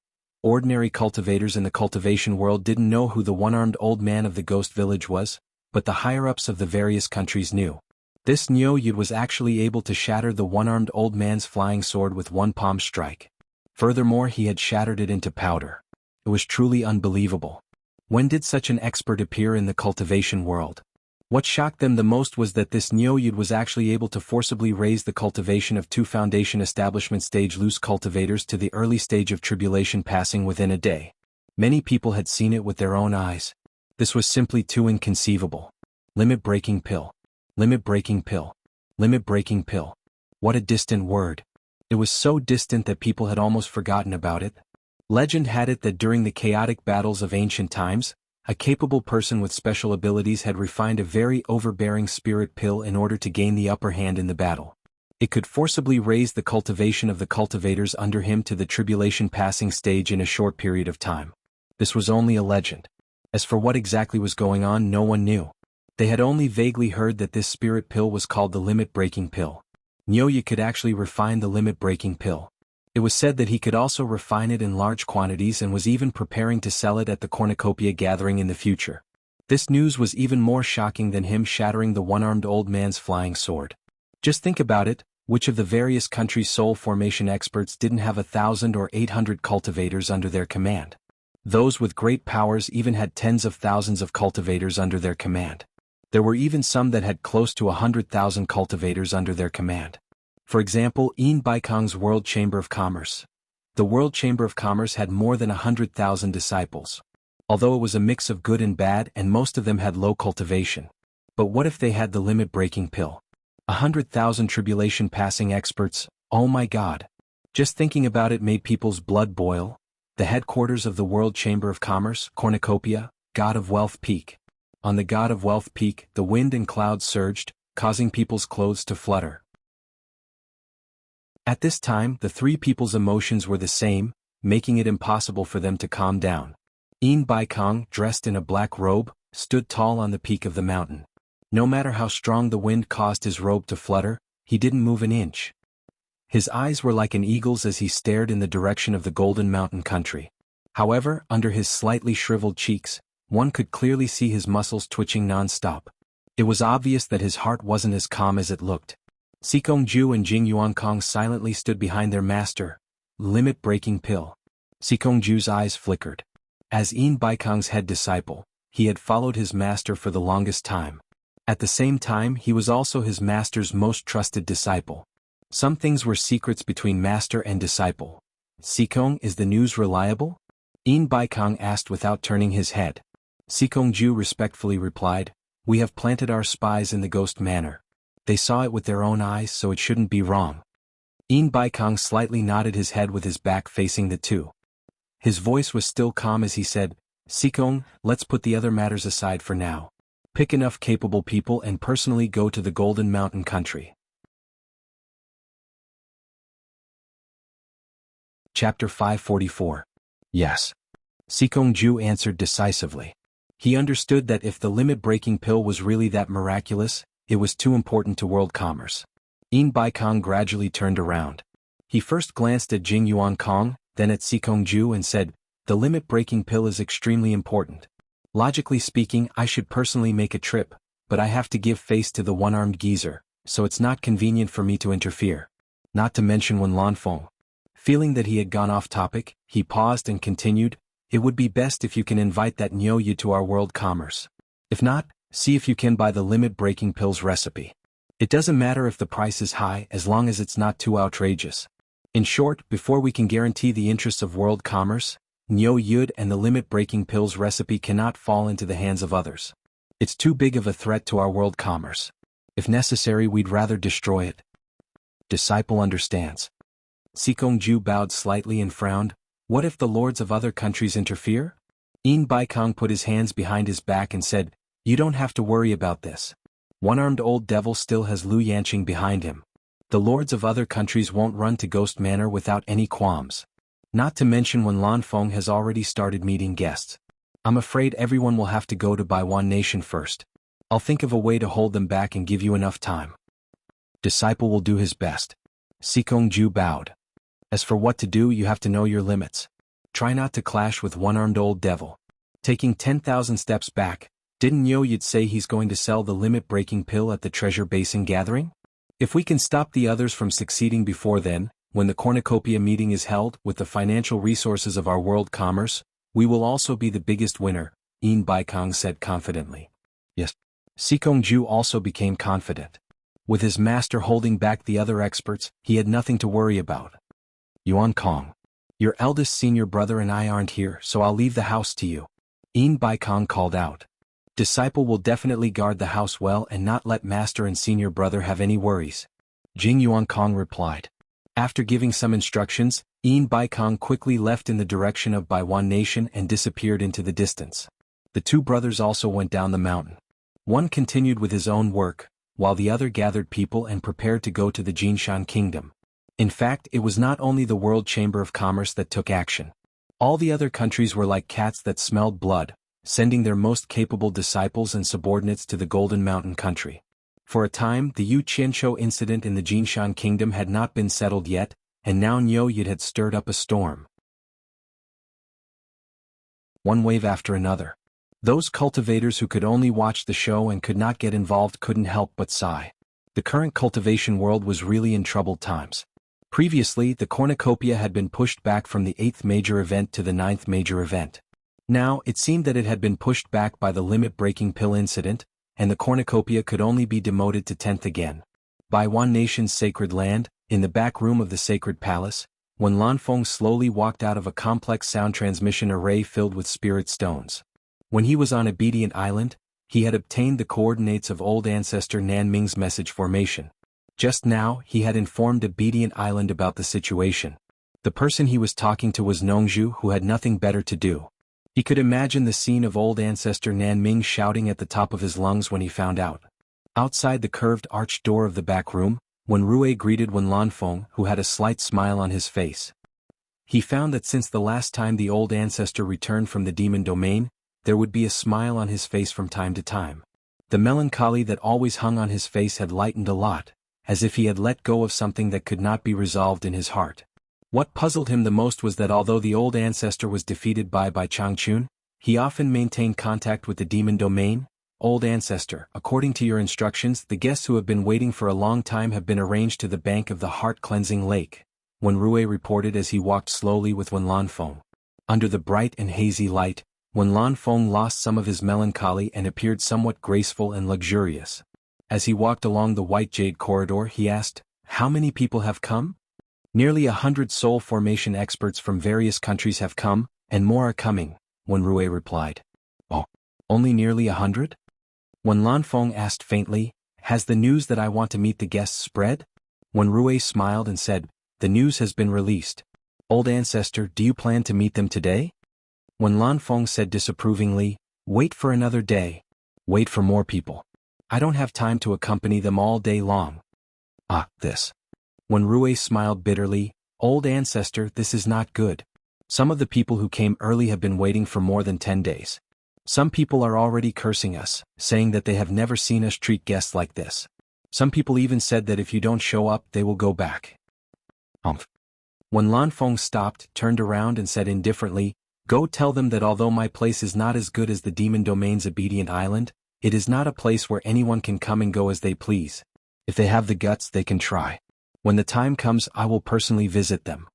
Ordinary cultivators in the cultivation world didn't know who the one-armed old man of the ghost village was, but the higher-ups of the various countries knew. This Niu Yud was actually able to shatter the one-armed old man's flying sword with one palm strike. Furthermore, he had shattered it into powder. It was truly unbelievable. When did such an expert appear in the cultivation world? What shocked them the most was that this Niu Yud was actually able to forcibly raise the cultivation of 2 foundation establishment stage loose cultivators to the early stage of tribulation passing within a day. Many people had seen it with their own eyes. This was simply too inconceivable. Limit breaking pill. Limit breaking pill. Limit-breaking pill. What a distant word. It was so distant that people had almost forgotten about it. Legend had it that during the chaotic battles of ancient times, a capable person with special abilities had refined a very overbearing spirit pill in order to gain the upper hand in the battle. It could forcibly raise the cultivation of the cultivators under him to the tribulation passing stage in a short period of time. This was only a legend. As for what exactly was going on, no one knew. They had only vaguely heard that this spirit pill was called the limit-breaking pill. Nyoye could actually refine the limit-breaking pill. It was said that he could also refine it in large quantities and was even preparing to sell it at the cornucopia gathering in the future. This news was even more shocking than him shattering the one-armed old man's flying sword. Just think about it, which of the various countries' soul formation experts didn't have 1,000 or 800 cultivators under their command? Those with great powers even had tens of thousands of cultivators under their command. There were even some that had close to 100,000 cultivators under their command. For example, Yin Baikong's World Chamber of Commerce. The World Chamber of Commerce had more than 100,000 disciples. Although it was a mix of good and bad and most of them had low cultivation. But what if they had the limit-breaking pill? 100,000 tribulation-passing experts, oh my God. Just thinking about it made people's blood boil. The headquarters of the World Chamber of Commerce, Cornucopia, God of Wealth Peak. On the God of Wealth Peak, the wind and clouds surged, causing people's clothes to flutter. At this time, the three people's emotions were the same, making it impossible for them to calm down. Yin Baikong, dressed in a black robe, stood tall on the peak of the mountain. No matter how strong the wind caused his robe to flutter, he didn't move an inch. His eyes were like an eagle's as he stared in the direction of the Golden Mountain country. However, under his slightly shriveled cheeks, one could clearly see his muscles twitching non-stop. It was obvious that his heart wasn't as calm as it looked. Sikongju and Jing Yuankong silently stood behind their master. Limit-breaking pill. Sikongju's eyes flickered. As Yin Baikong's head disciple, he had followed his master for the longest time. At the same time, he was also his master's most trusted disciple. Some things were secrets between master and disciple. Sikong, is the news reliable? Yin Baikong asked without turning his head. Sikongju respectfully replied, "We have planted our spies in the ghost manor. They saw it with their own eyes, so it shouldn't be wrong." Yin Baikong slightly nodded his head with his back facing the two. His voice was still calm as he said, "Sikong, let's put the other matters aside for now. Pick enough capable people and personally go to the Golden Mountain country." Chapter 544. Yes. Sikongju answered decisively. He understood that if the limit-breaking pill was really that miraculous, it was too important to world commerce. Yin Baikong gradually turned around. He first glanced at Jing Yuankong, then at Sikongju and said, "The limit-breaking pill is extremely important. Logically speaking, I should personally make a trip, but I have to give face to the one-armed geezer, so it's not convenient for me to interfere. Not to mention Wen Lanfeng." Feeling that he had gone off topic, he paused and continued, "It would be best if you can invite that Nyoye to our world commerce. If not, see if you can buy the limit-breaking pill's recipe. It doesn't matter if the price is high as long as it's not too outrageous. In short, before we can guarantee the interests of world commerce, Nyoye and the limit-breaking pill's recipe cannot fall into the hands of others. It's too big of a threat to our world commerce. If necessary, we'd rather destroy it." Disciple understands. Sikongju bowed slightly and frowned. What if the lords of other countries interfere? Yin Baikong put his hands behind his back and said, "You don't have to worry about this. One-armed old devil still has Lu Yanqing behind him. The lords of other countries won't run to Ghost Manor without any qualms. Not to mention Wen Lanfeng has already started meeting guests. I'm afraid everyone will have to go to Baiwan Nation first. I'll think of a way to hold them back and give you enough time." Disciple will do his best. Sikongju bowed. As for what to do, you have to know your limits. Try not to clash with one-armed old devil. Taking 10,000 steps back, didn't Nyoye say he's going to sell the limit-breaking pill at the Treasure Basin gathering? If we can stop the others from succeeding before then, when the cornucopia meeting is held with the financial resources of our world commerce, we will also be the biggest winner, Yin Baikong said confidently. Yes. Sikongju also became confident. With his master holding back the other experts, he had nothing to worry about. Yuankong, your eldest senior brother and I aren't here, so I'll leave the house to you. Yin Baikong called out. Disciple will definitely guard the house well and not let master and senior brother have any worries. Jing Yuankong replied. After giving some instructions, Yin Baikong quickly left in the direction of Baiwan Nation and disappeared into the distance. The two brothers also went down the mountain. One continued with his own work, while the other gathered people and prepared to go to the Jinshan Kingdom. In fact, it was not only the World Chamber of Commerce that took action. All the other countries were like cats that smelled blood, sending their most capable disciples and subordinates to the Golden Mountain country. For a time, the Yu Qianshou incident in the Jinshan Kingdom had not been settled yet, and now Niu Yid had stirred up a storm. One wave after another. Those cultivators who could only watch the show and could not get involved couldn't help but sigh. The current cultivation world was really in troubled times. Previously, the cornucopia had been pushed back from the 8th major event to the 9th major event. Now, it seemed that it had been pushed back by the limit-breaking pill incident, and the cornucopia could only be demoted to 10th again. Baiwan Nation's sacred land, in the back room of the sacred palace, when Lanfeng slowly walked out of a complex sound transmission array filled with spirit stones. When he was on Obedient Island, he had obtained the coordinates of old ancestor Nanming's message formation. Just now, he had informed Obedient Island about the situation. The person he was talking to was Nongzhu, who had nothing better to do. He could imagine the scene of old ancestor Nanming shouting at the top of his lungs when he found out. Outside the curved arched door of the back room, when Rui greeted Wen Lanfeng, who had a slight smile on his face. He found that since the last time the old ancestor returned from the demon domain, there would be a smile on his face from time to time. The melancholy that always hung on his face had lightened a lot, as if he had let go of something that could not be resolved in his heart. What puzzled him the most was that although the old ancestor was defeated by Changchun, he often maintained contact with the demon domain. Old ancestor, according to your instructions, the guests who have been waiting for a long time have been arranged to the bank of the heart-cleansing lake, Wen Rui reported as he walked slowly with Wen Lanfeng. Under the bright and hazy light, Wen Lanfeng lost some of his melancholy and appeared somewhat graceful and luxurious. As he walked along the white jade corridor, he asked, "How many people have come?" "Nearly 100 soul formation experts from various countries have come, and more are coming," Wen Rui replied. "Oh, only nearly 100? Wen Lanfeng asked faintly, "Has the news that I want to meet the guests spread?" Wen Rui smiled and said, "The news has been released. Old ancestor, do you plan to meet them today?" Wen Lanfeng said disapprovingly, "Wait for another day. Wait for more people. I don't have time to accompany them all day long." "Ah, this." Wen Rui smiled bitterly, "Old ancestor, this is not good. Some of the people who came early have been waiting for more than 10 days. Some people are already cursing us, saying that they have never seen us treat guests like this. Some people even said that if you don't show up, they will go back." When Lanfeng stopped, turned around and said indifferently, "Go tell them that although my place is not as good as the demon domain's Obedient Island, it is not a place where anyone can come and go as they please. If they have the guts, they can try. When the time comes, I will personally visit them."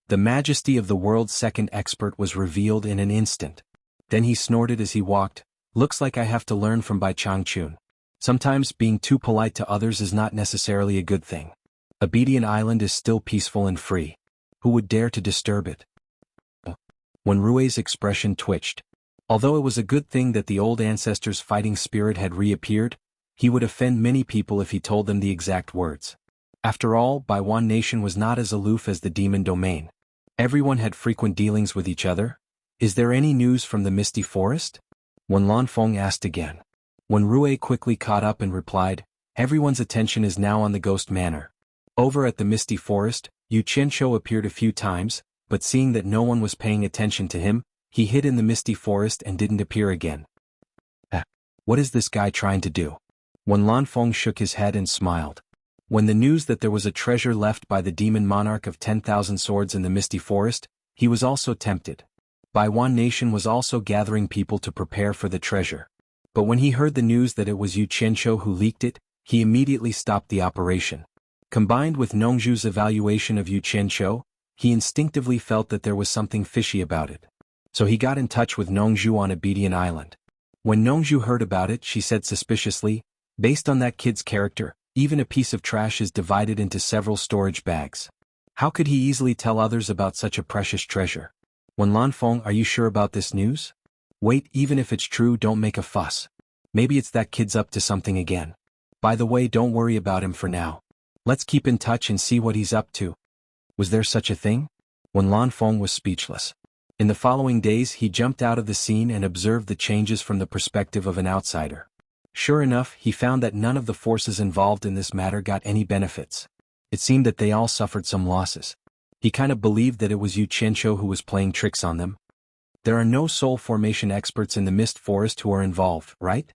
The majesty of the world's second expert was revealed in an instant. Then he snorted as he walked, "Looks like I have to learn from Bai Changchun. Sometimes being too polite to others is not necessarily a good thing. Obedient Island is still peaceful and free. Who would dare to disturb it?" When Rui's expression twitched. Although it was a good thing that the old ancestor's fighting spirit had reappeared, he would offend many people if he told them the exact words. After all, Baiwan Nation was not as aloof as the demon domain. Everyone had frequent dealings with each other. "Is there any news from the Misty Forest?" Wen Lanfeng asked again. When Rui quickly caught up and replied, "Everyone's attention is now on the Ghost Manor. Over at the Misty Forest, Yu Qianshou appeared a few times, but seeing that no one was paying attention to him, he hid in the Misty Forest and didn't appear again." What is this guy trying to do?" Wen Lanfeng shook his head and smiled. When the news that there was a treasure left by the demon monarch of 10,000 swords in the Misty Forest, he was also tempted. Baiwan Nation was also gathering people to prepare for the treasure. But when he heard the news that it was Yu Qianshou who leaked it, he immediately stopped the operation. Combined with Nongzhu's evaluation of Yu Qianshou, he instinctively felt that there was something fishy about it. So he got in touch with Nongzhu on Obedient Island. When Nongzhu heard about it, she said suspiciously, "Based on that kid's character, even a piece of trash is divided into several storage bags. How could he easily tell others about such a precious treasure?" Wen Lanfeng, "Are you sure about this news?" Wait, even if it's true, don't make a fuss. Maybe it's that kid's up to something again. By the way, don't worry about him for now. Let's keep in touch and see what he's up to. Was there such a thing? Wen Lanfeng was speechless. In the following days he jumped out of the scene and observed the changes from the perspective of an outsider. Sure enough, he found that none of the forces involved in this matter got any benefits. It seemed that they all suffered some losses. He kind of believed that it was Yu Qianqiu who was playing tricks on them. There are no soul formation experts in the mist forest who are involved, right?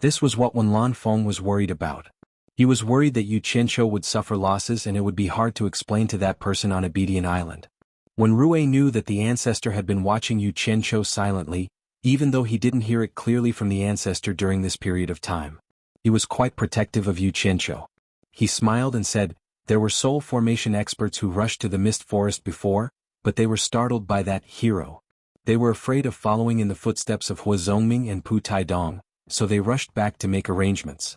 This was what Wen Lanfeng was worried about. He was worried that Yu Qianqiu would suffer losses and it would be hard to explain to that person on Obedient Island. When Rui knew that the ancestor had been watching Yu Qianqiu silently, even though he didn't hear it clearly from the ancestor during this period of time, he was quite protective of Yu Qianqiu. He smiled and said, there were soul formation experts who rushed to the mist forest before, but they were startled by that hero. They were afraid of following in the footsteps of Hua Zongming and Pu Taidong, so they rushed back to make arrangements.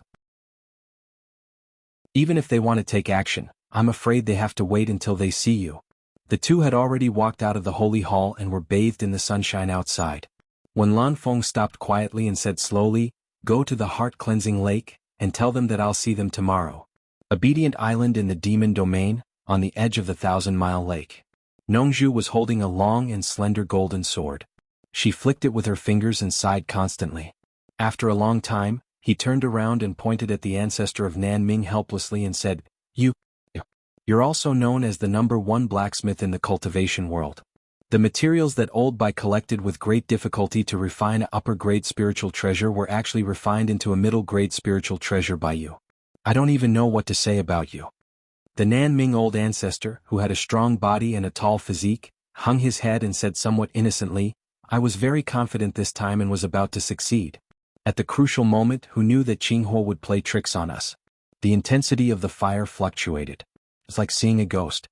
Even if they want to take action, I'm afraid they have to wait until they see you. The two had already walked out of the holy hall and were bathed in the sunshine outside. When Lanfeng stopped quietly and said slowly, go to the heart-cleansing lake, and tell them that I'll see them tomorrow. Obedient Island in the Demon Domain, on the edge of the 1,000-mile lake. Nongzhu was holding a long and slender golden sword. She flicked it with her fingers and sighed constantly. After a long time, he turned around and pointed at the ancestor of Nanming helplessly and said, You're also known as the #1 blacksmith in the cultivation world. The materials that Old Bai collected with great difficulty to refine an upper-grade spiritual treasure were actually refined into a middle-grade spiritual treasure by you. I don't even know what to say about you. The Nanming old ancestor, who had a strong body and a tall physique, hung his head and said somewhat innocently, I was very confident this time and was about to succeed. At the crucial moment, who knew that Qinghua would play tricks on us? The intensity of the fire fluctuated. It's like seeing a ghost.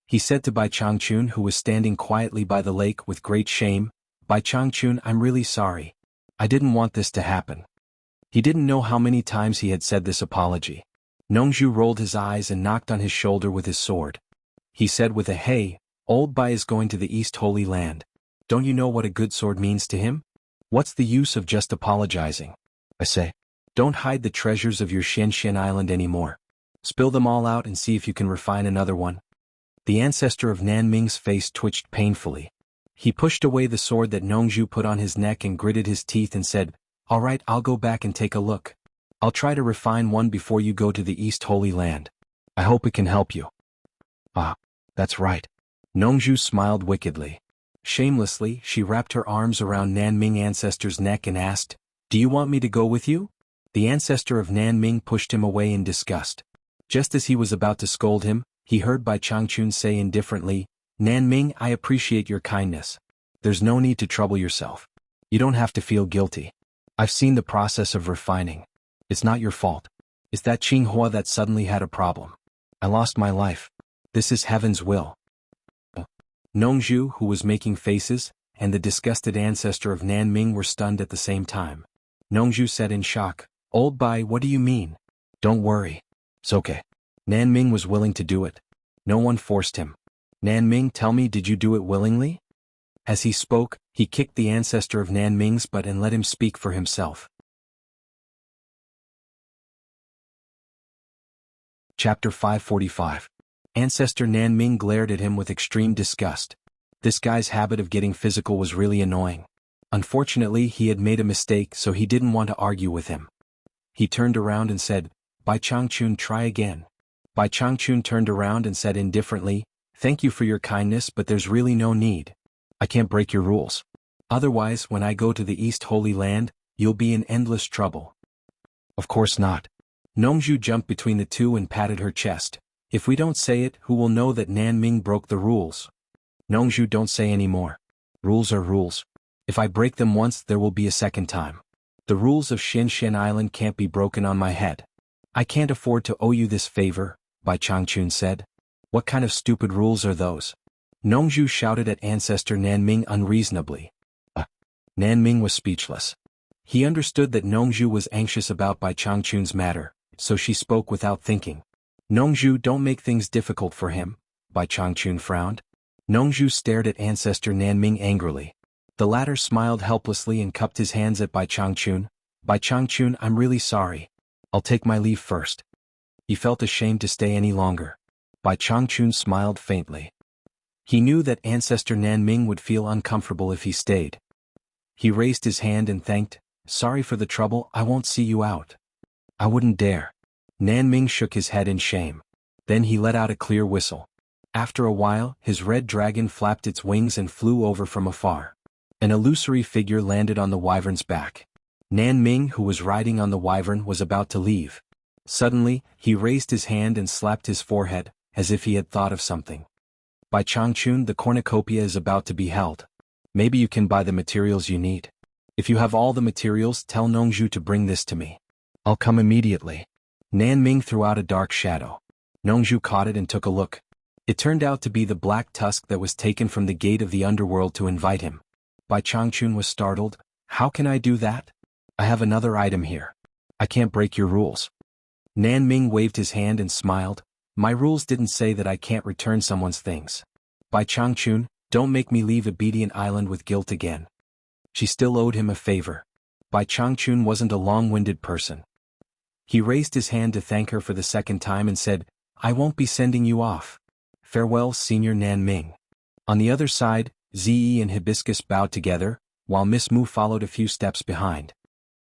He said to Bai Changchun, who was standing quietly by the lake with great shame, Bai Changchun, I'm really sorry. I didn't want this to happen. He didn't know how many times he had said this apology. Nongzhu rolled his eyes and knocked on his shoulder with his sword. He said with a hey, Old Bai is going to the East Holy Land. Don't you know what a good sword means to him? What's the use of just apologizing? I say, don't hide the treasures of your Xianxian Island anymore. Spill them all out and see if you can refine another one. The ancestor of Nanming's face twitched painfully. He pushed away the sword that Nongzhu put on his neck and gritted his teeth and said, all right, I'll go back and take a look. I'll try to refine one before you go to the East Holy Land. I hope it can help you. Ah, that's right. Nongzhu smiled wickedly. Shamelessly, she wrapped her arms around Nanming ancestor's neck and asked, do you want me to go with you? The ancestor of Nanming pushed him away in disgust. Just as he was about to scold him, he heard Bai Changchun say indifferently, Nanming, I appreciate your kindness. There's no need to trouble yourself. You don't have to feel guilty. I've seen the process of refining. It's not your fault. It's that Qinghua that suddenly had a problem. I lost my life. This is heaven's will. Nongzhu, who was making faces, and the disgusted ancestor of Nanming were stunned at the same time. Nongzhu said in shock, Old Bai, what do you mean? Don't worry. It's okay. Nanming was willing to do it. No one forced him. Nanming, tell me, did you do it willingly? As he spoke, he kicked the ancestor of Nanming's butt and let him speak for himself. Chapter 545. Ancestor Nanming glared at him with extreme disgust. This guy's habit of getting physical was really annoying. Unfortunately, he had made a mistake, so he didn't want to argue with him. He turned around and said, Bai Changchun, try again. Bai Changchun turned around and said indifferently, thank you for your kindness, but there's really no need. I can't break your rules. Otherwise, when I go to the East Holy Land, you'll be in endless trouble. Of course not. Nongzhu jumped between the two and patted her chest. If we don't say it, who will know that Nanming broke the rules? Nongzhu, don't say any more. Rules are rules. If I break them once, there will be a second time. The rules of Xianxian Island can't be broken on my head. I can't afford to owe you this favor, Bai Changchun said. What kind of stupid rules are those? Nongzhu shouted at ancestor Nanming unreasonably. Nanming was speechless. He understood that Nongzhu was anxious about Bai Changchun's matter, so she spoke without thinking. Nongzhu, don't make things difficult for him, Bai Changchun frowned. Nongzhu stared at ancestor Nanming angrily. The latter smiled helplessly and cupped his hands at Bai Changchun. Bai Changchun, I'm really sorry. I'll take my leave first. He felt ashamed to stay any longer. Bai Changchun smiled faintly. He knew that Ancestor Nanming would feel uncomfortable if he stayed. He raised his hand and thanked, sorry for the trouble, I won't see you out. I wouldn't dare. Nanming shook his head in shame. Then he let out a clear whistle. After a while, his red dragon flapped its wings and flew over from afar. An illusory figure landed on the wyvern's back. Nanming, who was riding on the wyvern, was about to leave. Suddenly, he raised his hand and slapped his forehead, as if he had thought of something. Bai Changchun, the cornucopia is about to be held. Maybe you can buy the materials you need. If you have all the materials, tell Nongzhu to bring this to me. I'll come immediately. Nanming threw out a dark shadow. Nongzhu caught it and took a look. It turned out to be the black tusk that was taken from the gate of the underworld to invite him. Bai Changchun was startled. How can I do that? I have another item here. I can't break your rules. Nanming waved his hand and smiled. My rules didn't say that I can't return someone's things. Bai Changchun, don't make me leave Obedient Island with guilt again. She still owed him a favor. Bai Changchun wasn't a long-winded person. He raised his hand to thank her for the second time and said, I won't be sending you off. Farewell, Senior Nanming. On the other side, Zi and Hibiscus bowed together, while Miss Mu followed a few steps behind.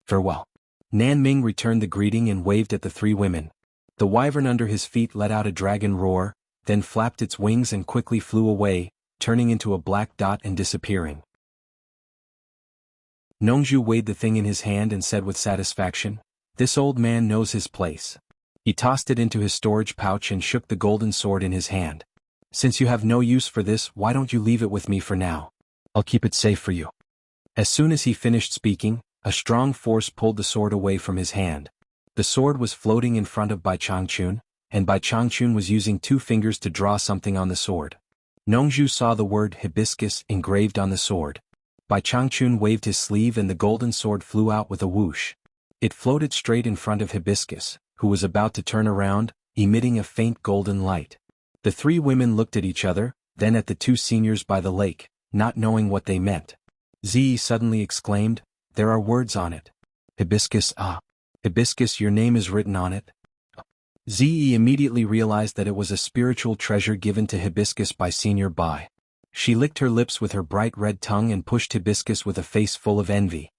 Farewell. Nanming returned the greeting and waved at the three women. The wyvern under his feet let out a dragon roar, then flapped its wings and quickly flew away, turning into a black dot and disappearing. Nongzhu weighed the thing in his hand and said with satisfaction, this old man knows his place. He tossed it into his storage pouch and shook the golden sword in his hand. Since you have no use for this, why don't you leave it with me for now? I'll keep it safe for you. As soon as he finished speaking, a strong force pulled the sword away from his hand. The sword was floating in front of Bai Changchun, and Bai Changchun was using 2 fingers to draw something on the sword. Nongzhu saw the word hibiscus engraved on the sword. Bai Changchun waved his sleeve and the golden sword flew out with a whoosh. It floated straight in front of Hibiscus, who was about to turn around, emitting a faint golden light. The 3 women looked at each other, then at the 2 seniors by the lake, not knowing what they meant. Zi suddenly exclaimed, there are words on it. Hibiscus, ah. Hibiscus, your name is written on it. Zi immediately realized that it was a spiritual treasure given to Hibiscus by Senior Bai. She licked her lips with her bright red tongue and pushed Hibiscus with a face full of envy.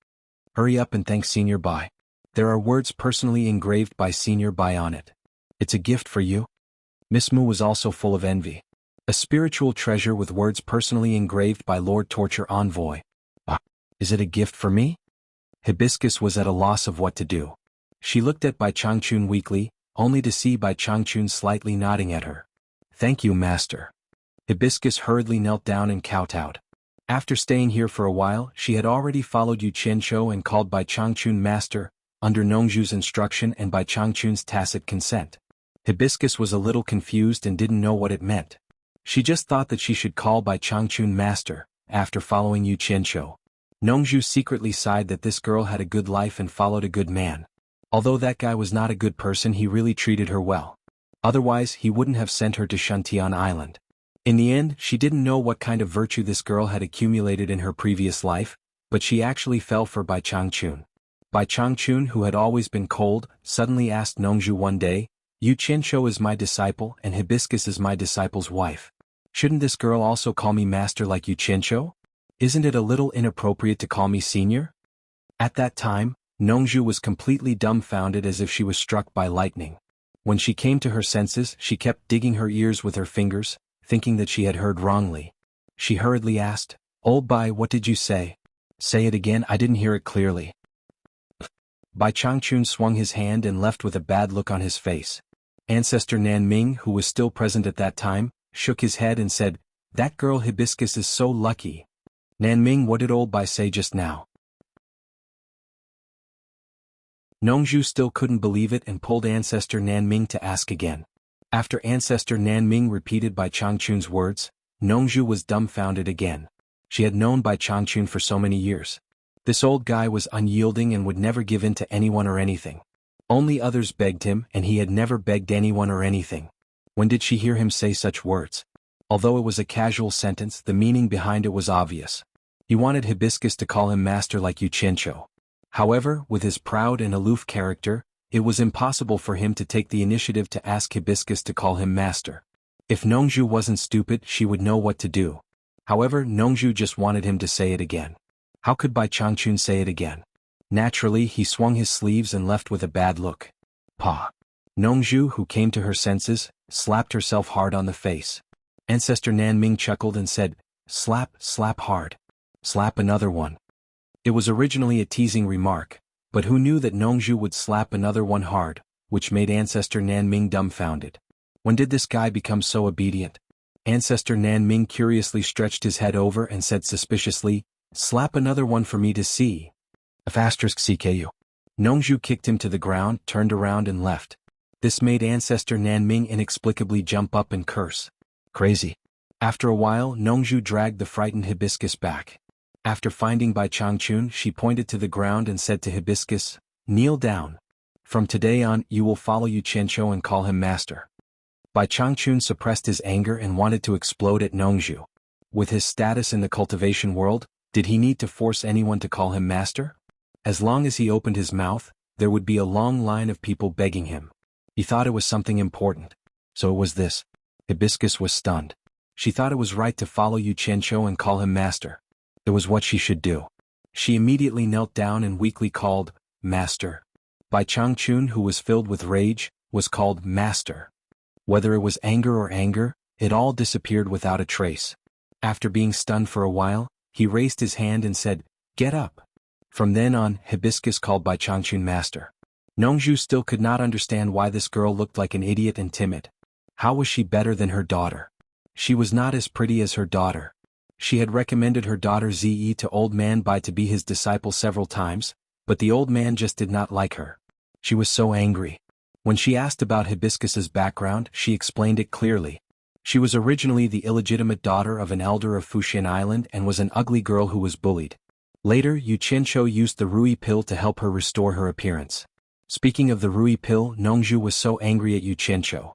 Hurry up and thank Senior Bai. There are words personally engraved by Senior Bai on it. It's a gift for you. Miss Mu was also full of envy. A spiritual treasure with words personally engraved by Lord Torture Envoy. Ah, is it a gift for me? Hibiscus was at a loss of what to do. She looked at Bai Changchun weakly, only to see Bai Changchun slightly nodding at her. Thank you, Master. Hibiscus hurriedly knelt down and kowtowed. After staying here for a while, she had already followed Yu Qianqiu and called Bai Changchun Master, under Nongzhu's instruction and Bai Changchun's tacit consent. Hibiscus was a little confused and didn't know what it meant. She just thought that she should call Bai Changchun Master, after following Yu Qianqiu. Nongzhu secretly sighed that this girl had a good life and followed a good man. Although that guy was not a good person, he really treated her well. Otherwise, he wouldn't have sent her to Shantian Island. In the end, she didn't know what kind of virtue this girl had accumulated in her previous life, but she actually fell for Bai Changchun. Bai Changchun, who had always been cold, suddenly asked Nongzhu one day, Yu Qianqiu is my disciple and Hibiscus is my disciple's wife. Shouldn't this girl also call me master like Yu Qianqiu? Isn't it a little inappropriate to call me senior? At that time, Nongzhu was completely dumbfounded as if she was struck by lightning. When she came to her senses, she kept digging her ears with her fingers, thinking that she had heard wrongly. She hurriedly asked, Old Bai, what did you say? Say it again, I didn't hear it clearly. Bai Changchun swung his hand and left with a bad look on his face. Ancestor Nanming, who was still present at that time, shook his head and said, That girl Hibiscus is so lucky. Nanming, what did old Bai say just now? Nongzhu still couldn't believe it and pulled Ancestor Nanming to ask again. After Ancestor Nanming repeated Bai Changchun's words, Nongzhu was dumbfounded again. She had known Bai Changchun for so many years. This old guy was unyielding and would never give in to anyone or anything. Only others begged him, and he had never begged anyone or anything. When did she hear him say such words? Although it was a casual sentence, the meaning behind it was obvious. He wanted Hibiscus to call him master like Yu Qianqiu. However, with his proud and aloof character, it was impossible for him to take the initiative to ask Hibiscus to call him master. If Nongzhu wasn't stupid, she would know what to do. However, Nongzhu just wanted him to say it again. How could Bai Changchun say it again? Naturally, he swung his sleeves and left with a bad look. Pa. Nongzhu, who came to her senses, slapped herself hard on the face. Ancestor Nanming chuckled and said, "Slap, slap hard. Slap another one." It was originally a teasing remark, but who knew that Nongzhu would slap another one hard, which made Ancestor Nanming dumbfounded. When did this guy become so obedient? Ancestor Nanming curiously stretched his head over and said suspiciously, "Slap another one for me to see." *CKU. Nongzhu kicked him to the ground, turned around and left. This made Ancestor Nanming inexplicably jump up and curse. Crazy. After a while, Nongzhu dragged the frightened Hibiscus back. After finding Bai Changchun, she pointed to the ground and said to Hibiscus, "Kneel down. From today on, you will follow Yu Qianqiu and call him master." Bai Changchun suppressed his anger and wanted to explode at Nongzhu. With his status in the cultivation world, did he need to force anyone to call him master? As long as he opened his mouth, there would be a long line of people begging him. He thought it was something important. So it was this. Hibiscus was stunned. She thought it was right to follow Yu Qianqiu and call him master. It was what she should do. She immediately knelt down and weakly called, "Master." Bai Changchun, who was filled with rage, was called master. Whether it was anger, it all disappeared without a trace. After being stunned for a while, he raised his hand and said, "Get up." From then on, Hibiscus called Bai Changchun master. Nongzhu still could not understand why this girl looked like an idiot and timid. How was she better than her daughter? She was not as pretty as her daughter. She had recommended her daughter Zi to old man Bai to be his disciple several times, but the old man just did not like her. She was so angry. When she asked about Hibiscus's background, she explained it clearly. She was originally the illegitimate daughter of an elder of Fuxian Island and was an ugly girl who was bullied. Later, Yu Qianqiu used the Rui pill to help her restore her appearance. Speaking of the Rui pill, Nongzhu was so angry at Yu Qianqiu.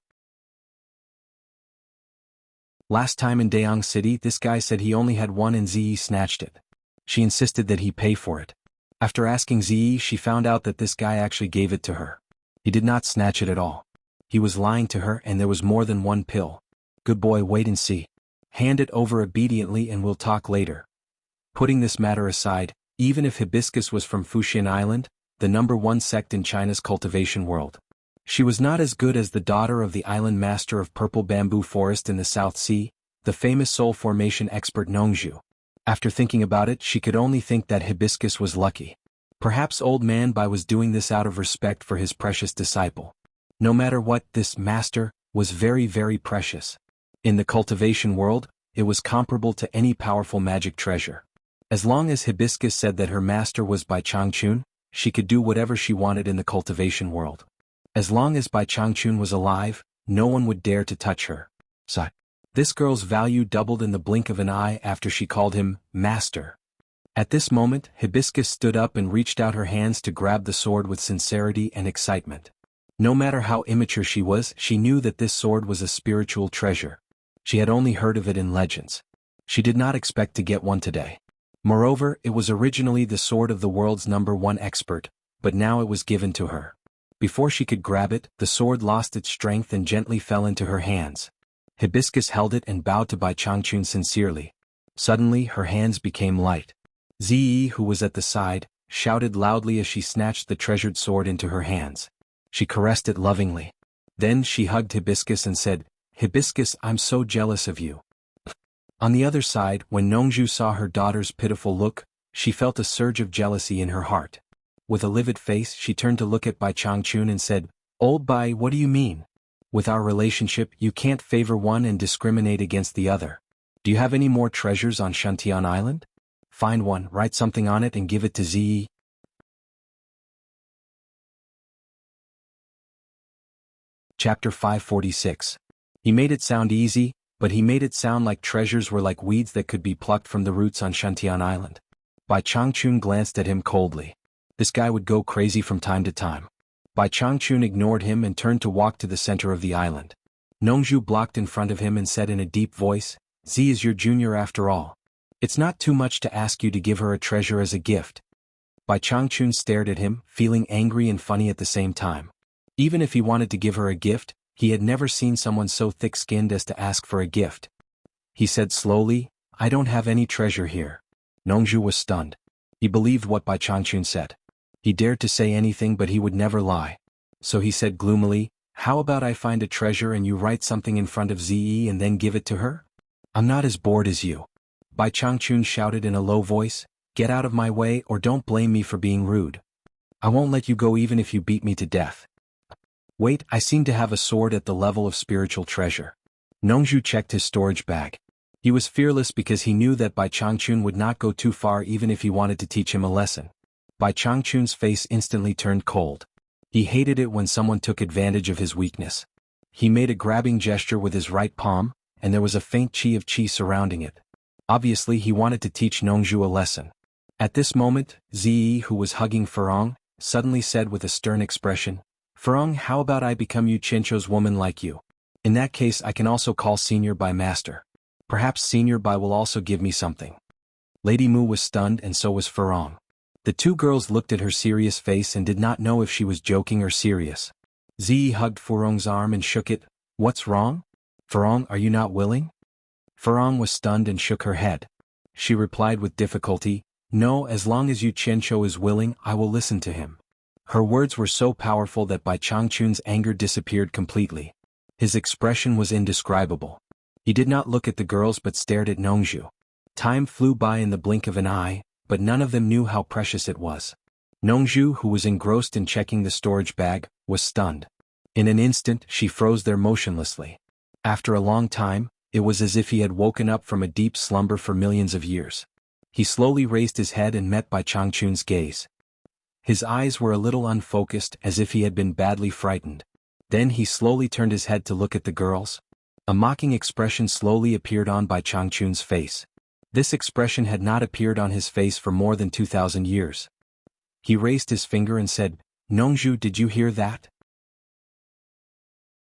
Last time in Dayang City, this guy said he only had one and Zi snatched it. She insisted that he pay for it. After asking Zi, she found out that this guy actually gave it to her. He did not snatch it at all. He was lying to her and there was more than one pill. Good boy, wait and see. Hand it over obediently and we'll talk later. Putting this matter aside, even if Hibiscus was from Fuxian Island, the #1 sect in China's cultivation world, she was not as good as the daughter of the island master of purple bamboo forest in the South Sea, the famous soul formation expert Nongzhu. After thinking about it, she could only think that Hibiscus was lucky. Perhaps old man Bai was doing this out of respect for his precious disciple. No matter what, this master was very, very precious. In the cultivation world, it was comparable to any powerful magic treasure. As long as Hibiscus said that her master was Bai Changchun, she could do whatever she wanted in the cultivation world. As long as Bai Changchun was alive, no one would dare to touch her. So, this girl's value doubled in the blink of an eye after she called him master. At this moment, Hibiscus stood up and reached out her hands to grab the sword with sincerity and excitement. No matter how immature she was, she knew that this sword was a spiritual treasure. She had only heard of it in legends. She did not expect to get one today. Moreover, it was originally the sword of the world's #1 expert, but now it was given to her. Before she could grab it, the sword lost its strength and gently fell into her hands. Hibiscus held it and bowed to Bai Changchun sincerely. Suddenly, her hands became light. Zi, who was at the side, shouted loudly as she snatched the treasured sword into her hands. She caressed it lovingly. Then she hugged Hibiscus and said, "Hibiscus, I'm so jealous of you." On the other side, when Nongzhu saw her daughter's pitiful look, she felt a surge of jealousy in her heart. With a livid face, she turned to look at Bai Changchun and said, "Old Bai, what do you mean? With our relationship, you can't favor one and discriminate against the other. Do you have any more treasures on Shantian Island? Find one, write something on it and give it to Zi." Chapter 546. He made it sound easy, but he made it sound like treasures were like weeds that could be plucked from the roots on Shantian Island. Bai Changchun glanced at him coldly. This guy would go crazy from time to time. Bai Changchun ignored him and turned to walk to the center of the island. Nongzhu blocked in front of him and said in a deep voice, "Zi is your junior after all. It's not too much to ask you to give her a treasure as a gift. Bai Changchun stared at him, feeling angry and funny at the same time. Even if he wanted to give her a gift, he had never seen someone so thick-skinned as to ask for a gift. He said slowly, "I don't have any treasure here." Nongzhu was stunned. He believed what Bai Changchun said. He dared to say anything but he would never lie. So he said gloomily, "How about I find a treasure and you write something in front of Zi and then give it to her? I'm not as bored as you." Bai Changchun shouted in a low voice, "Get out of my way or don't blame me for being rude. I won't let you go even if you beat me to death." "Wait, I seem to have a sword at the level of spiritual treasure." Nongzhu checked his storage bag. He was fearless because he knew that Bai Changchun would not go too far even if he wanted to teach him a lesson. Bai Changchun's face instantly turned cold. He hated it when someone took advantage of his weakness. He made a grabbing gesture with his right palm, and there was a faint chi surrounding it. Obviously he wanted to teach Nongzhu a lesson. At this moment, Zi, who was hugging Furong, suddenly said with a stern expression, "Furong, how about I become Yu Qianzhou's woman like you? In that case I can also call Senior Bai Master. Perhaps Senior Bai will also give me something." Lady Mu was stunned and so was Furong. The two girls looked at her serious face and did not know if she was joking or serious. Zi hugged Furong's arm and shook it. "What's wrong? Furong, are you not willing?" Furong was stunned and shook her head. She replied with difficulty, "No, as long as Yu Qianzhou is willing, I will listen to him." Her words were so powerful that Bai Changchun's anger disappeared completely. His expression was indescribable. He did not look at the girls but stared at Nongzhu. Time flew by in the blink of an eye, but none of them knew how precious it was. Nongzhu, who was engrossed in checking the storage bag, was stunned. In an instant she froze there motionlessly. After a long time, it was as if he had woken up from a deep slumber for millions of years. He slowly raised his head and met Bai Changchun's gaze. His eyes were a little unfocused as if he had been badly frightened. Then he slowly turned his head to look at the girls. A mocking expression slowly appeared on Bai Changchun's face. This expression had not appeared on his face for more than 2,000 years. He raised his finger and said, "Nongzhu, did you hear that?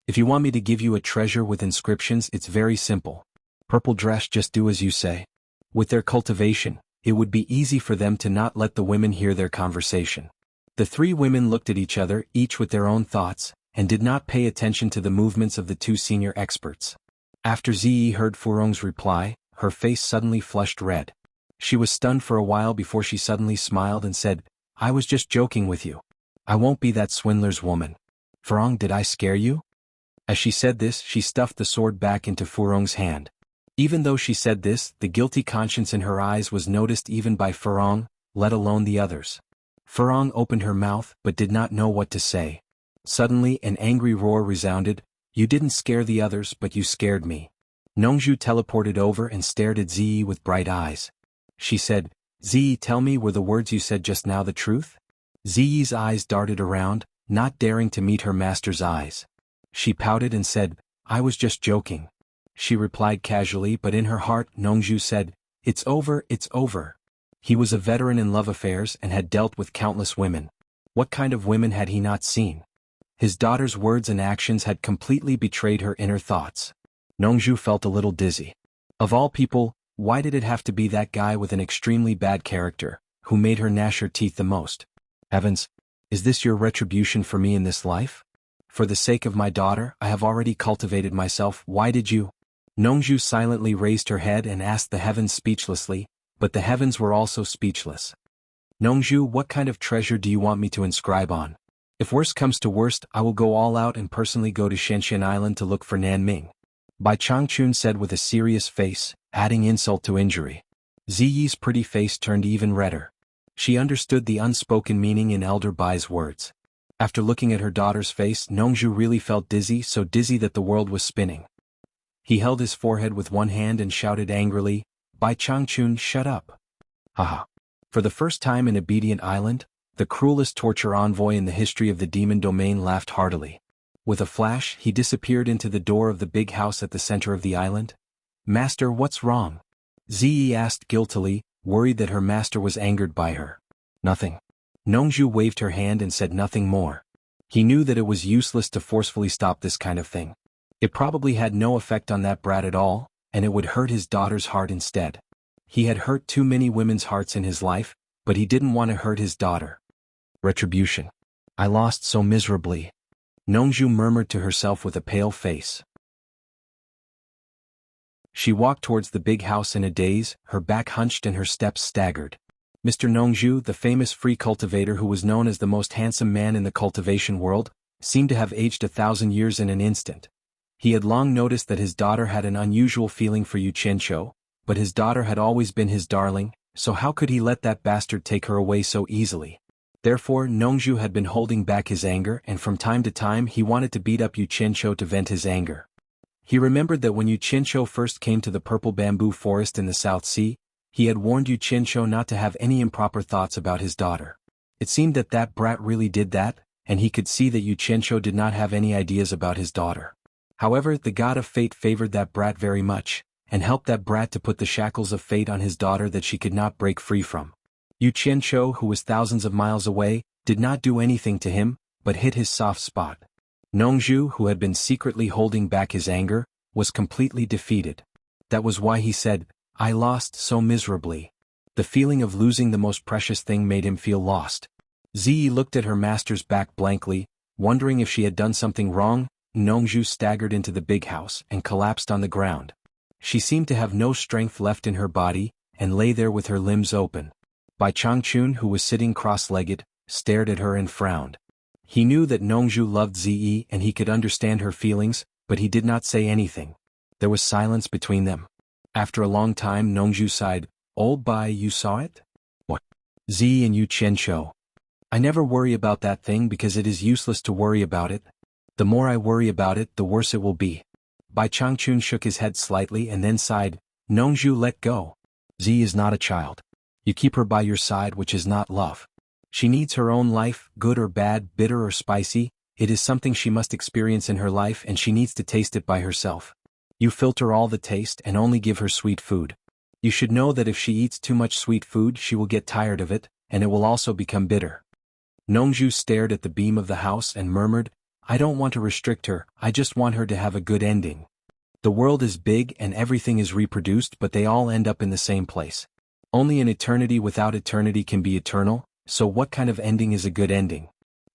If you want me to give you a treasure with inscriptions, it's very simple. Purple dress, just do as you say." With their cultivation, it would be easy for them to not let the women hear their conversation. The three women looked at each other, each with their own thoughts, and did not pay attention to the movements of the two senior experts. After Zi heard Furong's reply, her face suddenly flushed red. She was stunned for a while before she suddenly smiled and said, "I was just joking with you. I won't be that swindler's woman." "Furong, did I scare you?" As she said this, she stuffed the sword back into Furong's hand. Even though she said this, the guilty conscience in her eyes was noticed even by Furong, let alone the others. Furong opened her mouth but did not know what to say. Suddenly an angry roar resounded, "You didn't scare the others but you scared me." Nongzhu teleported over and stared at Zi with bright eyes. She said, "Zi, tell me, were the words you said just now the truth?" Zi's eyes darted around, not daring to meet her master's eyes. She pouted and said, "I was just joking." She replied casually, but in her heart Nongzhu said, "It's over, it's over." He was a veteran in love affairs and had dealt with countless women. What kind of women had he not seen? His daughter's words and actions had completely betrayed her inner thoughts. Nongzhu felt a little dizzy. Of all people, why did it have to be that guy with an extremely bad character, who made her gnash her teeth the most? Heavens, is this your retribution for me in this life? For the sake of my daughter, I have already cultivated myself. Why did you? Nongzhu silently raised her head and asked the heavens speechlessly, but the heavens were also speechless. "Nongzhu, what kind of treasure do you want me to inscribe on? If worst comes to worst, I will go all out and personally go to Shenzhen Island to look for Nanming." Bai Changchun said with a serious face, adding insult to injury. Ziyi's pretty face turned even redder. She understood the unspoken meaning in Elder Bai's words. After looking at her daughter's face, Nongzhu really felt dizzy, so dizzy that the world was spinning. He held his forehead with one hand and shouted angrily, "Bai Changchun, shut up." Haha. For the first time in Obedient Island, the cruelest torture envoy in the history of the demon domain laughed heartily. With a flash, he disappeared into the door of the big house at the center of the island. "Master, what's wrong?" Ziyi asked guiltily, worried that her master was angered by her. "Nothing." Nongzhu waved her hand and said nothing more. He knew that it was useless to forcefully stop this kind of thing. It probably had no effect on that brat at all, and it would hurt his daughter's heart instead. He had hurt too many women's hearts in his life, but he didn't want to hurt his daughter. Retribution. I lost so miserably. Nongju murmured to herself with a pale face. She walked towards the big house in a daze, her back hunched and her steps staggered. Mr. Nongju, the famous free cultivator who was known as the most handsome man in the cultivation world, seemed to have aged 1,000 years in an instant. He had long noticed that his daughter had an unusual feeling for Yu Qianqiu, but his daughter had always been his darling, so how could he let that bastard take her away so easily? Therefore Nongju had been holding back his anger, and from time to time he wanted to beat up Yu Qianqiu to vent his anger. He remembered that when Yu Qianqiu first came to the purple bamboo forest in the South Sea, he had warned Yu Qianqiu not to have any improper thoughts about his daughter. It seemed that that brat really did that, and he could see that Yu Qianqiu did not have any ideas about his daughter. However, the god of fate favored that brat very much, and helped that brat to put the shackles of fate on his daughter that she could not break free from. Yu Qianqiu, who was thousands of miles away, did not do anything to him, but hit his soft spot. Nongju, who had been secretly holding back his anger, was completely defeated. That was why he said, I lost so miserably. The feeling of losing the most precious thing made him feel lost. Ziyi looked at her master's back blankly, wondering if she had done something wrong. Nongju staggered into the big house and collapsed on the ground. She seemed to have no strength left in her body, and lay there with her limbs open. Bai Changchun, who was sitting cross-legged, stared at her and frowned. He knew that Nongju loved Ziyi and he could understand her feelings, but he did not say anything. There was silence between them. After a long time Nongju sighed, Old Bai, you saw it? What? Ziyi and Yu Qianqiu. I never worry about that thing because it is useless to worry about it. The more I worry about it, the worse it will be. Bai Changchun shook his head slightly and then sighed, Nongju, let go. Ziyi is not a child. You keep her by your side, which is not love. She needs her own life, good or bad, bitter or spicy. It is something she must experience in her life and she needs to taste it by herself. You filter all the taste and only give her sweet food. You should know that if she eats too much sweet food she will get tired of it, and it will also become bitter. Nongju stared at the beam of the house and murmured, I don't want to restrict her, I just want her to have a good ending. The world is big and everything is reproduced, but they all end up in the same place. Only an eternity without eternity can be eternal, so what kind of ending is a good ending?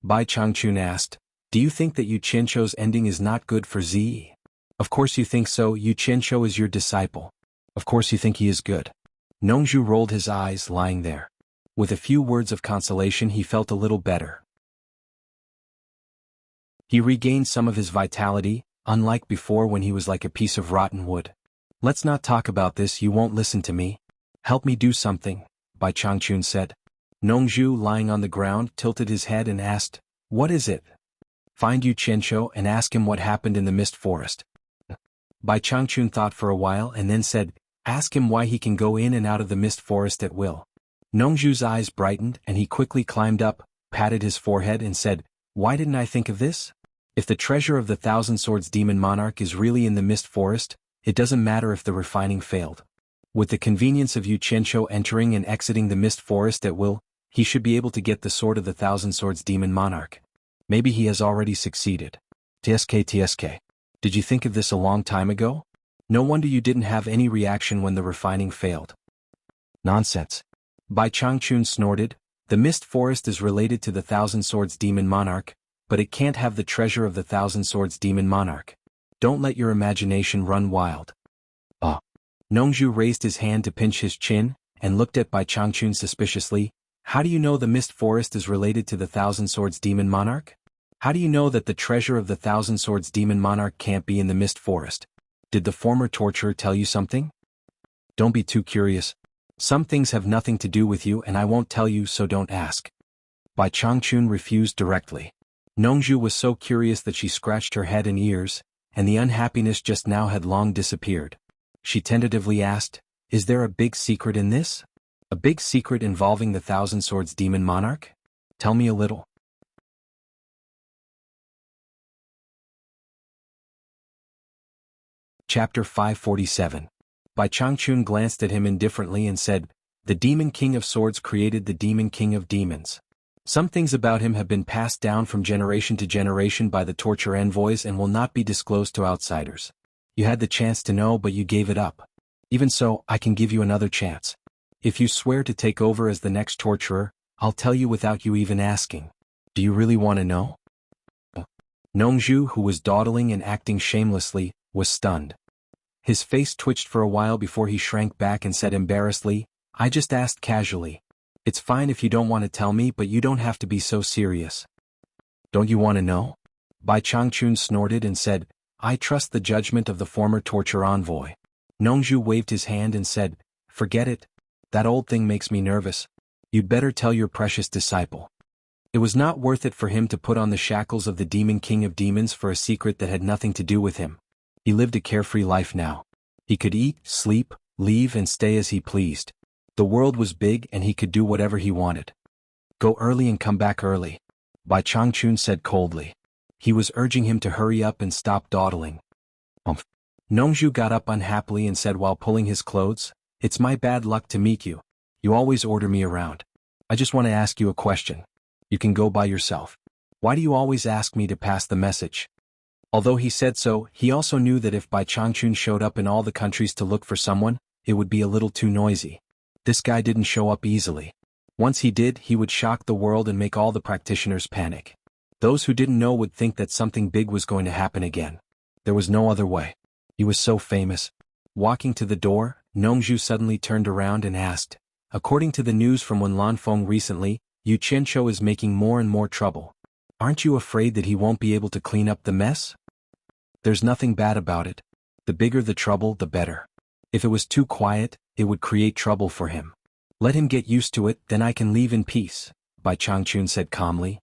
Bai Changchun asked, Do you think that Yu Qianqiu's ending is not good for Ziyi? Of course you think so. Yu Qianqiu is your disciple. Of course you think he is good. Nongju rolled his eyes, lying there. With a few words of consolation he felt a little better. He regained some of his vitality, unlike before when he was like a piece of rotten wood. Let's not talk about this, you won't listen to me. Help me do something, Bai Changchun said. Nongju, lying on the ground, tilted his head and asked, What is it? Find Yu Qianqiu and ask him what happened in the mist forest. Bai Changchun thought for a while and then said, Ask him why he can go in and out of the mist forest at will. Nongju's eyes brightened and he quickly climbed up, patted his forehead and said, Why didn't I think of this? If the treasure of the Thousand Swords Demon Monarch is really in the mist forest, it doesn't matter if the refining failed. With the convenience of Yu Qianqiu entering and exiting the mist forest at will, he should be able to get the sword of the Thousand Swords Demon Monarch. Maybe he has already succeeded. TSK. Did you think of this a long time ago? No wonder you didn't have any reaction when the refining failed. Nonsense. Bai Changchun snorted, The mist forest is related to the Thousand Swords Demon Monarch, but it can't have the treasure of the Thousand Swords Demon Monarch. Don't let your imagination run wild. Nongju raised his hand to pinch his chin, and looked at Bai Changchun suspiciously. How do you know the mist forest is related to the Thousand Swords Demon Monarch? How do you know that the treasure of the Thousand Swords Demon Monarch can't be in the mist forest? Did the former torturer tell you something? Don't be too curious. Some things have nothing to do with you and I won't tell you, so don't ask. Bai Changchun refused directly. Nongju was so curious that she scratched her head and ears, and the unhappiness just now had long disappeared. She tentatively asked, Is there a big secret in this? A big secret involving the Thousand Swords Demon Monarch? Tell me a little. Chapter 547. Bai Changchun glanced at him indifferently and said, The Demon King of Swords created the Demon King of Demons. Some things about him have been passed down from generation to generation by the torture envoys and will not be disclosed to outsiders. You had the chance to know but you gave it up. Even so, I can give you another chance. If you swear to take over as the next torturer, I'll tell you without you even asking. Do you really want to know? Nongzhu, who was dawdling and acting shamelessly, was stunned. His face twitched for a while before he shrank back and said embarrassedly, I just asked casually. It's fine if you don't want to tell me, but you don't have to be so serious. Don't you want to know? Bai Changchun snorted and said, I trust the judgment of the former torture envoy. Nongzhu waved his hand and said, Forget it. That old thing makes me nervous. You'd better tell your precious disciple. It was not worth it for him to put on the shackles of the demon king of demons for a secret that had nothing to do with him. He lived a carefree life now. He could eat, sleep, leave and stay as he pleased. The world was big and he could do whatever he wanted. Go early and come back early, Bai Changchun said coldly. He was urging him to hurry up and stop dawdling. Nongzhu got up unhappily and said while pulling his clothes, It's my bad luck to meet you. You always order me around. I just want to ask you a question. You can go by yourself. Why do you always ask me to pass the message? Although he said so, he also knew that if Bai Changchun showed up in all the countries to look for someone, it would be a little too noisy. This guy didn't show up easily. Once he did, he would shock the world and make all the practitioners panic. Those who didn't know would think that something big was going to happen again. There was no other way. He was so famous. Walking to the door, Nongzhu suddenly turned around and asked, According to the news from Wenlanfeng recently, Yu Qianshou is making more and more trouble. Aren't you afraid that he won't be able to clean up the mess? There's nothing bad about it. The bigger the trouble, the better. If it was too quiet, it would create trouble for him. Let him get used to it, then I can leave in peace, Bai Changchun said calmly.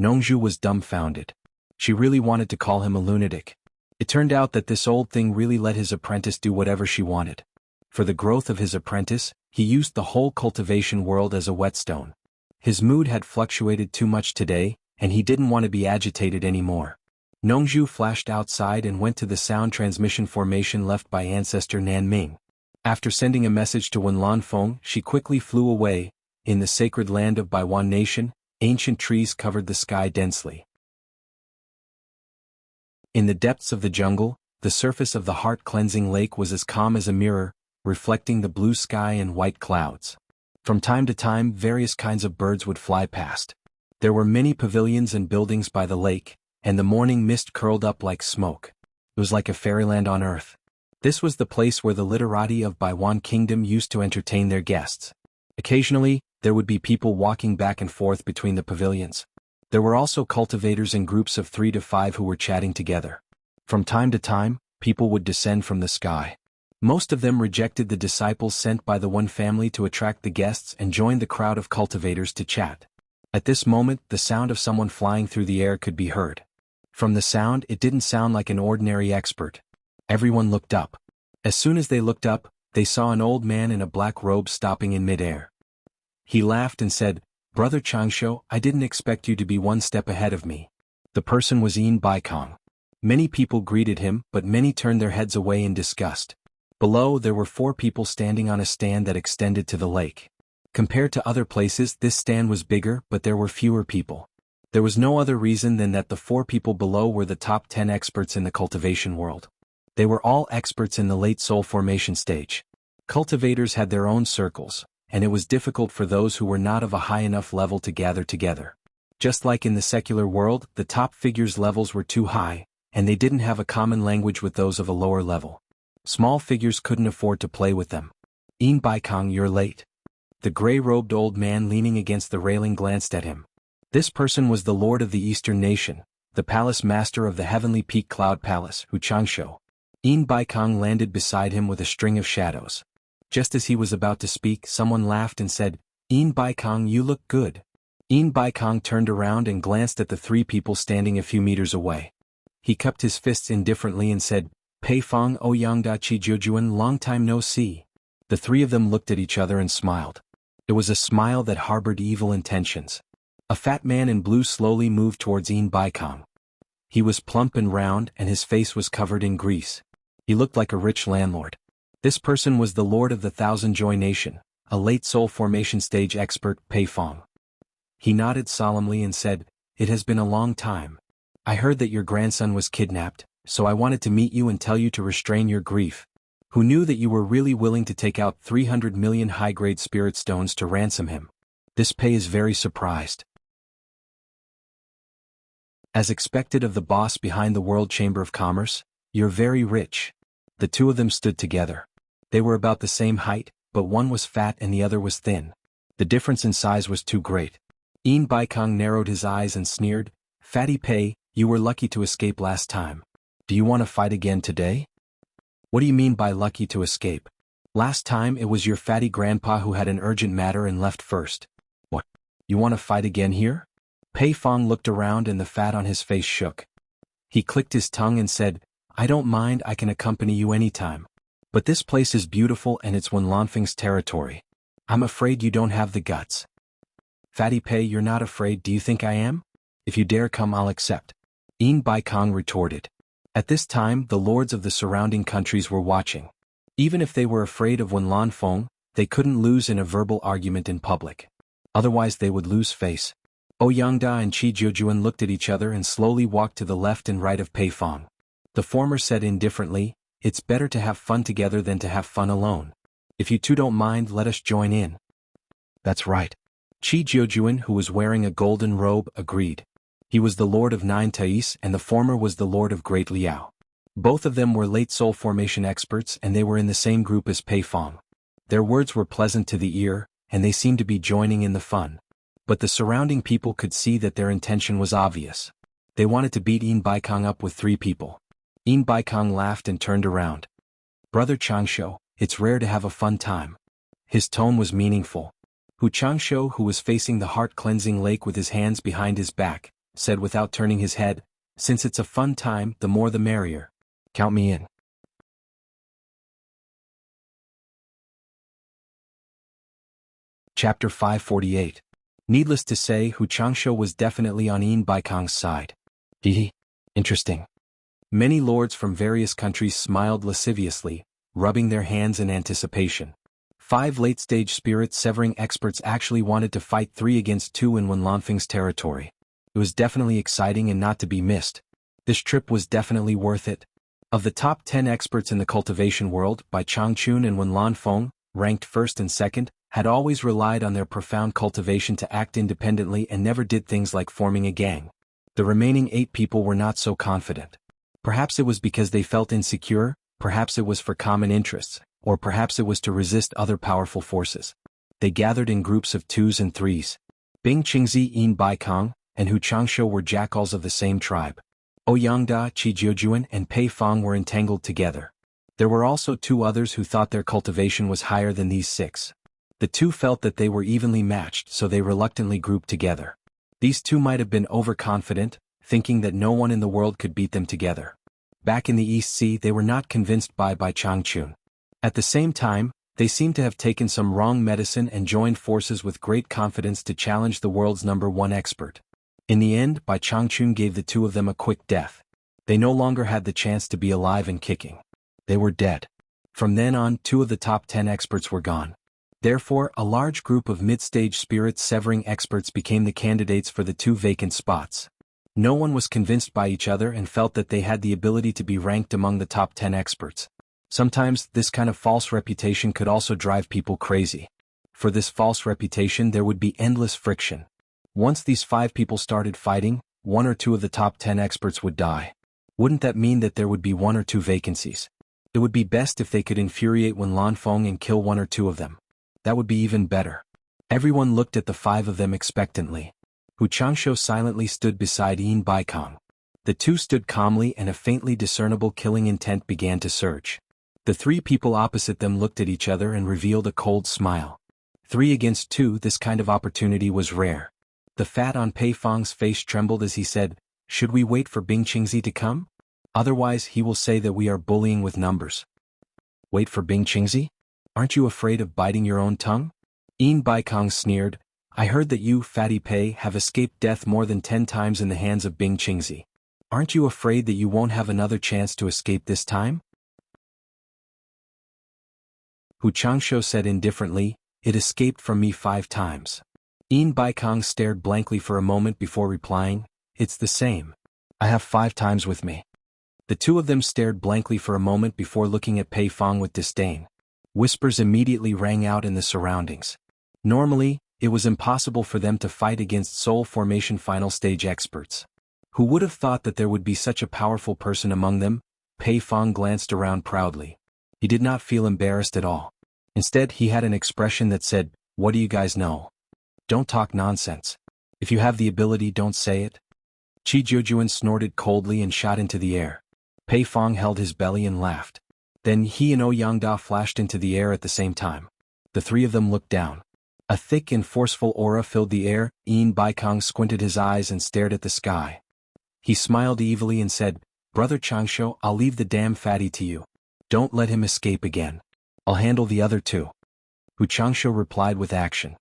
Nongzhu was dumbfounded. She really wanted to call him a lunatic. It turned out that this old thing really let his apprentice do whatever she wanted. For the growth of his apprentice, he used the whole cultivation world as a whetstone. His mood had fluctuated too much today, and he didn't want to be agitated anymore. Nongzhu flashed outside and went to the sound transmission formation left by ancestor Nanming. After sending a message to Wenlanfeng, she quickly flew away. In the sacred land of Baiwan Nation, ancient trees covered the sky densely. In the depths of the jungle, the surface of the heart-cleansing lake was as calm as a mirror, reflecting the blue sky and white clouds. From time to time, various kinds of birds would fly past. There were many pavilions and buildings by the lake, and the morning mist curled up like smoke. It was like a fairyland on earth. This was the place where the literati of Baiwan Kingdom used to entertain their guests. Occasionally, there would be people walking back and forth between the pavilions. There were also cultivators in groups of 3 to 5 who were chatting together. From time to time, people would descend from the sky. Most of them rejected the disciples sent by the one family to attract the guests and joined the crowd of cultivators to chat. At this moment, the sound of someone flying through the air could be heard. From the sound, it didn't sound like an ordinary expert. Everyone looked up. As soon as they looked up, they saw an old man in a black robe stopping in midair. He laughed and said, Brother Changshou, I didn't expect you to be one step ahead of me. The person was Yin Baikong. Many people greeted him, but many turned their heads away in disgust. Below, there were 4 people standing on a stand that extended to the lake. Compared to other places, this stand was bigger, but there were fewer people. There was no other reason than that the 4 people below were the top 10 experts in the cultivation world. They were all experts in the late soul formation stage. Cultivators had their own circles, and it was difficult for those who were not of a high enough level to gather together. Just like in the secular world, the top figures' levels were too high, and they didn't have a common language with those of a lower level. Small figures couldn't afford to play with them. Yin Baikong, you're late. The gray-robed old man leaning against the railing glanced at him. This person was the lord of the Eastern Nation, the palace master of the heavenly peak cloud palace, Hu Changshou. Yin Baikong landed beside him with a string of shadows. Just as he was about to speak, someone laughed and said, Yin Baikong, you look good. Yin Baikong turned around and glanced at the 3 people standing a few meters away. He cupped his fists indifferently and said, Pei Fong O Yangda Chi Jiujuan, long time no see. The 3 of them looked at each other and smiled. It was a smile that harbored evil intentions. A fat man in blue slowly moved towards Yin Baikong. He was plump and round and his face was covered in grease. He looked like a rich landlord. This person was the lord of the Thousand Joy Nation, a late soul formation stage expert, Pei Fong. He nodded solemnly and said, It has been a long time. I heard that your grandson was kidnapped, so I wanted to meet you and tell you to restrain your grief. who knew that you were really willing to take out 300 million high-grade spirit stones to ransom him. This Pei is very surprised. As expected of the boss behind the World Chamber of Commerce, you're very rich. The two of them stood together. They were about the same height, but one was fat and the other was thin. The difference in size was too great. Yin Baikong narrowed his eyes and sneered, "Fatty Pei, you were lucky to escape last time. Do you want to fight again today?" "What do you mean by lucky to escape? Last time it was your fatty grandpa who had an urgent matter and left first. What? You want to fight again here?" Pei Fong looked around and the fat on his face shook. He clicked his tongue and said, "I don't mind, I can accompany you anytime. But this place is beautiful and it's Wenlanfeng's territory. I'm afraid you don't have the guts." "Fatty Pei, you're not afraid, do you think I am? If you dare come, I'll accept," Yin Baikong retorted. At this time the lords of the surrounding countries were watching. Even if they were afraid of Wenlanfeng, they couldn't lose in a verbal argument in public. Otherwise they would lose face. Ouyangda and Qi Jiujuan looked at each other and slowly walked to the left and right of Pei Fong. The former said indifferently, "It's better to have fun together than to have fun alone. If you two don't mind, let us join in." "That's right." Qi Jiujuan, who was wearing a golden robe, agreed. He was the Lord of Nine Tais and the former was the Lord of Great Liao. Both of them were late soul formation experts and they were in the same group as Pei Fong. Their words were pleasant to the ear, and they seemed to be joining in the fun. But the surrounding people could see that their intention was obvious. They wanted to beat Yin Baikong up with 3 people. Yin Baikong laughed and turned around. "Brother Changsho, it's rare to have a fun time." His tone was meaningful. Hu Changsho, who was facing the heart-cleansing lake with his hands behind his back, said without turning his head, "Since it's a fun time, the more the merrier. Count me in." Chapter 548. Needless to say, Hu Changsho was definitely on Yin Baikong's side. Interesting. Many lords from various countries smiled lasciviously, rubbing their hands in anticipation. 5 late-stage spirit-severing experts actually wanted to fight 3 against 2 in Wenlanfeng's territory. It was definitely exciting and not to be missed. This trip was definitely worth it. Of the top 10 experts in the cultivation world, Bai Changchun and Wenlanfeng, ranked first and second, had always relied on their profound cultivation to act independently and never did things like forming a gang. The remaining 8 people were not so confident. Perhaps it was because they felt insecure, perhaps it was for common interests, or perhaps it was to resist other powerful forces. They gathered in groups of 2s and 3s. Bing Qingzi, Yin Baikong, and Hu Changsho were jackals of the same tribe. Ouyangda, Qi Jiujuan, and Pei Fong were entangled together. There were also 2 others who thought their cultivation was higher than these 6. The 2 felt that they were evenly matched, so they reluctantly grouped together. These 2 might have been overconfident, thinking that no one in the world could beat them together. Back in the East Sea, they were not convinced by Changchun. At the same time, they seemed to have taken some wrong medicine and joined forces with great confidence to challenge the world's #1 expert. In the end, Bai Changchun gave the 2 of them a quick death. They no longer had the chance to be alive and kicking. They were dead. From then on, 2 of the top 10 experts were gone. Therefore, a large group of mid-stage spirit-severing experts became the candidates for the 2 vacant spots. No one was convinced by each other and felt that they had the ability to be ranked among the top 10 experts. Sometimes, this kind of false reputation could also drive people crazy. For this false reputation there would be endless friction. Once these 5 people started fighting, 1 or 2 of the top 10 experts would die. Wouldn't that mean that there would be 1 or 2 vacancies? It would be best if they could infuriate Wenlanfeng and kill 1 or 2 of them. That would be even better. Everyone looked at the 5 of them expectantly. Hu Changsho silently stood beside Yin Baikong. The 2 stood calmly and a faintly discernible killing intent began to surge. The 3 people opposite them looked at each other and revealed a cold smile. 3 against 2, this kind of opportunity was rare. The fat on Pei Fong's face trembled as he said, "Should we wait for Bing Qingzi to come? Otherwise he will say that we are bullying with numbers." "Wait for Bing Qingzi? Aren't you afraid of biting your own tongue?" Yin Baikong sneered, "I heard that you, Fatty Pei, have escaped death more than 10 times in the hands of Bing Qingzi. Aren't you afraid that you won't have another chance to escape this time?" Hu Changsho said indifferently, "It escaped from me 5 times." Yin Baikong stared blankly for a moment before replying, "It's the same. I have 5 times with me." The two of them stared blankly for a moment before looking at Pei Fong with disdain. Whispers immediately rang out in the surroundings. Normally, it was impossible for them to fight against soul formation final stage experts. Who would have thought that there would be such a powerful person among them? Pei Fong glanced around proudly. He did not feel embarrassed at all. Instead, he had an expression that said, "What do you guys know? Don't talk nonsense. If you have the ability, don't say it." Qi Jiujuan snorted coldly and shot into the air. Pei Fong held his belly and laughed. Then he and Ouyangda flashed into the air at the same time. The three of them looked down. A thick and forceful aura filled the air. Yin Baikong squinted his eyes and stared at the sky. He smiled evilly and said, "Brother Changsho, I'll leave the damn fatty to you. Don't let him escape again. I'll handle the other two." Hu Changsho replied with action.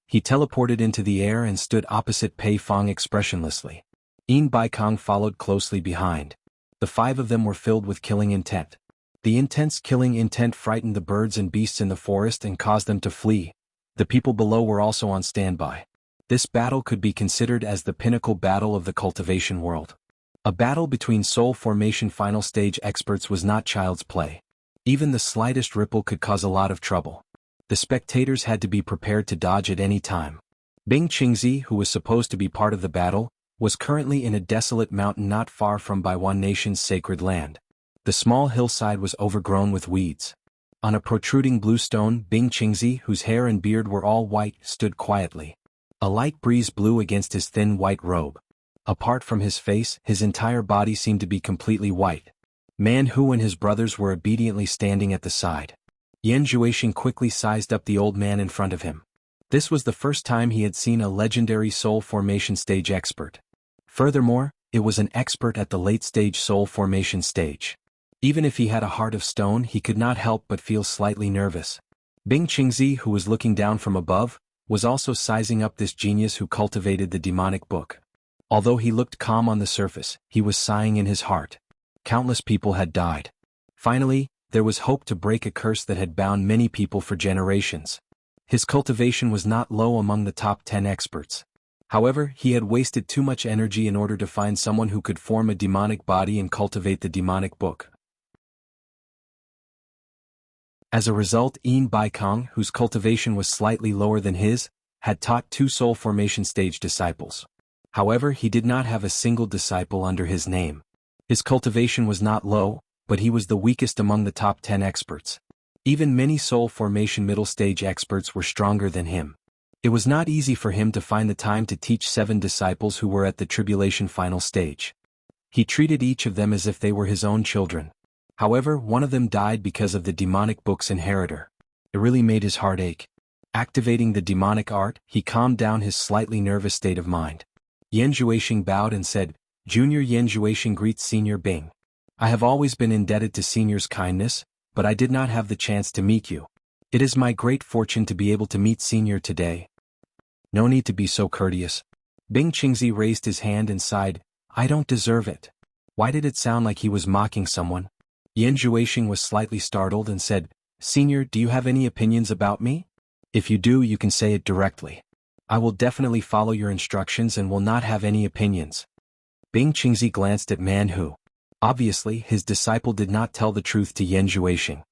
He teleported into the air and stood opposite Pei Fong expressionlessly. Yin Baikong followed closely behind. The five of them were filled with killing intent. The intense killing intent frightened the birds and beasts in the forest and caused them to flee. The people below were also on standby. This battle could be considered as the pinnacle battle of the cultivation world. A battle between soul formation final stage experts was not child's play. Even the slightest ripple could cause a lot of trouble. The spectators had to be prepared to dodge at any time. Bing Qingzi, who was supposed to be part of the battle, was currently in a desolate mountain not far from Baiwan Nation's sacred land. The small hillside was overgrown with weeds. On a protruding blue stone, Bing Qingzi, whose hair and beard were all white, stood quietly. A light breeze blew against his thin white robe. Apart from his face, his entire body seemed to be completely white. Man Hu and his brothers were obediently standing at the side. Yan Zhuoxing quickly sized up the old man in front of him. This was the first time he had seen a legendary soul formation stage expert. Furthermore, it was an expert at the late-stage soul formation stage. Even if he had a heart of stone, he could not help but feel slightly nervous. Bing Qingzi, who was looking down from above, was also sizing up this genius who cultivated the demonic book. Although he looked calm on the surface, he was sighing in his heart. Countless people had died. Finally, there was hope to break a curse that had bound many people for generations. His cultivation was not low among the top 10 experts. However, he had wasted too much energy in order to find someone who could form a demonic body and cultivate the demonic book. As a result, Yin Baikong, whose cultivation was slightly lower than his, had taught 2 soul formation stage disciples. However, he did not have a single disciple under his name. His cultivation was not low, but he was the weakest among the top 10 experts. Even many soul formation middle stage experts were stronger than him. It was not easy for him to find the time to teach 7 disciples who were at the tribulation final stage. He treated each of them as if they were his own children. However, one of them died because of the demonic book's inheritor. It really made his heart ache. Activating the demonic art, he calmed down his slightly nervous state of mind. Yan Zhuoxing bowed and said, "Junior Yan Zhuoxing greets Senior Bing. I have always been indebted to Senior's kindness, but I did not have the chance to meet you. It is my great fortune to be able to meet Senior today." "No need to be so courteous." Bing Qingzi raised his hand and sighed, "I don't deserve it." Why did it sound like he was mocking someone? Yan Zhuoxing was slightly startled and said, "Senior, do you have any opinions about me? If you do, you can say it directly. I will definitely follow your instructions and will not have any opinions." Bing Qingzi glanced at Man Hu. Obviously, his disciple did not tell the truth to Yan Zhuoxing.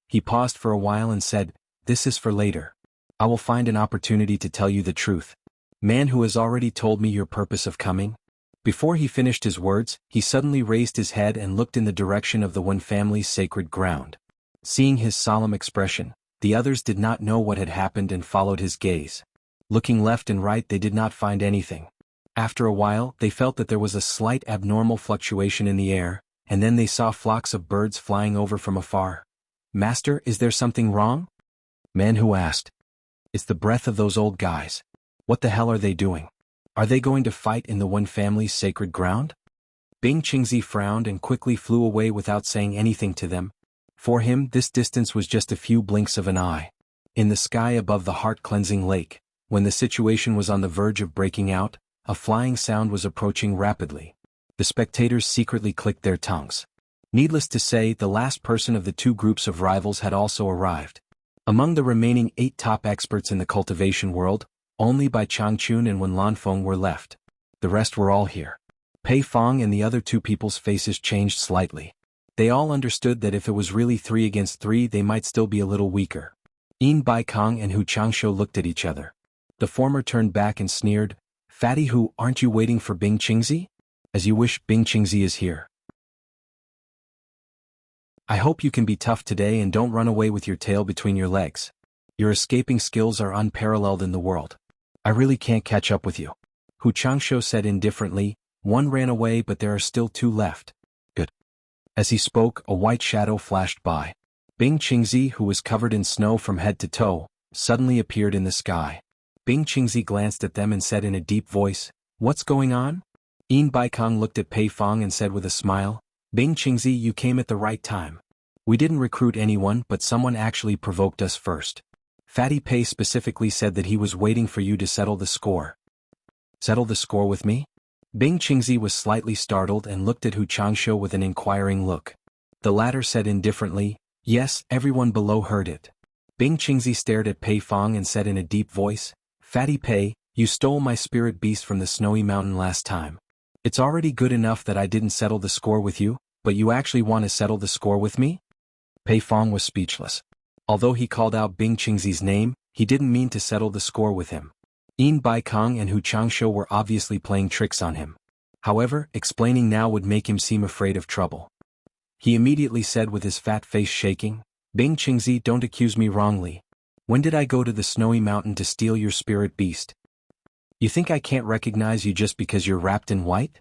He paused for a while and said, "This is for later. I will find an opportunity to tell you the truth. Man Hu has already told me your purpose of coming." Before he finished his words, he suddenly raised his head and looked in the direction of the Wen family's sacred ground. Seeing his solemn expression, the others did not know what had happened and followed his gaze. Looking left and right, they did not find anything. After a while, they felt that there was a slight abnormal fluctuation in the air, and then they saw flocks of birds flying over from afar. "Master, is there something wrong?" Man Hu asked. "It's the breath of those old guys. What the hell are they doing? Are they going to fight in the Wen family's sacred ground?" Bing Qingzi frowned and quickly flew away without saying anything to them. For him, this distance was just a few blinks of an eye. In the sky above the heart-cleansing lake, when the situation was on the verge of breaking out, a flying sound was approaching rapidly. The spectators secretly clicked their tongues. Needless to say, the last person of the 2 groups of rivals had also arrived. Among the remaining 8 top experts in the cultivation world, only Bai Changchun and Wen Lanfeng were left. The rest were all here. Pei Fong and the other two people's faces changed slightly. They all understood that if it was really 3 against 3 they might still be a little weaker. Yin Baikong and Hu Changshou looked at each other. The former turned back and sneered, "Fatty Hu, aren't you waiting for Bing Qingzi?" "As you wish, Bing Qingzi is here. I hope you can be tough today and don't run away with your tail between your legs. Your escaping skills are unparalleled in the world. I really can't catch up with you." Hu Changshou said indifferently, "One ran away but there are still 2 left." "Good." As he spoke, a white shadow flashed by. Bing Qingzi, who was covered in snow from head to toe, suddenly appeared in the sky. Bing Qingzi glanced at them and said in a deep voice, "What's going on?" Yin Baikong looked at Pei Fong and said with a smile, "Bing Qingzi, you came at the right time. We didn't recruit anyone but someone actually provoked us first. Fatty Pei specifically said that he was waiting for you to settle the score." "Settle the score with me?" Bing Qingzi was slightly startled and looked at Hu Changshou with an inquiring look. The latter said indifferently, "Yes, everyone below heard it." Bing Qingzi stared at Pei Fong and said in a deep voice, "Fatty Pei, you stole my spirit beast from the snowy mountain last time. It's already good enough that I didn't settle the score with you, but you actually want to settle the score with me?" Pei Fong was speechless. Although he called out Bing Qingzi's name, he didn't mean to settle the score with him. Yin Baikong and Hu Changshou were obviously playing tricks on him. However, explaining now would make him seem afraid of trouble. He immediately said with his fat face shaking, "Bing Qingzi, don't accuse me wrongly. When did I go to the snowy mountain to steal your spirit beast? You think I can't recognize you just because you're wrapped in white?"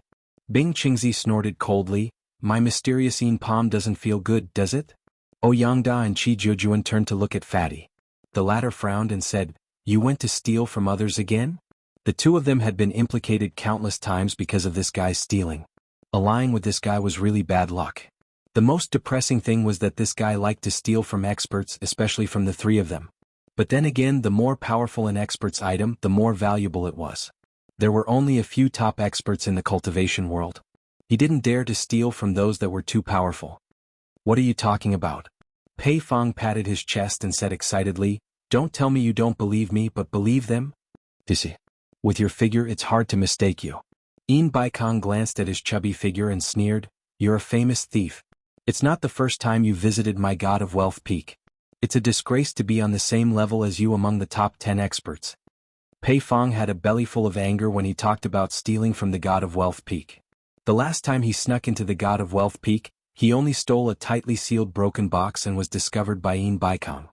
Bing Qingzi snorted coldly, "My mysterious Yin palm doesn't feel good, does it?" Ouyangda and Qi Jujuan turned to look at Fatty. The latter frowned and said, "You went to steal from others again?" The two of them had been implicated countless times because of this guy's stealing. Allying with this guy was really bad luck. The most depressing thing was that this guy liked to steal from experts, especially from the 3 of them. But then again, the more powerful an expert's item, the more valuable it was. There were only a few top experts in the cultivation world. He didn't dare to steal from those that were too powerful. "What are you talking about?" Pei Fong patted his chest and said excitedly, "Don't tell me you don't believe me but believe them? Dizzy. With your figure it's hard to mistake you." Yin Baikong glanced at his chubby figure and sneered, "You're a famous thief. It's not the first time you visited my God of Wealth peak. It's a disgrace to be on the same level as you among the top 10 experts." Pei Fong had a bellyful of anger when he talked about stealing from the God of Wealth peak. The last time he snuck into the God of Wealth peak, he only stole a tightly sealed broken box and was discovered by Yin Baikong.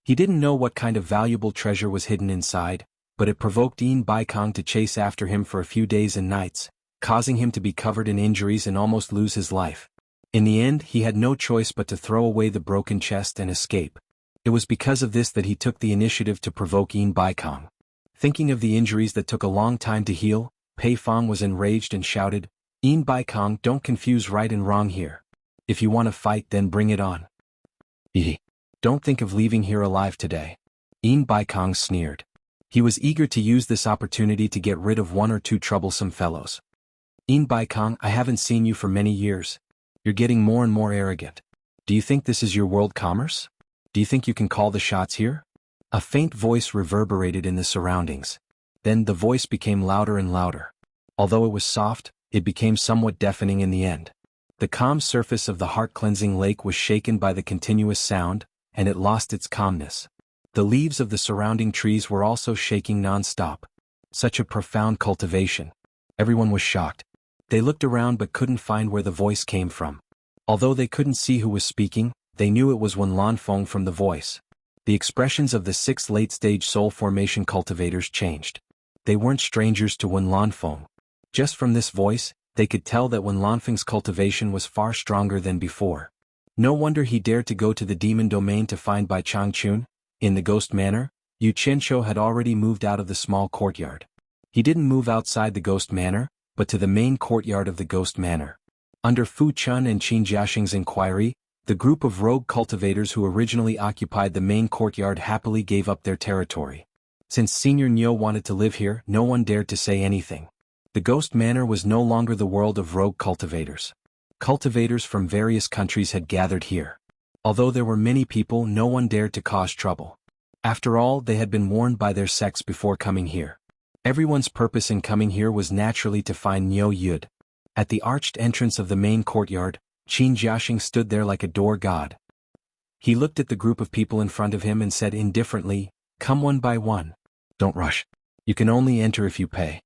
He didn't know what kind of valuable treasure was hidden inside, but it provoked Yin Baikong to chase after him for a few days and nights, causing him to be covered in injuries and almost lose his life. In the end, he had no choice but to throw away the broken chest and escape. It was because of this that he took the initiative to provoke Yin Baikong. Thinking of the injuries that took a long time to heal, Pei Fong was enraged and shouted, "Yin Baikong, don't confuse right and wrong here. If you want to fight, then bring it on. Don't think of leaving here alive today." Yin Baikong sneered. He was eager to use this opportunity to get rid of 1 or 2 troublesome fellows. "Yin Baikong, I haven't seen you for many years. You're getting more and more arrogant. Do you think this is your world commerce? Do you think you can call the shots here?" A faint voice reverberated in the surroundings. Then the voice became louder and louder. Although it was soft, it became somewhat deafening in the end. The calm surface of the heart-cleansing lake was shaken by the continuous sound, and it lost its calmness. The leaves of the surrounding trees were also shaking non-stop. Such a profound cultivation. Everyone was shocked. They looked around but couldn't find where the voice came from. Although they couldn't see who was speaking, they knew it was Wen Lanfeng from the voice. The expressions of the 6 late-stage soul formation cultivators changed. They weren't strangers to Wen Lanfeng. Just from this voice, they could tell that Wen Lanfeng's cultivation was far stronger than before. No wonder he dared to go to the demon domain to find Bai Changchun. In the ghost manor, Yu Qianshou had already moved out of the small courtyard. He didn't move outside the ghost manor, but to the main courtyard of the ghost manor. Under Fu Chun and Qin Jiaxing's inquiry, the group of rogue cultivators who originally occupied the main courtyard happily gave up their territory. Since Senior Niu wanted to live here, no one dared to say anything. The ghost manor was no longer the world of rogue cultivators. Cultivators from various countries had gathered here. Although there were many people, no one dared to cause trouble. After all, they had been warned by their sects before coming here. Everyone's purpose in coming here was naturally to find Niu Yud. At the arched entrance of the main courtyard, Qin Jiaxing stood there like a door god. He looked at the group of people in front of him and said indifferently, "Come one by one. Don't rush. You can only enter if you pay."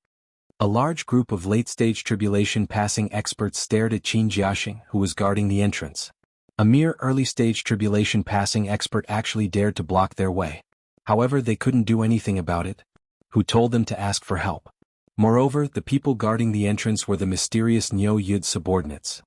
A large group of late-stage tribulation passing experts stared at Qin Jiaxing, who was guarding the entrance. A mere early-stage tribulation passing expert actually dared to block their way. However, they couldn't do anything about it. Who told them to ask for help? Moreover, the people guarding the entrance were the mysterious Niu Yud subordinates.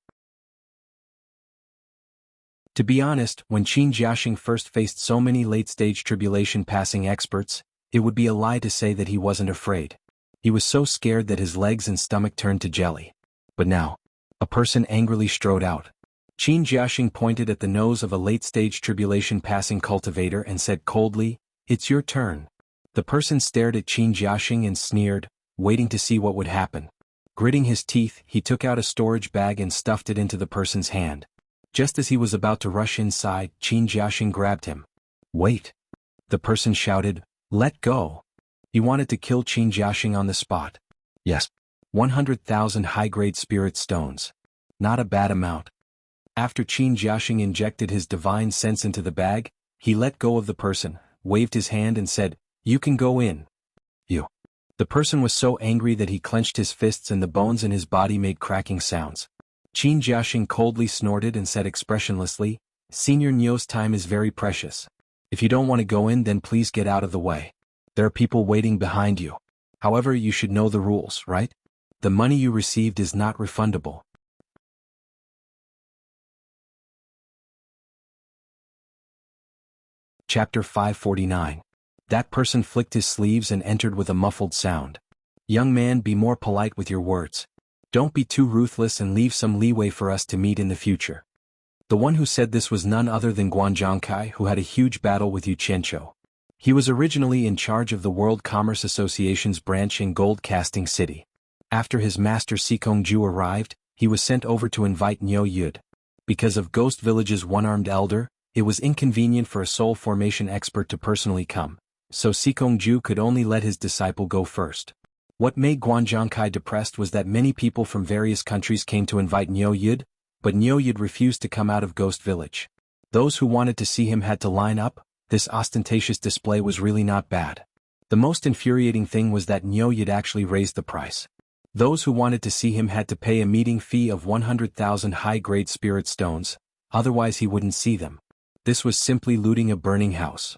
To be honest, when Qin Jiaxing first faced so many late-stage tribulation passing experts, it would be a lie to say that he wasn't afraid. He was so scared that his legs and stomach turned to jelly. But now, a person angrily strode out. Qin Jiaxing pointed at the nose of a late-stage tribulation passing cultivator and said coldly, "It's your turn." The person stared at Qin Jiaxing and sneered, waiting to see what would happen. Gritting his teeth, he took out a storage bag and stuffed it into the person's hand. Just as he was about to rush inside, Qin Jiaxing grabbed him. "Wait!" The person shouted, "Let go!" He wanted to kill Qin Jiaxing on the spot. Yes. 100,000 high-grade spirit stones. Not a bad amount. After Qin Jiaxing injected his divine sense into the bag, he let go of the person, waved his hand and said, "You can go in." You. The person was so angry that he clenched his fists and the bones in his body made cracking sounds. Qin Jiaxing coldly snorted and said expressionlessly, "Senior Niu's time is very precious. If you don't want to go in, then please get out of the way. There are people waiting behind you. However, you should know the rules, right? The money you received is not refundable." Chapter 549. That person flicked his sleeves and entered with a muffled sound. "Young man, be more polite with your words. Don't be too ruthless and leave some leeway for us to meet in the future." The one who said this was none other than Guan Zhangkai, who had a huge battle with Yu Qianqiu. He was originally in charge of the World Commerce Association's branch in Gold Casting City. After his master Sikongju arrived, he was sent over to invite Niu Yud. Because of Ghost Village's one-armed elder, it was inconvenient for a soul formation expert to personally come, so Sikongju could only let his disciple go first. What made Guan Zhangkai depressed was that many people from various countries came to invite Niu Yud, but Niu Yud refused to come out of Ghost Village. Those who wanted to see him had to line up. This ostentatious display was really not bad. The most infuriating thing was that Niu Yud actually raised the price. Those who wanted to see him had to pay a meeting fee of 100,000 high-grade spirit stones, otherwise he wouldn't see them. This was simply looting a burning house.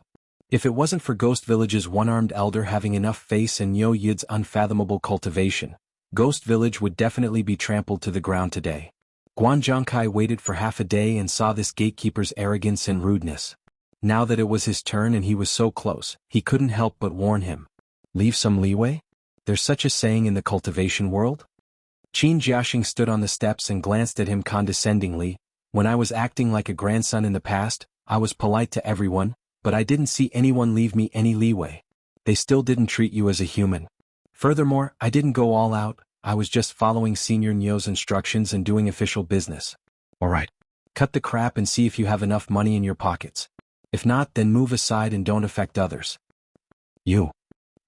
If it wasn't for Ghost Village's one-armed elder having enough face and Niu Yud's unfathomable cultivation, Ghost Village would definitely be trampled to the ground today. Guan Zhangkai waited for half a day and saw this gatekeeper's arrogance and rudeness. Now that it was his turn and he was so close, he couldn't help but warn him. "Leave some leeway? There's such a saying in the cultivation world?" Qin Jiaxing stood on the steps and glanced at him condescendingly. "When I was acting like a grandson in the past, I was polite to everyone, but I didn't see anyone leave me any leeway. They still didn't treat you as a human. Furthermore, I didn't go all out, I was just following Senior Niu's instructions and doing official business. Alright. Cut the crap and see if you have enough money in your pockets. If not, then move aside and don't affect others." You.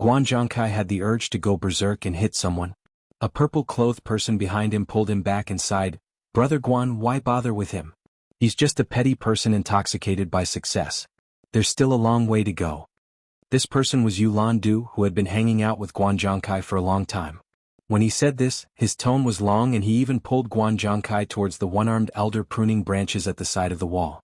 Guan Zhangkai had the urge to go berserk and hit someone. A purple-clothed person behind him pulled him back and sighed, "Brother Guan, why bother with him? He's just a petty person intoxicated by success. There's still a long way to go." This person was Yu Landu, who had been hanging out with Guan Zhangkai for a long time. When he said this, his tone was long and he even pulled Guan Zhangkai towards the one-armed elder pruning branches at the side of the wall.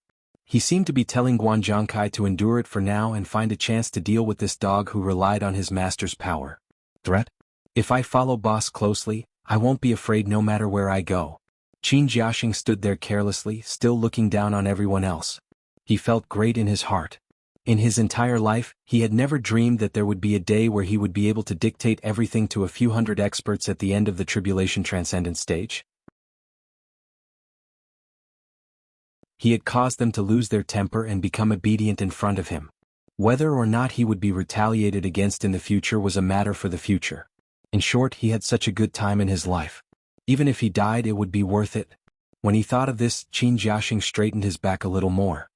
He seemed to be telling Guan Zhangkai to endure it for now and find a chance to deal with this dog who relied on his master's power. Threat? If I follow boss closely, I won't be afraid no matter where I go. Qin Jiaxing stood there carelessly, still looking down on everyone else. He felt great in his heart. In his entire life, he had never dreamed that there would be a day where he would be able to dictate everything to a few hundred experts at the end of the tribulation transcendent stage. He had caused them to lose their temper and become obedient in front of him. Whether or not he would be retaliated against in the future was a matter for the future. In short, he had such a good time in his life. Even if he died, it would be worth it. When he thought of this, Qin Jiaxing straightened his back a little more.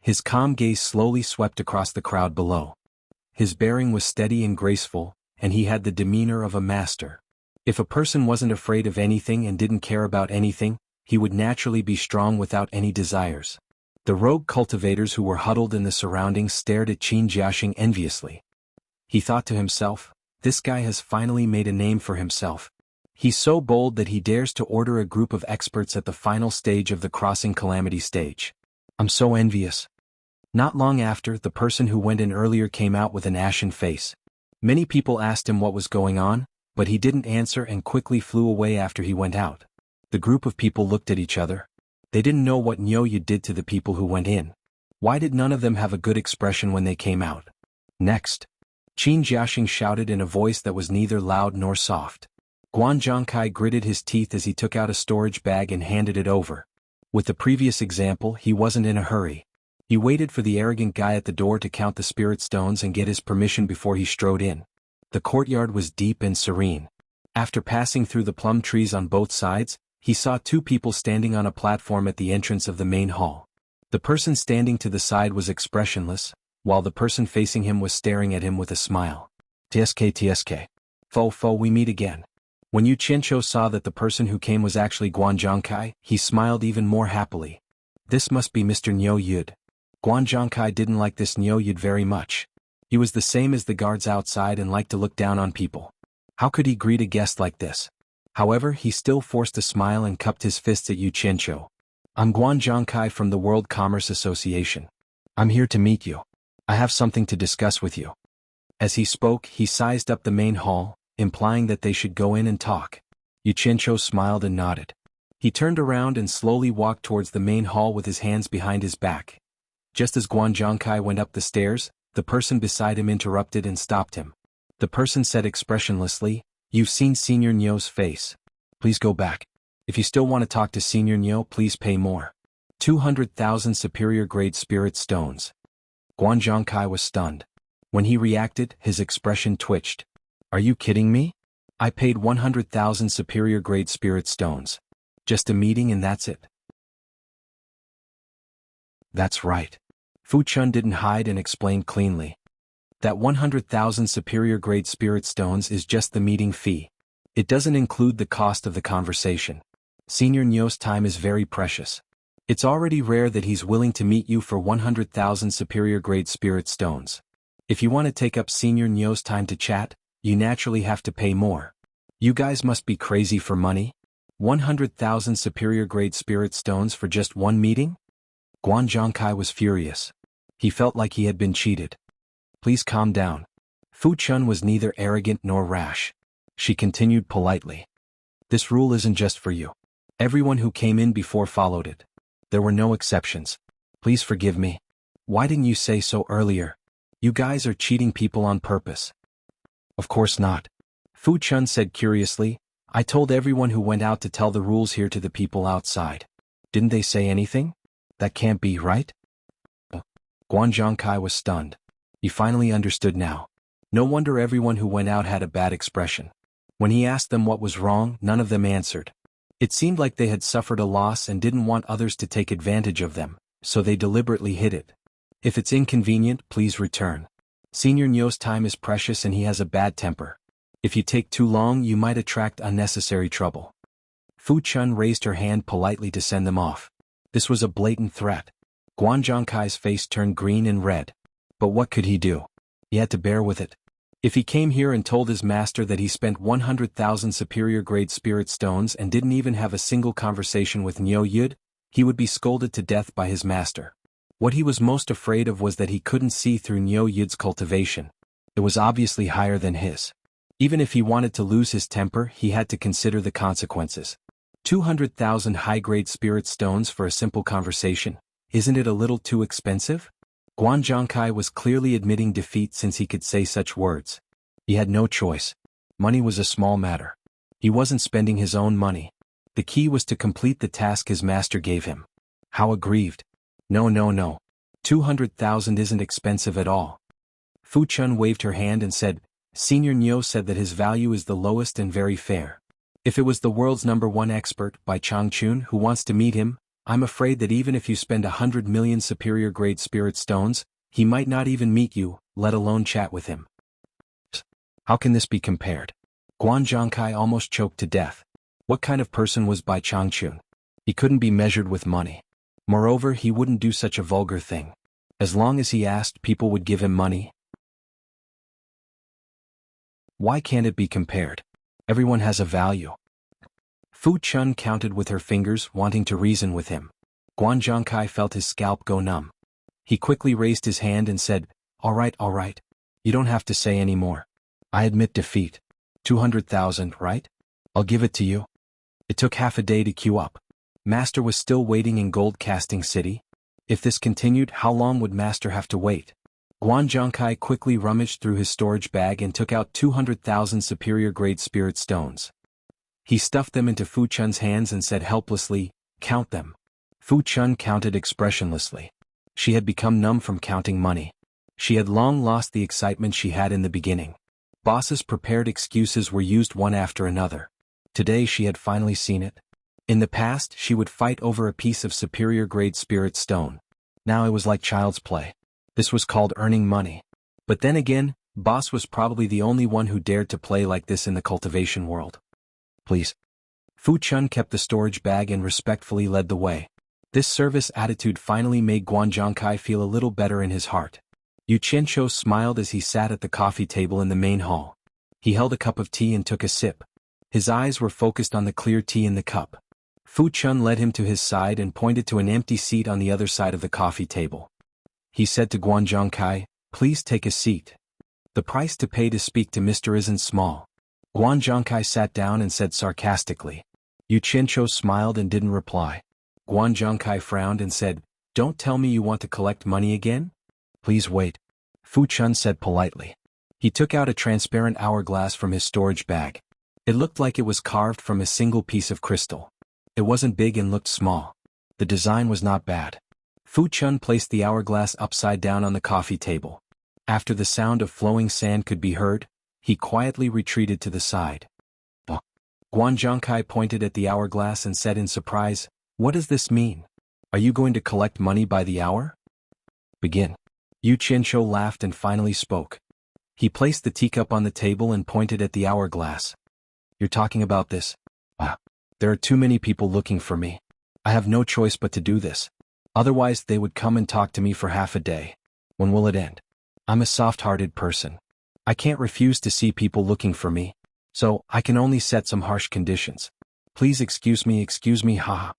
His calm gaze slowly swept across the crowd below. His bearing was steady and graceful, and he had the demeanor of a master. If a person wasn't afraid of anything and didn't care about anything, he would naturally be strong without any desires. The rogue cultivators who were huddled in the surroundings stared at Qin Jiaxing enviously. He thought to himself, this guy has finally made a name for himself. He's so bold that he dares to order a group of experts at the final stage of the crossing calamity stage. I'm so envious. Not long after, the person who went in earlier came out with an ashen face. Many people asked him what was going on, but he didn't answer and quickly flew away after he went out. The group of people looked at each other. They didn't know what Nyoyu did to the people who went in. Why did none of them have a good expression when they came out? Next, Qin Jiaxing shouted in a voice that was neither loud nor soft. Guan Zhongkai gritted his teeth as he took out a storage bag and handed it over. With the previous example, he wasn't in a hurry. He waited for the arrogant guy at the door to count the spirit stones and get his permission before he strode in. The courtyard was deep and serene. After passing through the plum trees on both sides, he saw two people standing on a platform at the entrance of the main hall. The person standing to the side was expressionless, while the person facing him was staring at him with a smile. TSK. Fo, we meet again. When Yu Qianqiu saw that the person who came was actually Guan Zhongkai, he smiled even more happily. This must be Mr. Nyoyu. Guan Zhongkai didn't like this Nyoyu very much. He was the same as the guards outside and liked to look down on people. How could he greet a guest like this? However, he still forced a smile and cupped his fists at Yu Qianqiu. I'm Guan Zhongkai from the World Commerce Association. I'm here to meet you. I have something to discuss with you. As he spoke, he sized up the main hall, implying that they should go in and talk. Yu Qianqiu smiled and nodded. He turned around and slowly walked towards the main hall with his hands behind his back. Just as Guan Zhongkai went up the stairs, the person beside him interrupted and stopped him. The person said expressionlessly, "You've seen Senior Nyo's face. Please go back. If you still want to talk to Senior Nyo, please pay more. 200,000 superior-grade spirit stones." Guan Zhongkai was stunned. When he reacted, his expression twitched. Are you kidding me? I paid 100,000 superior-grade spirit stones. Just a meeting and that's it. That's right. Fu Chun didn't hide and explained cleanly. That 100,000 superior-grade spirit stones is just the meeting fee. It doesn't include the cost of the conversation. Senior Nyo's time is very precious. It's already rare that he's willing to meet you for 100,000 superior-grade spirit stones. If you want to take up Senior Nyo's time to chat, you naturally have to pay more. You guys must be crazy for money. 100,000 superior-grade spirit stones for just one meeting? Guan Zhongkai was furious. He felt like he had been cheated. Please calm down. Fu Chun was neither arrogant nor rash. She continued politely. This rule isn't just for you. Everyone who came in before followed it. There were no exceptions. Please forgive me. Why didn't you say so earlier? You guys are cheating people on purpose. Of course not. Fu Chun said curiously, I told everyone who went out to tell the rules here to the people outside. Didn't they say anything? That can't be right? Guan Zhongkai was stunned. He finally understood now. No wonder everyone who went out had a bad expression. When he asked them what was wrong, none of them answered. It seemed like they had suffered a loss and didn't want others to take advantage of them, so they deliberately hid it. If it's inconvenient, please return. Senior Nyo's time is precious and he has a bad temper. If you take too long, you might attract unnecessary trouble. Fu Chun raised her hand politely to send them off. This was a blatant threat. Guan Zhongkai's face turned green and red. But what could he do? He had to bear with it. If he came here and told his master that he spent 100,000 superior-grade spirit stones and didn't even have a single conversation with Nyoyu, he would be scolded to death by his master. What he was most afraid of was that he couldn't see through Nyoyu's cultivation. It was obviously higher than his. Even if he wanted to lose his temper, he had to consider the consequences. 200,000 high-grade spirit stones for a simple conversation. Isn't it a little too expensive? Guan Zhongkai was clearly admitting defeat since he could say such words. He had no choice. Money was a small matter. He wasn't spending his own money. The key was to complete the task his master gave him. How aggrieved. No. 200,000 isn't expensive at all. Fu Chun waved her hand and said, Senior Nyo said that his value is the lowest and very fair. If it was the world's #1 expert, Bai Changchun, who wants to meet him, I'm afraid that even if you spend 100 million superior-grade spirit stones, he might not even meet you, let alone chat with him. How can this be compared? Guan Zhongkai almost choked to death. What kind of person was Bai Changchun? He couldn't be measured with money. Moreover, he wouldn't do such a vulgar thing. As long as he asked, people would give him money. Why can't it be compared? Everyone has a value. Fu Chun counted with her fingers, wanting to reason with him. Guan Zhongkai felt his scalp go numb. He quickly raised his hand and said, all right. You don't have to say any more. I admit defeat. 200,000, right? I'll give it to you. It took half a day to queue up. Master was still waiting in Gold Casting City. If this continued, how long would Master have to wait? Guan Zhongkai quickly rummaged through his storage bag and took out 200,000 superior-grade spirit stones. He stuffed them into Fu Chun's hands and said helplessly, count them. Fu Chun counted expressionlessly. She had become numb from counting money. She had long lost the excitement she had in the beginning. Boss's prepared excuses were used one after another. Today she had finally seen it. In the past, she would fight over a piece of superior-grade spirit stone. Now it was like child's play. This was called earning money. But then again, Boss was probably the only one who dared to play like this in the cultivation world. Please. Fu Chun kept the storage bag and respectfully led the way. This service attitude finally made Guan Zhongkai feel a little better in his heart. Yu Qianqiu smiled as he sat at the coffee table in the main hall. He held a cup of tea and took a sip. His eyes were focused on the clear tea in the cup. Fu Chun led him to his side and pointed to an empty seat on the other side of the coffee table. He said to Guan Zhongkai, please take a seat. The price to pay to speak to Mr. isn't small. Guan Zhongkai sat down and said sarcastically. Yu Qianqiu smiled and didn't reply. Guan Zhongkai frowned and said, don't tell me you want to collect money again? Please wait. Fu Chun said politely. He took out a transparent hourglass from his storage bag. It looked like it was carved from a single piece of crystal. It wasn't big and looked small. The design was not bad. Fu Chun placed the hourglass upside down on the coffee table. After the sound of flowing sand could be heard, he quietly retreated to the side. Guan Zhongkai pointed at the hourglass and said in surprise, what does this mean? Are you going to collect money by the hour? Begin. Yu Qianqiu laughed and finally spoke. He placed the teacup on the table and pointed at the hourglass. You're talking about this? There are too many people looking for me. I have no choice but to do this. Otherwise they would come and talk to me for half a day. When will it end? I'm a soft-hearted person. I can't refuse to see people looking for me. So, I can only set some harsh conditions. Please excuse me, haha.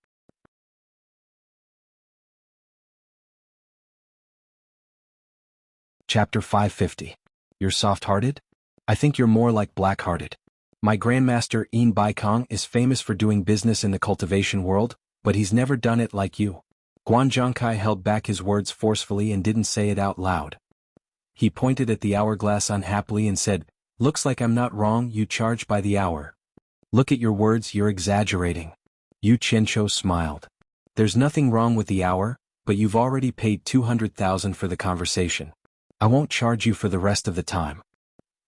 Chapter 550. You're soft-hearted? I think you're more like black-hearted. My Grandmaster Yin Baikong is famous for doing business in the cultivation world, but he's never done it like you. Guan Zhongkai held back his words forcefully and didn't say it out loud. He pointed at the hourglass unhappily and said, looks like I'm not wrong, you charge by the hour. Look at your words, you're exaggerating. Yu Qianqiu smiled. There's nothing wrong with the hour, but you've already paid 200,000 for the conversation. I won't charge you for the rest of the time.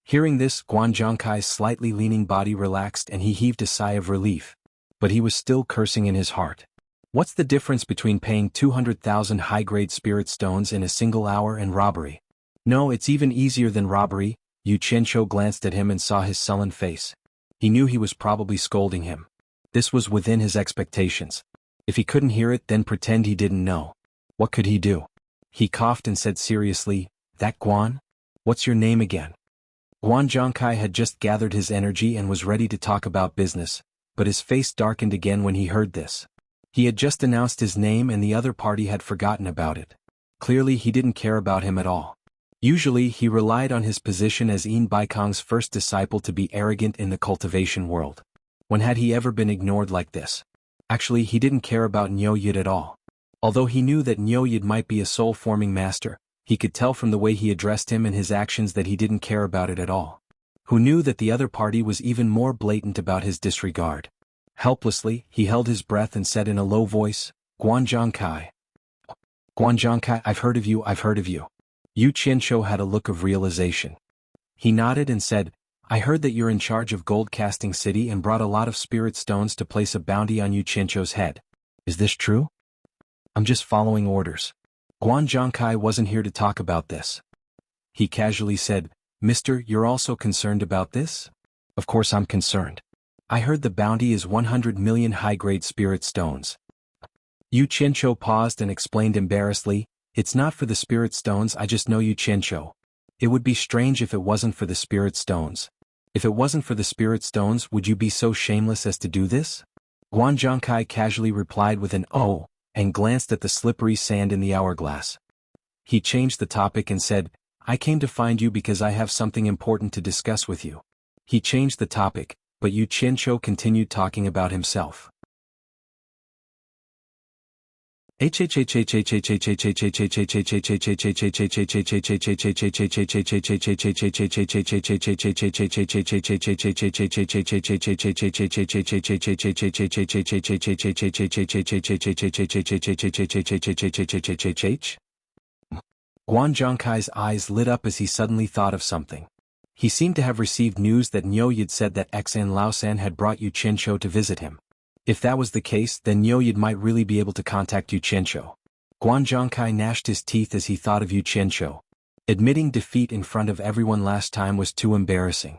Hearing this, Guan Zhongkai's slightly leaning body relaxed and he heaved a sigh of relief. But he was still cursing in his heart. What's the difference between paying 200,000 high-grade spirit stones in a single hour and robbery? No, it's even easier than robbery. Yu Qianqiu glanced at him and saw his sullen face. He knew he was probably scolding him. This was within his expectations. If he couldn't hear it, then pretend he didn't know. What could he do? He coughed and said seriously, that Guan? What's your name again? Guan Zhongkai had just gathered his energy and was ready to talk about business, but his face darkened again when he heard this. He had just announced his name and the other party had forgotten about it. Clearly he didn't care about him at all. Usually he relied on his position as Yin Baikong's first disciple to be arrogant in the cultivation world. When had he ever been ignored like this? Actually, he didn't care about Niu Yid at all. Although he knew that Niu Yid might be a soul-forming master, he could tell from the way he addressed him and his actions that he didn't care about it at all. Who knew that the other party was even more blatant about his disregard? Helplessly, he held his breath and said in a low voice, Guan Zhongkai. Guan Zhongkai, I've heard of you. Yu Qianqiu had a look of realization. He nodded and said, I heard that you're in charge of Gold Casting City and brought a lot of spirit stones to place a bounty on Yu Qianqiu's head. Is this true? I'm just following orders. Guan Zhongkai wasn't here to talk about this. He casually said, "Mister, you're also concerned about this?" "Of course I'm concerned. I heard the bounty is 100 million high-grade spirit stones." Yu Qianqiu paused and explained embarrassedly, "It's not for the spirit stones, I just know Yu Qianqiu. It would be strange if it wasn't for the spirit stones. If it wasn't for the spirit stones, would you be so shameless as to do this?" Guan Zhongkai casually replied with an "oh," and glanced at the slippery sand in the hourglass. He changed the topic and said, "I came to find you because I have something important to discuss with you." He changed the topic, but Yu Qianqiu continued talking about himself. Guan Zhongkai's eyes lit up as he suddenly thought of something. He seemed to have received news that Niu Yid said that Xan Laosan had brought Yu Qianqiu to visit him. If that was the case, then Niu Yid might really be able to contact Yu Qianqiu. Guan Zhongkai gnashed his teeth as he thought of Yu Qianqiu. Admitting defeat in front of everyone last time was too embarrassing.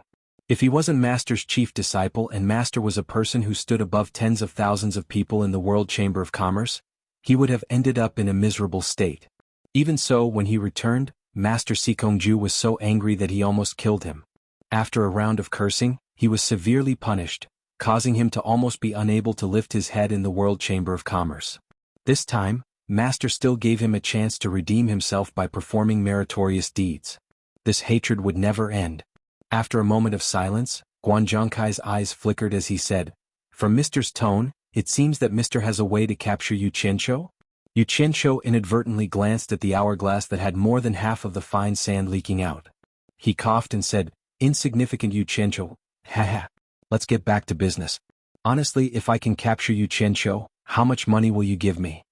If he wasn't Master's chief disciple and Master was a person who stood above tens of thousands of people in the World Chamber of Commerce, he would have ended up in a miserable state. Even so, when he returned, Master Sikongju was so angry that he almost killed him. After a round of cursing, he was severely punished, causing him to almost be unable to lift his head in the World Chamber of Commerce. This time, Master still gave him a chance to redeem himself by performing meritorious deeds. This hatred would never end. After a moment of silence, Guan Zhongkai's eyes flickered as he said, "From Mr.'s tone, it seems that Mr. has a way to capture Yu Qianqiu?" Yu Qianqiu inadvertently glanced at the hourglass that had more than half of the fine sand leaking out. He coughed and said, "Insignificant Yu Qianqiu, haha. Let's get back to business. Honestly, if I can capture Yu Qianqiu, how much money will you give me?"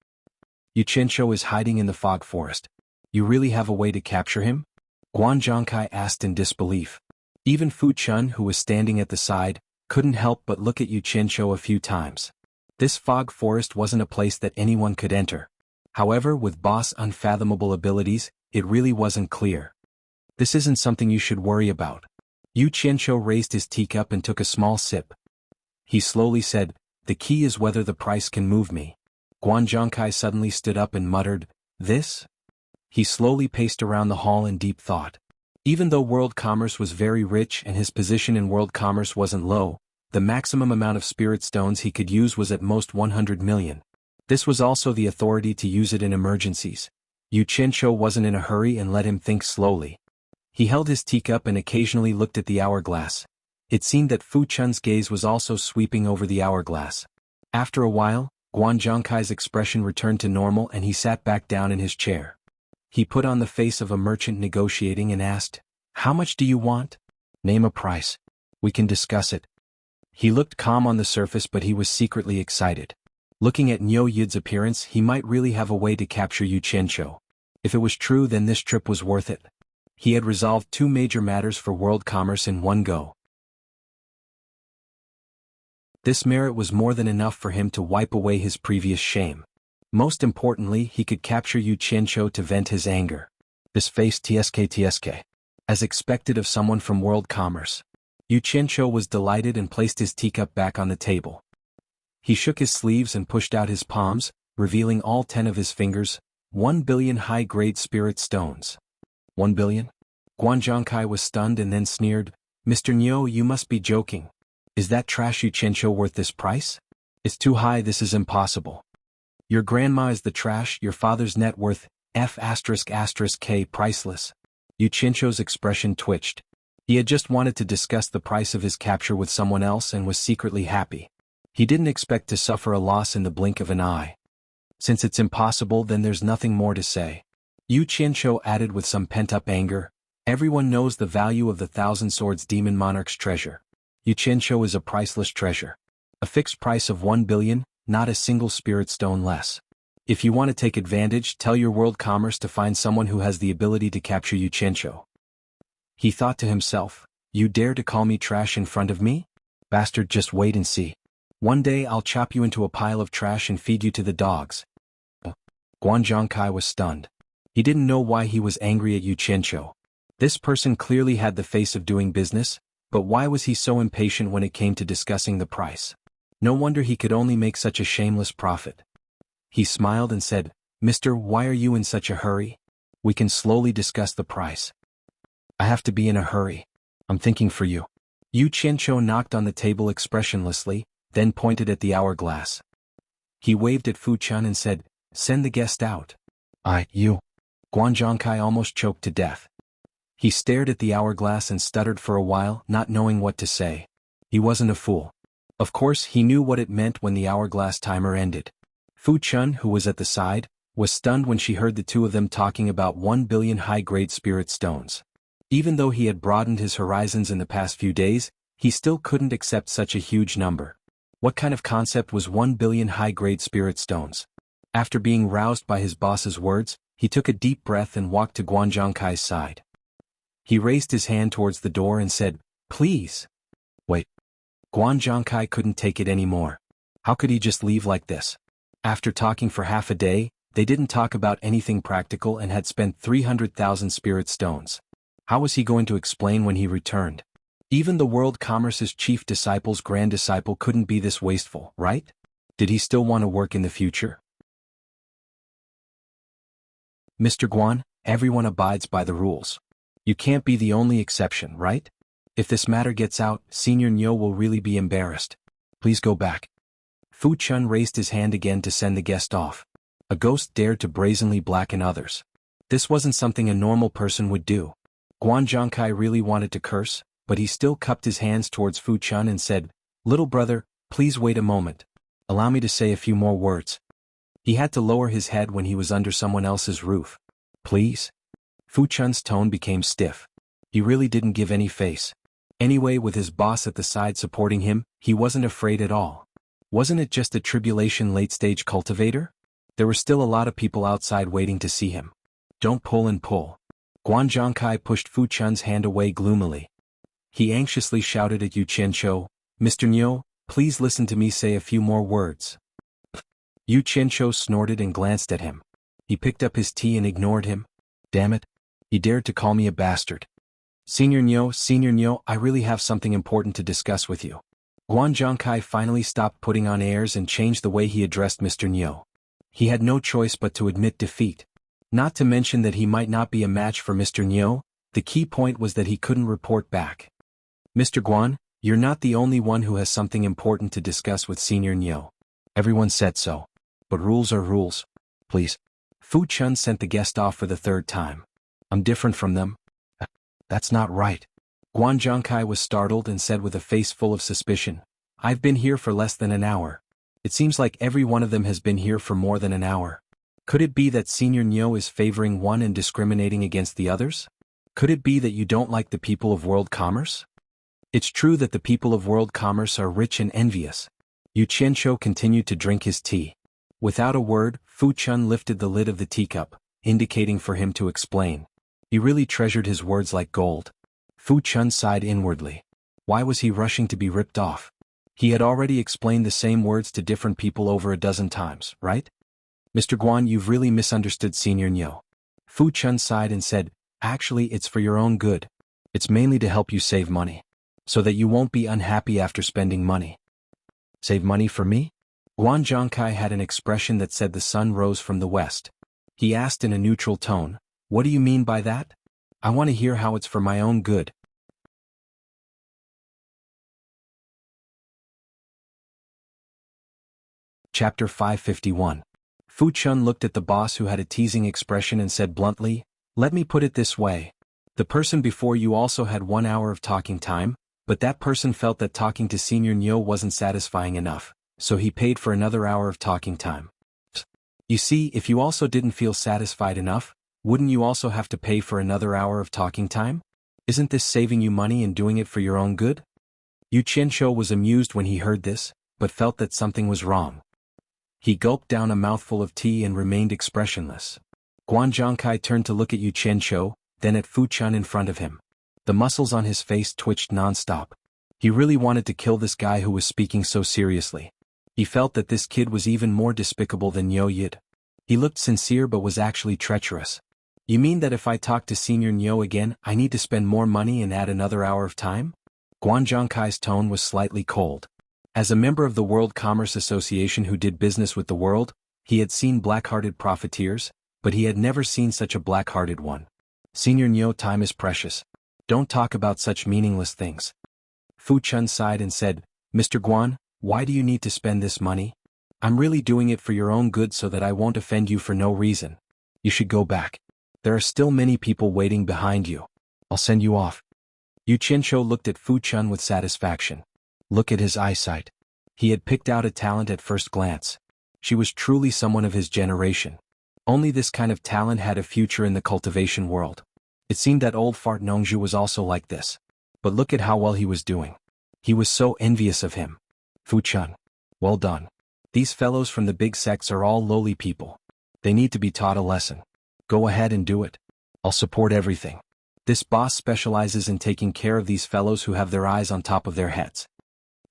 "Yu Qianqiu is hiding in the fog forest. You really have a way to capture him?" Guan Zhongkai asked in disbelief. Even Fu Chun, who was standing at the side, couldn't help but look at Yu Qianqiu a few times. This fog forest wasn't a place that anyone could enter. However, with Boss' unfathomable abilities, it really wasn't clear. "This isn't something you should worry about." Yu Qianqiu raised his teacup and took a small sip. He slowly said, "The key is whether the price can move me." Guan Zhongkai suddenly stood up and muttered, "This?" He slowly paced around the hall in deep thought. Even though world commerce was very rich and his position in world commerce wasn't low, the maximum amount of spirit stones he could use was at most 100 million. This was also the authority to use it in emergencies. Yu Qianqiu wasn't in a hurry and let him think slowly. He held his teacup and occasionally looked at the hourglass. It seemed that Fu Chun's gaze was also sweeping over the hourglass. After a while, Guan Zhongkai's expression returned to normal and he sat back down in his chair. He put on the face of a merchant negotiating and asked, "How much do you want?" "Name a price. We can discuss it." He looked calm on the surface, but he was secretly excited. Looking at Niu Yid's appearance, he might really have a way to capture Yu Qianqiu. If it was true, then this trip was worth it. He had resolved two major matters for world commerce in one go. This merit was more than enough for him to wipe away his previous shame. Most importantly, he could capture Yu Qianqiu to vent his anger. This face tsk. As expected of someone from world commerce. Yu Qianqiu was delighted and placed his teacup back on the table. He shook his sleeves and pushed out his palms, revealing all 10 of his fingers, 1 billion high-grade spirit stones. 1 billion? Guan Zhongkai was stunned and then sneered, "Mr. Niu, you must be joking. Is that trash Yu Qianqiu worth this price? It's too high, this is impossible. Your grandma is the trash, your father's net worth, F***K priceless." Yu Qianqiu's expression twitched. He had just wanted to discuss the price of his capture with someone else and was secretly happy. He didn't expect to suffer a loss in the blink of an eye. Since it's impossible, then there's nothing more to say. Yu Qianqiu added with some pent-up anger, "Everyone knows the value of the Thousand Swords Demon Monarch's treasure. Yu Qianqiu is a priceless treasure. A fixed price of 1 billion, not a single spirit stone less. If you want to take advantage, tell your world commerce to find someone who has the ability to capture Yu Qianqiu." He thought to himself, "You dare to call me trash in front of me? Bastard, just wait and see. One day I'll chop you into a pile of trash and feed you to the dogs." Guan Zhongkai was stunned. He didn't know why he was angry at Yu Qianqiu. This person clearly had the face of doing business, but why was he so impatient when it came to discussing the price? No wonder he could only make such a shameless profit. He smiled and said, "Mister, why are you in such a hurry? We can slowly discuss the price." "I have to be in a hurry. I'm thinking for you." Yu Qianqiu knocked on the table expressionlessly, then pointed at the hourglass. He waved at Fu Chun and said, "Send the guest out." You." Guan Zhongkai almost choked to death. He stared at the hourglass and stuttered for a while, not knowing what to say. He wasn't a fool. Of course, he knew what it meant when the hourglass timer ended. Fu Chun, who was at the side, was stunned when she heard the two of them talking about 1 billion high-grade spirit stones. Even though he had broadened his horizons in the past few days, he still couldn't accept such a huge number. What kind of concept was 1 billion high-grade spirit stones? After being roused by his boss's words, he took a deep breath and walked to Guan Zhongkai's side. He raised his hand towards the door and said, "Please." Wait. Guan Zhongkai couldn't take it anymore. How could he just leave like this? After talking for half a day, they didn't talk about anything practical and had spent 300,000 spirit stones. How was he going to explain when he returned? Even the World Commerce's chief disciple's grand disciple couldn't be this wasteful, right? Did he still want to work in the future? "Mr. Guan, everyone abides by the rules. You can't be the only exception, right? If this matter gets out, Senior Nyo will really be embarrassed. Please go back." Fu Chun raised his hand again to send the guest off. A ghost dared to brazenly blacken others. This wasn't something a normal person would do. Guan Zhongkai really wanted to curse, but he still cupped his hands towards Fu Chun and said, "Little brother, please wait a moment. Allow me to say a few more words." He had to lower his head when he was under someone else's roof. "Please?" Fu Chun's tone became stiff. He really didn't give any face. Anyway, with his boss at the side supporting him, he wasn't afraid at all. Wasn't it just a tribulation late-stage cultivator? There were still a lot of people outside waiting to see him. "Don't pull and pull." Guan Zhongkai pushed Fu Chun's hand away gloomily. He anxiously shouted at Yu Qianqiu, "Mr. Nyo, please listen to me say a few more words." Yu Qianqiu snorted and glanced at him. He picked up his tea and ignored him. Damn it. He dared to call me a bastard. Senior Nyo, I really have something important to discuss with you." Guan Zhongkai finally stopped putting on airs and changed the way he addressed Mr. Nyo. He had no choice but to admit defeat. Not to mention that he might not be a match for Mr. Nyo, the key point was that he couldn't report back. "Mr. Guan, you're not the only one who has something important to discuss with Senior Nyo. Everyone said so. But rules are rules. Please." Fu Chun sent the guest off for the third time. "I'm different from them." "That's not right." Guan Zhongkai was startled and said with a face full of suspicion, "I've been here for less than an hour. It seems like every one of them has been here for more than an hour. Could it be that Senior Nyo is favoring one and discriminating against the others? Could it be that you don't like the people of world commerce? It's true that the people of world commerce are rich and envious." Yu Qianqiu continued to drink his tea. Without a word, Fu Chun lifted the lid of the teacup, indicating for him to explain. He really treasured his words like gold. Fu Chun sighed inwardly. Why was he rushing to be ripped off? He had already explained the same words to different people over a dozen times, right? "Mr. Guan, you've really misunderstood Senior Nyo." Fu Chun sighed and said, "Actually, it's for your own good. It's mainly to help you save money. So that you won't be unhappy after spending money." "Save money for me?" Guan Zhongkai had an expression that said the sun rose from the west. He asked in a neutral tone, "What do you mean by that? I want to hear how it's for my own good." Chapter 551. Fu Chun looked at the boss who had a teasing expression and said bluntly, "Let me put it this way. The person before you also had 1 hour of talking time, but that person felt that talking to Senior Nyo wasn't satisfying enough, so he paid for another hour of talking time. You see, if you also didn't feel satisfied enough, wouldn't you also have to pay for another hour of talking time? Isn't this saving you money and doing it for your own good?" Yu Qianqiu was amused when he heard this, but felt that something was wrong. He gulped down a mouthful of tea and remained expressionless. Guan Zhongkai turned to look at Yu Qianqiu, then at Fu Chun in front of him. The muscles on his face twitched non-stop. He really wanted to kill this guy who was speaking so seriously. He felt that this kid was even more despicable than Nyo Yid. He looked sincere but was actually treacherous. You mean that if I talk to Senior Nyo again, I need to spend more money and add another hour of time? Guan Zhongkai's tone was slightly cold. As a member of the World Commerce Association who did business with the world, he had seen black-hearted profiteers, but he had never seen such a black-hearted one. Senior Nyo, time is precious. Don't talk about such meaningless things. Fu Chun sighed and said, Mr. Guan, why do you need to spend this money? I'm really doing it for your own good so that I won't offend you for no reason. You should go back. There are still many people waiting behind you. I'll send you off. Yu Qianzhou looked at Fu Chun with satisfaction. Look at his eyesight. He had picked out a talent at first glance. She was truly someone of his generation. Only this kind of talent had a future in the cultivation world. It seemed that old fart Nongzhu was also like this. But look at how well he was doing. He was so envious of him. Fu Chun. Well done. These fellows from the big sects are all lowly people. They need to be taught a lesson. Go ahead and do it. I'll support everything. This boss specializes in taking care of these fellows who have their eyes on top of their heads.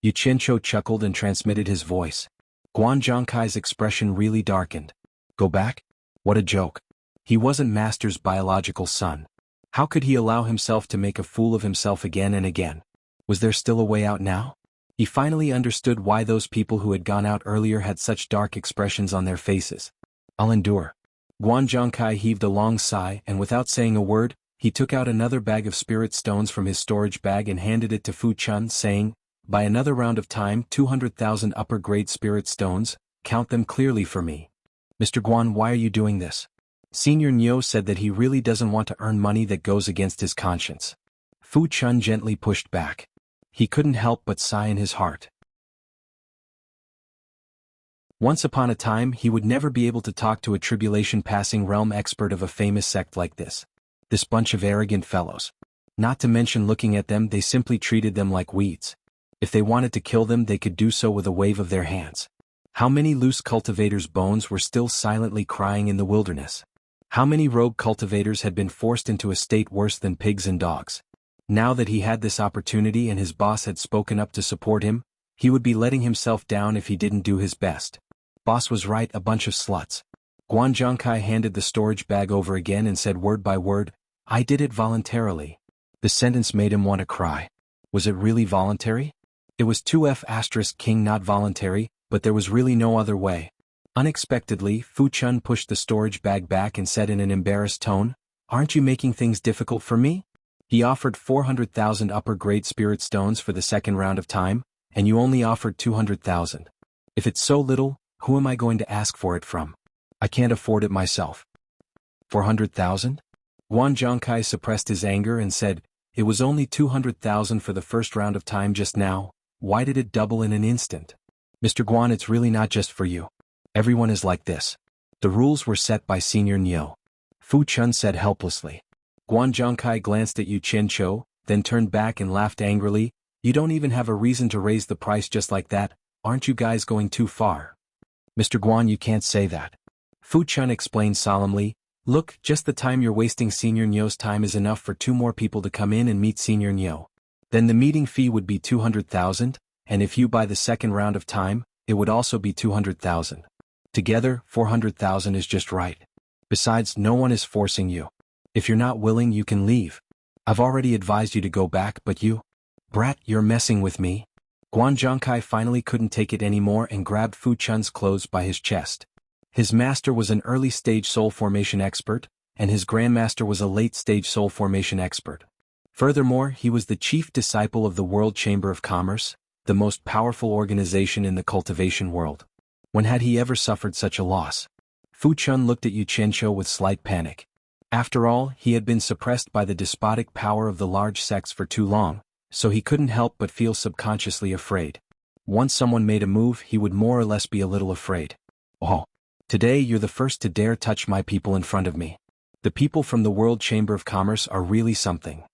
Yu Qianzhou chuckled and transmitted his voice. Guan Zhongkai's expression really darkened. Go back? What a joke. He wasn't Master's biological son. How could he allow himself to make a fool of himself again and again? Was there still a way out now? He finally understood why those people who had gone out earlier had such dark expressions on their faces. I'll endure. Guan Zhongkai heaved a long sigh and without saying a word, he took out another bag of spirit stones from his storage bag and handed it to Fu Chun, saying, By another round of time, 200,000 upper-grade spirit stones, count them clearly for me. Mr. Guan, why are you doing this? Senior Nyo said that he really doesn't want to earn money that goes against his conscience. Fu Chun gently pushed back. He couldn't help but sigh in his heart. Once upon a time he would never be able to talk to a tribulation-passing realm expert of a famous sect like this. This bunch of arrogant fellows. Not to mention looking at them, they simply treated them like weeds. If they wanted to kill them they could do so with a wave of their hands. How many loose cultivators' bones were still silently crying in the wilderness? How many rogue cultivators had been forced into a state worse than pigs and dogs? Now that he had this opportunity and his boss had spoken up to support him, he would be letting himself down if he didn't do his best. Boss was right, a bunch of sluts. Guan Zhongkai handed the storage bag over again and said word by word, I did it voluntarily. The sentence made him want to cry. Was it really voluntary? It was 2F** king not voluntary, but there was really no other way. Unexpectedly, Fu Chun pushed the storage bag back and said in an embarrassed tone, Aren't you making things difficult for me? He offered 400,000 upper-grade spirit stones for the second round of time, and you only offered 200,000. If it's so little, who am I going to ask for it from? I can't afford it myself. 400,000? Guan Zhongkai suppressed his anger and said, It was only 200,000 for the first round of time just now, why did it double in an instant? Mr. Guan, it's really not just for you. Everyone is like this. The rules were set by Senior Nyo. Fu Chun said helplessly. Guan Zhongkai glanced at Yu Qianzhou, then turned back and laughed angrily, You don't even have a reason to raise the price just like that, aren't you guys going too far? Mr. Guan, you can't say that. Fu Chun explained solemnly, Look, just the time you're wasting Senior Nyo's time is enough for 2 more people to come in and meet Senior Nyo. Then the meeting fee would be 200,000, and if you buy the second round of time, it would also be 200,000. Together, 400,000 is just right. Besides, no one is forcing you. If you're not willing, you can leave. I've already advised you to go back, but you? Brat, you're messing with me. Guan Zhongkai finally couldn't take it anymore and grabbed Fu Chun's clothes by his chest. His master was an early-stage soul formation expert, and his grandmaster was a late-stage soul formation expert. Furthermore, he was the chief disciple of the World Chamber of Commerce, the most powerful organization in the cultivation world. When had he ever suffered such a loss? Fu Chun looked at Yu Qianzhou with slight panic. After all, he had been suppressed by the despotic power of the large sects for too long, so he couldn't help but feel subconsciously afraid. Once someone made a move, he would more or less be a little afraid. Oh, today you're the first to dare touch my people in front of me. The people from the World Chamber of Commerce are really something.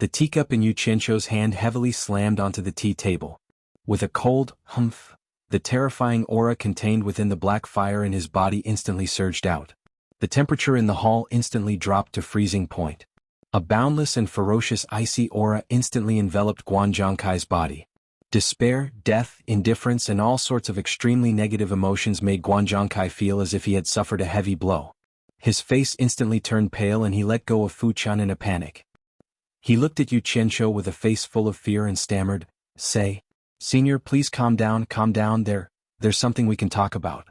The teacup in Yu Qianzhou's hand heavily slammed onto the tea table. With a cold humph, the terrifying aura contained within the black fire in his body instantly surged out. The temperature in the hall instantly dropped to freezing point. A boundless and ferocious icy aura instantly enveloped Guan Zhongkai's body. Despair, death, indifference and all sorts of extremely negative emotions made Guan Zhongkai feel as if he had suffered a heavy blow. His face instantly turned pale and he let go of Fu Chun in a panic. He looked at Yu Qianzhou with a face full of fear and stammered, "Say, Senior, please calm down, there's something we can talk about."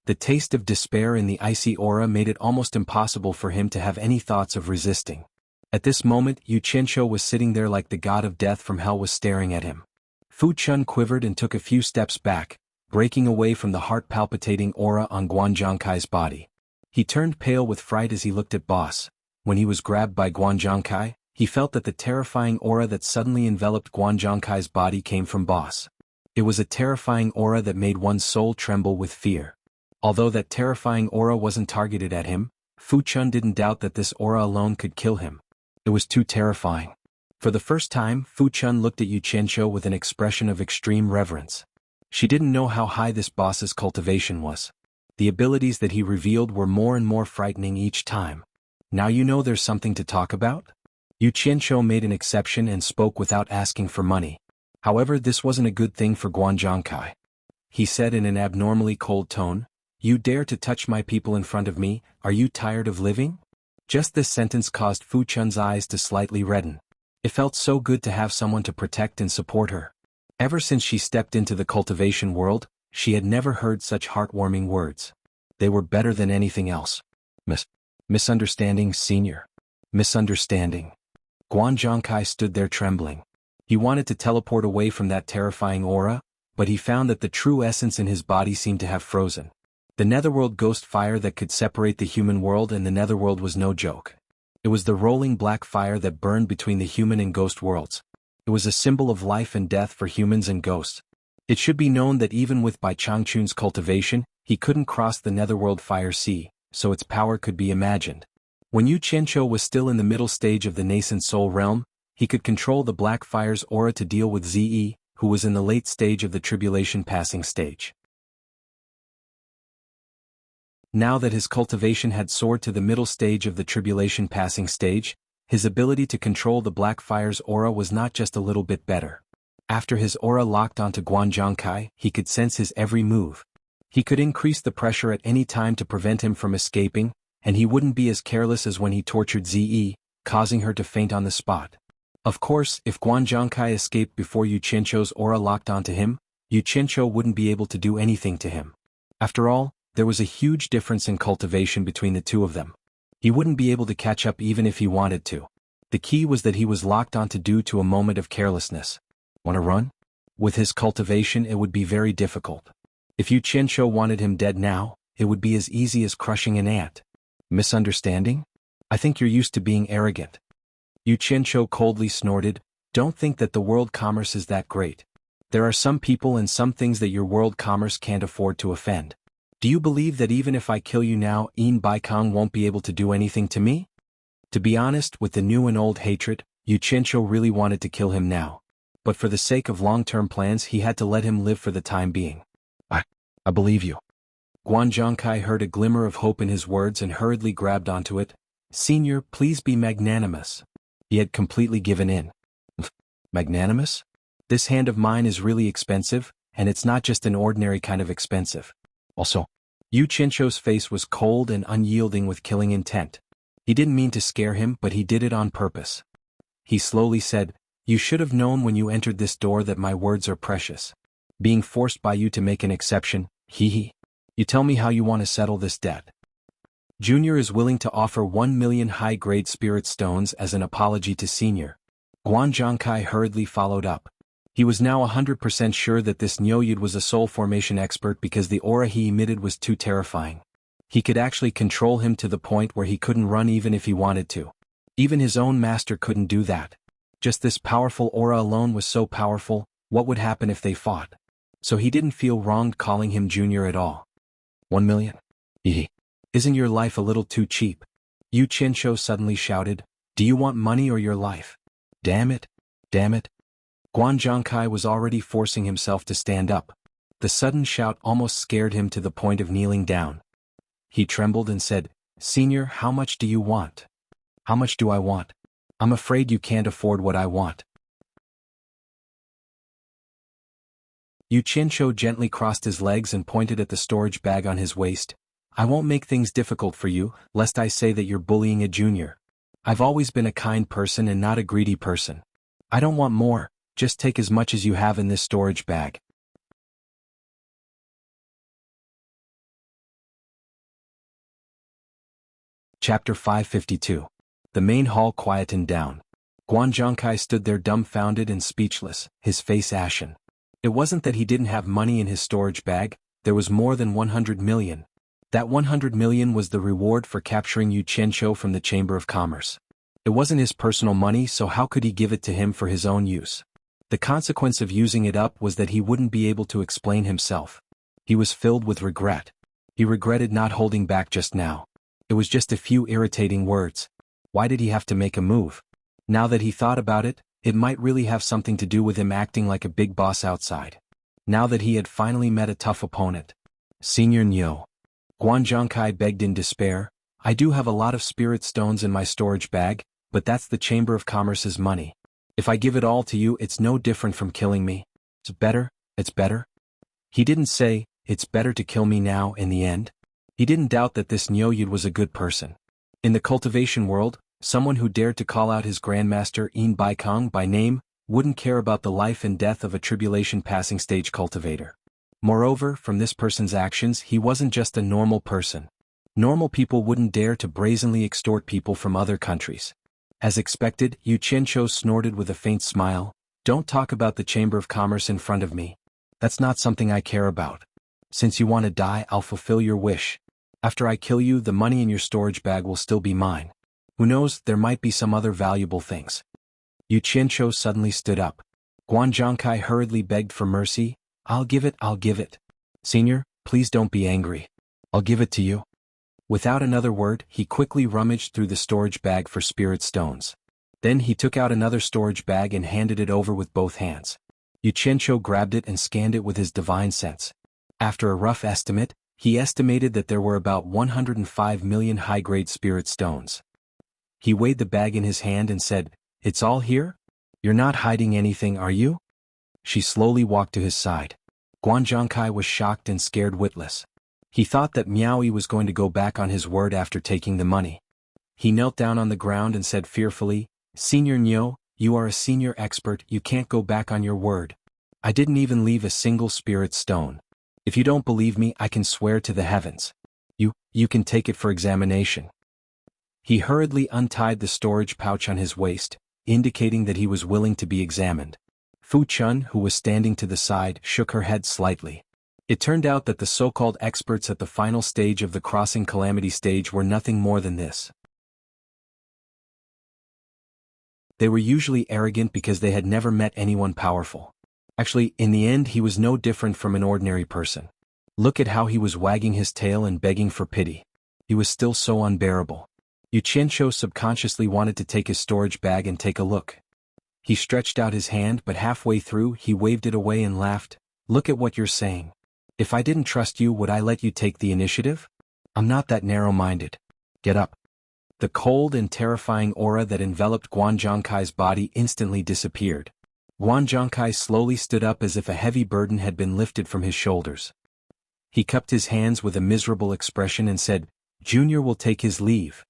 The taste of despair in the icy aura made it almost impossible for him to have any thoughts of resisting. At this moment, Yu Qianzhou was sitting there like the god of death from hell was staring at him. Fu Chun quivered and took a few steps back, breaking away from the heart-palpitating aura on Guan Zhongkai's body. He turned pale with fright as he looked at Boss. When he was grabbed by Guan Zhongkai, he felt that the terrifying aura that suddenly enveloped Guan Zhongkai's body came from Boss. It was a terrifying aura that made one's soul tremble with fear. Although that terrifying aura wasn't targeted at him, Fu Chun didn't doubt that this aura alone could kill him. It was too terrifying. For the first time, Fu Chun looked at Yu Qianzhou with an expression of extreme reverence. She didn't know how high this boss's cultivation was. The abilities that he revealed were more and more frightening each time. "Now you know there's something to talk about?" Yu Qianzhou made an exception and spoke without asking for money. However, this wasn't a good thing for Guan Zhongkai. He said in an abnormally cold tone, "You dare to touch my people in front of me, are you tired of living?" Just this sentence caused Fu Chun's eyes to slightly redden. It felt so good to have someone to protect and support her. Ever since she stepped into the cultivation world, she had never heard such heartwarming words. They were better than anything else. Misunderstanding, Senior. Misunderstanding. Guan Zhongkai stood there trembling. He wanted to teleport away from that terrifying aura, but he found that the true essence in his body seemed to have frozen. The netherworld ghost fire that could separate the human world and the netherworld was no joke. It was the rolling black fire that burned between the human and ghost worlds. It was a symbol of life and death for humans and ghosts. It should be known that even with Bai Changchun's cultivation, he couldn't cross the netherworld fire sea, so its power could be imagined. When Yu Qianzhou was still in the middle stage of the nascent soul realm, he could control the black fire's aura to deal with Ze, who was in the late stage of the tribulation passing stage. Now that his cultivation had soared to the middle stage of the tribulation passing stage, his ability to control the black fire's aura was not just a little bit better. After his aura locked onto Guan Zhongkai, he could sense his every move. He could increase the pressure at any time to prevent him from escaping, and he wouldn't be as careless as when he tortured Ze, causing her to faint on the spot. Of course, if Guan Zhongkai escaped before Yu Qianzhou's aura locked onto him, Yu Qianzhou wouldn't be able to do anything to him. After all, there was a huge difference in cultivation between the two of them. He wouldn't be able to catch up even if he wanted to. The key was that he was locked onto due to a moment of carelessness. Want to run? With his cultivation it would be very difficult. If Yu Qianzhou wanted him dead now, it would be as easy as crushing an ant. Misunderstanding? I think you're used to being arrogant. Yu Qianzhou coldly snorted, "Don't think that the world commerce is that great. There are some people and some things that your world commerce can't afford to offend. Do you believe that even if I kill you now, Yin Baikong won't be able to do anything to me?" To be honest, with the new and old hatred, Yu Qianzhou really wanted to kill him now. But for the sake of long-term plans he had to let him live for the time being. I believe you." Guan Zhongkai heard a glimmer of hope in his words and hurriedly grabbed onto it. "Senior, please be magnanimous." He had completely given in. Magnanimous? This hand of mine is really expensive, and it's not just an ordinary kind of expensive. Also, Yu Qianzhou's face was cold and unyielding with killing intent. He didn't mean to scare him, but he did it on purpose. He slowly said, "You should have known when you entered this door that my words are precious. Being forced by you to make an exception, hee. You tell me how you want to settle this debt." Junior is willing to offer 1 million high-grade spirit stones as an apology to Senior. Guan Zhongkai hurriedly followed up. He was now 100% sure that this Nyoyud was a soul formation expert because the aura he emitted was too terrifying. He could actually control him to the point where he couldn't run even if he wanted to. Even his own master couldn't do that. Just this powerful aura alone was so powerful, what would happen if they fought? So he didn't feel wronged calling him Junior at all. 1 million? Isn't your life a little too cheap? Yu Qianzhou suddenly shouted, "Do you want money or your life? Damn it. Damn it." Guan Zhongkai was already forcing himself to stand up. The sudden shout almost scared him to the point of kneeling down. He trembled and said, "Senior, how much do you want?" "How much do I want? I'm afraid you can't afford what I want." Yu Qianqiu gently crossed his legs and pointed at the storage bag on his waist. I won't make things difficult for you, lest I say that you're bullying a junior. I've always been a kind person and not a greedy person. I don't want more, just take as much as you have in this storage bag. Chapter 552. The main hall quietened down. Guan Zhongkai stood there dumbfounded and speechless, his face ashen. It wasn't that he didn't have money in his storage bag, there was more than 100 million. That 100 million was the reward for capturing Yu Qianqiu from the Chamber of Commerce. It wasn't his personal money, so how could he give it to him for his own use? The consequence of using it up was that he wouldn't be able to explain himself. He was filled with regret. He regretted not holding back just now. It was just a few irritating words. Why did he have to make a move? Now that he thought about it, it might really have something to do with him acting like a big boss outside. Now that he had finally met a tough opponent. Senior Niu. Guan Zhongkai begged in despair, I do have a lot of spirit stones in my storage bag, but that's the Chamber of Commerce's money. If I give it all to you, it's no different from killing me. It's better. He didn't say, it's better to kill me now in the end. He didn't doubt that this Niu Yud was a good person. In the cultivation world, someone who dared to call out his grandmaster Yin Baikong by name, wouldn't care about the life and death of a tribulation-passing stage cultivator. Moreover, from this person's actions, he wasn't just a normal person. Normal people wouldn't dare to brazenly extort people from other countries. As expected, Yu Qianqiu snorted with a faint smile, don't talk about the Chamber of Commerce in front of me. That's not something I care about. Since you want to die, I'll fulfill your wish. After I kill you, the money in your storage bag will still be mine. Who knows, there might be some other valuable things. Yu Qianqiu suddenly stood up. Guan Zhongkai hurriedly begged for mercy, I'll give it. Senior, please don't be angry. I'll give it to you. Without another word, he quickly rummaged through the storage bag for spirit stones. Then he took out another storage bag and handed it over with both hands. Yu Qianqiu grabbed it and scanned it with his divine sense. After a rough estimate, he estimated that there were about 105 million high-grade spirit stones. He weighed the bag in his hand and said, It's all here? You're not hiding anything, are you? She slowly walked to his side. Guan Zhongkai was shocked and scared witless. He thought that Miaoyi was going to go back on his word after taking the money. He knelt down on the ground and said fearfully, Senior Niu, you are a senior expert, you can't go back on your word. I didn't even leave a single spirit stone. If you don't believe me, I can swear to the heavens. You can take it for examination. He hurriedly untied the storage pouch on his waist, indicating that he was willing to be examined. Fu Chun, who was standing to the side, shook her head slightly. It turned out that the so-called experts at the final stage of the crossing calamity stage were nothing more than this. They were usually arrogant because they had never met anyone powerful. Actually, in the end, he was no different from an ordinary person. Look at how he was wagging his tail and begging for pity. He was still so unbearable. Yu Qianqiu subconsciously wanted to take his storage bag and take a look. He stretched out his hand, but halfway through, he waved it away and laughed. Look at what you're saying. If I didn't trust you, would I let you take the initiative? I'm not that narrow-minded. Get up. The cold and terrifying aura that enveloped Guan Zhongkai's body instantly disappeared. Guan Zhongkai slowly stood up as if a heavy burden had been lifted from his shoulders. He cupped his hands with a miserable expression and said, Junior will take his leave.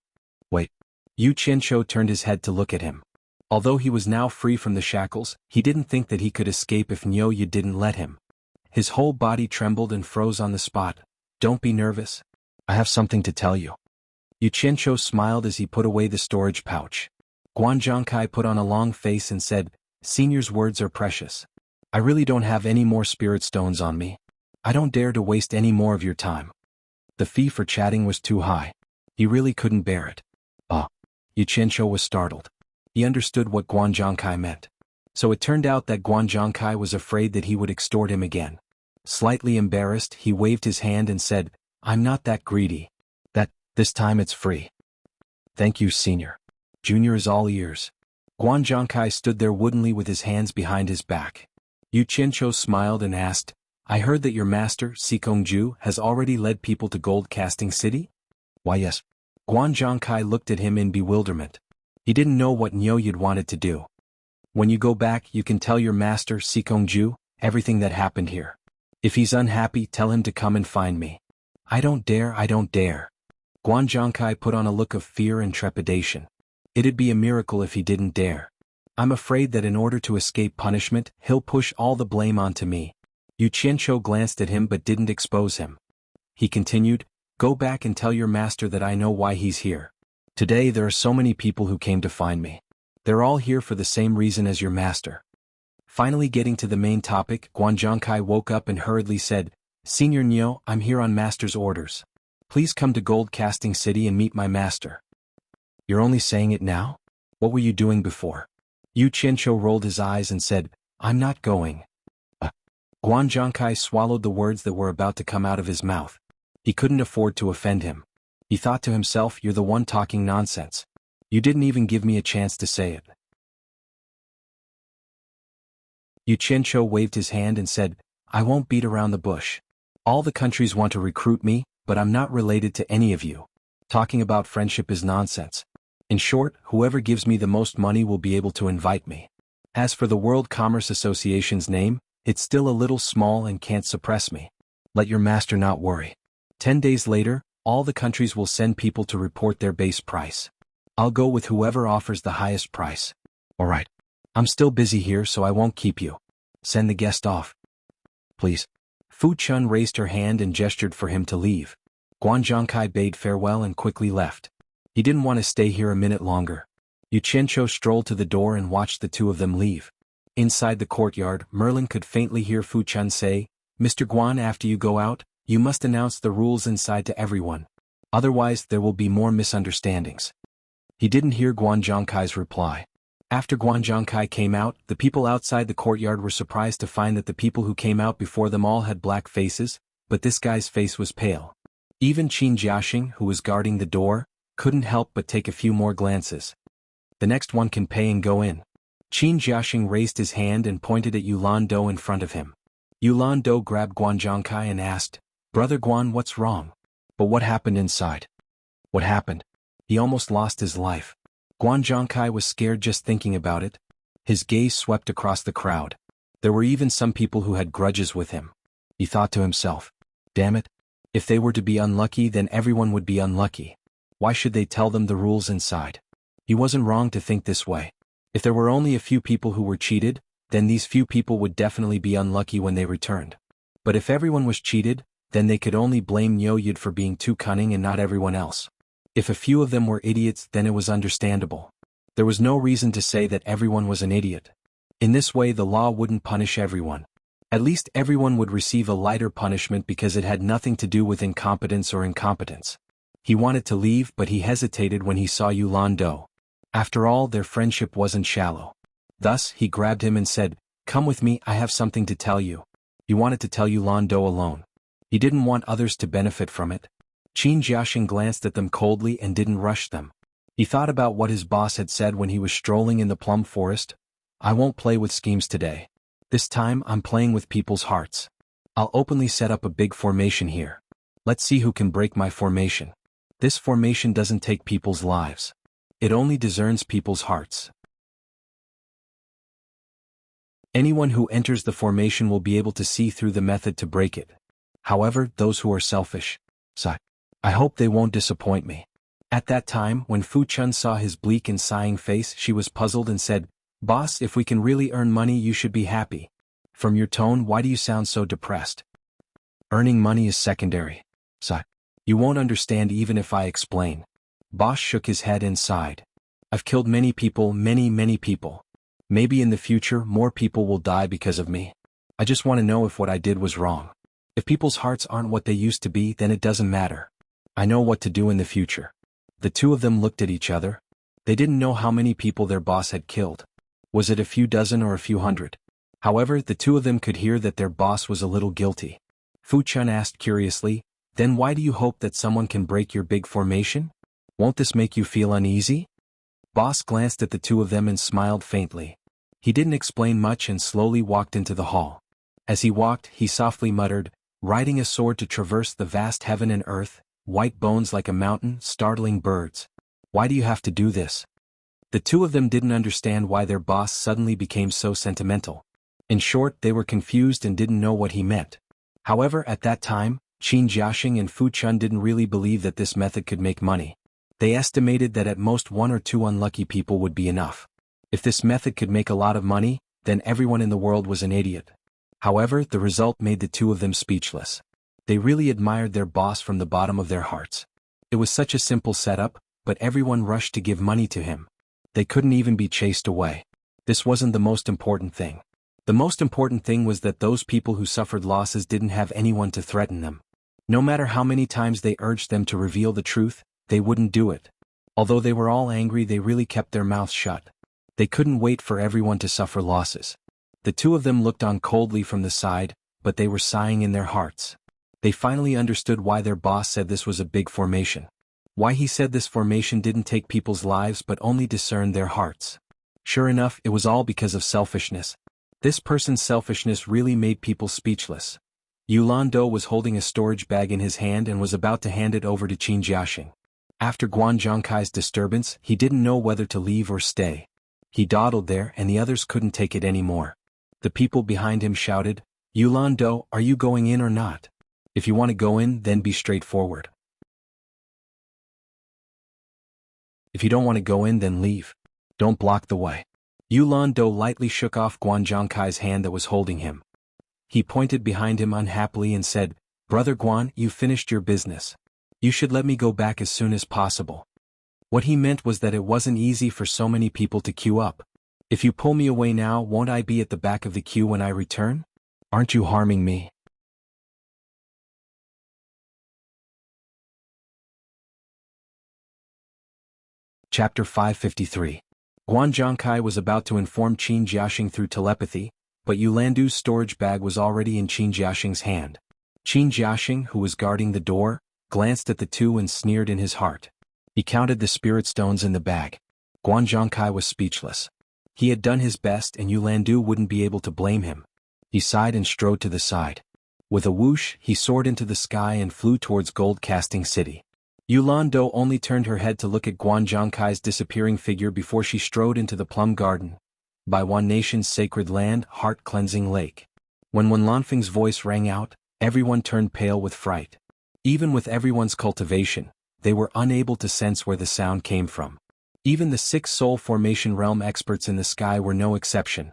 Wait. Yu Qianqiu turned his head to look at him. Although he was now free from the shackles, he didn't think that he could escape if Niu Yud didn't let him. His whole body trembled and froze on the spot. Don't be nervous. I have something to tell you. Yu Qianqiu smiled as he put away the storage pouch. Guan Zhongkai put on a long face and said, Senior's words are precious. I really don't have any more spirit stones on me. I don't dare to waste any more of your time. The fee for chatting was too high. He really couldn't bear it. Yu Qianqiu was startled. He understood what Guan Zhongkai meant. So it turned out that Guan Zhongkai was afraid that he would extort him again. Slightly embarrassed, he waved his hand and said, I'm not that greedy. This time it's free. Thank you, Senior. Junior is all ears. Guan Zhongkai stood there woodenly with his hands behind his back. Yu Qianqiu smiled and asked, I heard that your master, Sikongju, has already led people to Gold Casting City? Why yes. Guan Zhongkai looked at him in bewilderment. He didn't know what Niu Yud wanted to do. When you go back, you can tell your master, Sikongju, everything that happened here. If he's unhappy, tell him to come and find me. I don't dare, I don't dare. Guan Zhongkai put on a look of fear and trepidation. It'd be a miracle if he didn't dare. I'm afraid that in order to escape punishment, he'll push all the blame onto me. Yu Qianqiu glanced at him but didn't expose him. He continued, go back and tell your master that I know why he's here. Today there are so many people who came to find me. They're all here for the same reason as your master. Finally getting to the main topic, Guan Zhongkai woke up and hurriedly said, Senior Niu, I'm here on master's orders. Please come to Gold Casting City and meet my master. You're only saying it now? What were you doing before? Yu Qianqiu rolled his eyes and said, I'm not going. Guan Zhongkai swallowed the words that were about to come out of his mouth. He couldn't afford to offend him. He thought to himself, you're the one talking nonsense. You didn't even give me a chance to say it. Yu Qianqiu waved his hand and said, I won't beat around the bush. All the countries want to recruit me, but I'm not related to any of you. Talking about friendship is nonsense. In short, whoever gives me the most money will be able to invite me. As for the World Commerce Association's name, it's still a little small and can't suppress me. Let your master not worry. 10 days later, all the countries will send people to report their base price. I'll go with whoever offers the highest price. Alright. I'm still busy here so I won't keep you. Send the guest off. Please. Fu Chun raised her hand and gestured for him to leave. Guan Zhongkai bade farewell and quickly left. He didn't want to stay here a minute longer. Yu Qianqiu strolled to the door and watched the two of them leave. Inside the courtyard, Merlin could faintly hear Fu Chun say, Mr. Guan, after you go out, you must announce the rules inside to everyone. Otherwise, there will be more misunderstandings. He didn't hear Guan Zhongkai's reply. After Guan Zhongkai came out, the people outside the courtyard were surprised to find that the people who came out before them all had black faces, but this guy's face was pale. Even Qin Jiaxing, who was guarding the door, couldn't help but take a few more glances. The next one can pay and go in. Qin Jiaxing raised his hand and pointed at Yulan Do in front of him. Yulan Do grabbed Guan Zhongkai and asked, Brother Guan, what's wrong? But what happened inside? What happened? He almost lost his life. Guan Zhongkai was scared just thinking about it. His gaze swept across the crowd. There were even some people who had grudges with him. He thought to himself, damn it. If they were to be unlucky, then everyone would be unlucky. Why should they tell them the rules inside? He wasn't wrong to think this way. If there were only a few people who were cheated, then these few people would definitely be unlucky when they returned. But if everyone was cheated, then they could only blame Niu Yid for being too cunning and not everyone else. If a few of them were idiots, then it was understandable. There was no reason to say that everyone was an idiot. In this way, the law wouldn't punish everyone. At least everyone would receive a lighter punishment because it had nothing to do with incompetence or incompetence. He wanted to leave, but he hesitated when he saw Yulan Do. After all, their friendship wasn't shallow. Thus, he grabbed him and said, Come with me, I have something to tell you. He wanted to tell Yulan Do alone. He didn't want others to benefit from it. Qin Jiaxing glanced at them coldly and didn't rush them. He thought about what his boss had said when he was strolling in the plum forest. I won't play with schemes today. This time, I'm playing with people's hearts. I'll openly set up a big formation here. Let's see who can break my formation. This formation doesn't take people's lives. It only discerns people's hearts. Anyone who enters the formation will be able to see through the method to break it. However, those who are selfish, I hope they won't disappoint me. At that time, when Fu Chun saw his bleak and sighing face, she was puzzled and said, Boss, if we can really earn money, you should be happy. From your tone, why do you sound so depressed? Earning money is secondary. You won't understand even if I explain. Boss shook his head and sighed. I've killed many people, many people. Maybe in the future, more people will die because of me. I just want to know if what I did was wrong. If people's hearts aren't what they used to be, then it doesn't matter. I know what to do in the future. The two of them looked at each other. They didn't know how many people their boss had killed. Was it a few dozen or a few hundred? However, the two of them could hear that their boss was a little guilty. Fu Chun asked curiously, Then why do you hope that someone can break your big formation? Won't this make you feel uneasy? Boss glanced at the two of them and smiled faintly. He didn't explain much and slowly walked into the hall. As he walked, he softly muttered, riding a sword to traverse the vast heaven and earth, white bones like a mountain, startling birds. Why do you have to do this? The two of them didn't understand why their boss suddenly became so sentimental. In short, they were confused and didn't know what he meant. However, at that time, Qin Jiaxing and Fu Chun didn't really believe that this method could make money. They estimated that at most 1 or 2 unlucky people would be enough. If this method could make a lot of money, then everyone in the world was an idiot. However, the result made the two of them speechless. They really admired their boss from the bottom of their hearts. It was such a simple setup, but everyone rushed to give money to him. They couldn't even be chased away. This wasn't the most important thing. The most important thing was that those people who suffered losses didn't have anyone to threaten them. No matter how many times they urged them to reveal the truth, they wouldn't do it. Although they were all angry, they really kept their mouths shut. They couldn't wait for everyone to suffer losses. The two of them looked on coldly from the side, but they were sighing in their hearts. They finally understood why their boss said this was a big formation. Why he said this formation didn't take people's lives but only discerned their hearts. Sure enough, it was all because of selfishness. This person's selfishness really made people speechless. Yulando was holding a storage bag in his hand and was about to hand it over to Qin Jiaxing. After Guan Zhongkai's disturbance, he didn't know whether to leave or stay. He dawdled there and the others couldn't take it anymore. The people behind him shouted, "Yulando, are you going in or not? If you want to go in, then be straightforward. If you don't want to go in, then leave. Don't block the way." Yulando lightly shook off Guan Zhongkai's hand that was holding him. He pointed behind him unhappily and said, "Brother Guan, you finished your business. You should let me go back as soon as possible." What he meant was that it wasn't easy for so many people to queue up. "If you pull me away now, won't I be at the back of the queue when I return? Aren't you harming me?" Chapter 553. Guan Zhongkai was about to inform Qin Jiaxing through telepathy, but Yulandu's storage bag was already in Qin Jiaxing's hand. Qin Jiaxing, who was guarding the door, glanced at the two and sneered in his heart. He counted the spirit stones in the bag. Guan Zhongkai was speechless. He had done his best and Yulandu wouldn't be able to blame him. He sighed and strode to the side. With a whoosh, he soared into the sky and flew towards Gold Casting City. Yulando only turned her head to look at Guan Zhongkai's disappearing figure before she strode into the plum garden. By One Nation's sacred land, heart-cleansing lake. When Lanfeng's voice rang out, everyone turned pale with fright. Even with everyone's cultivation, they were unable to sense where the sound came from. Even the 6 soul formation realm experts in the sky were no exception.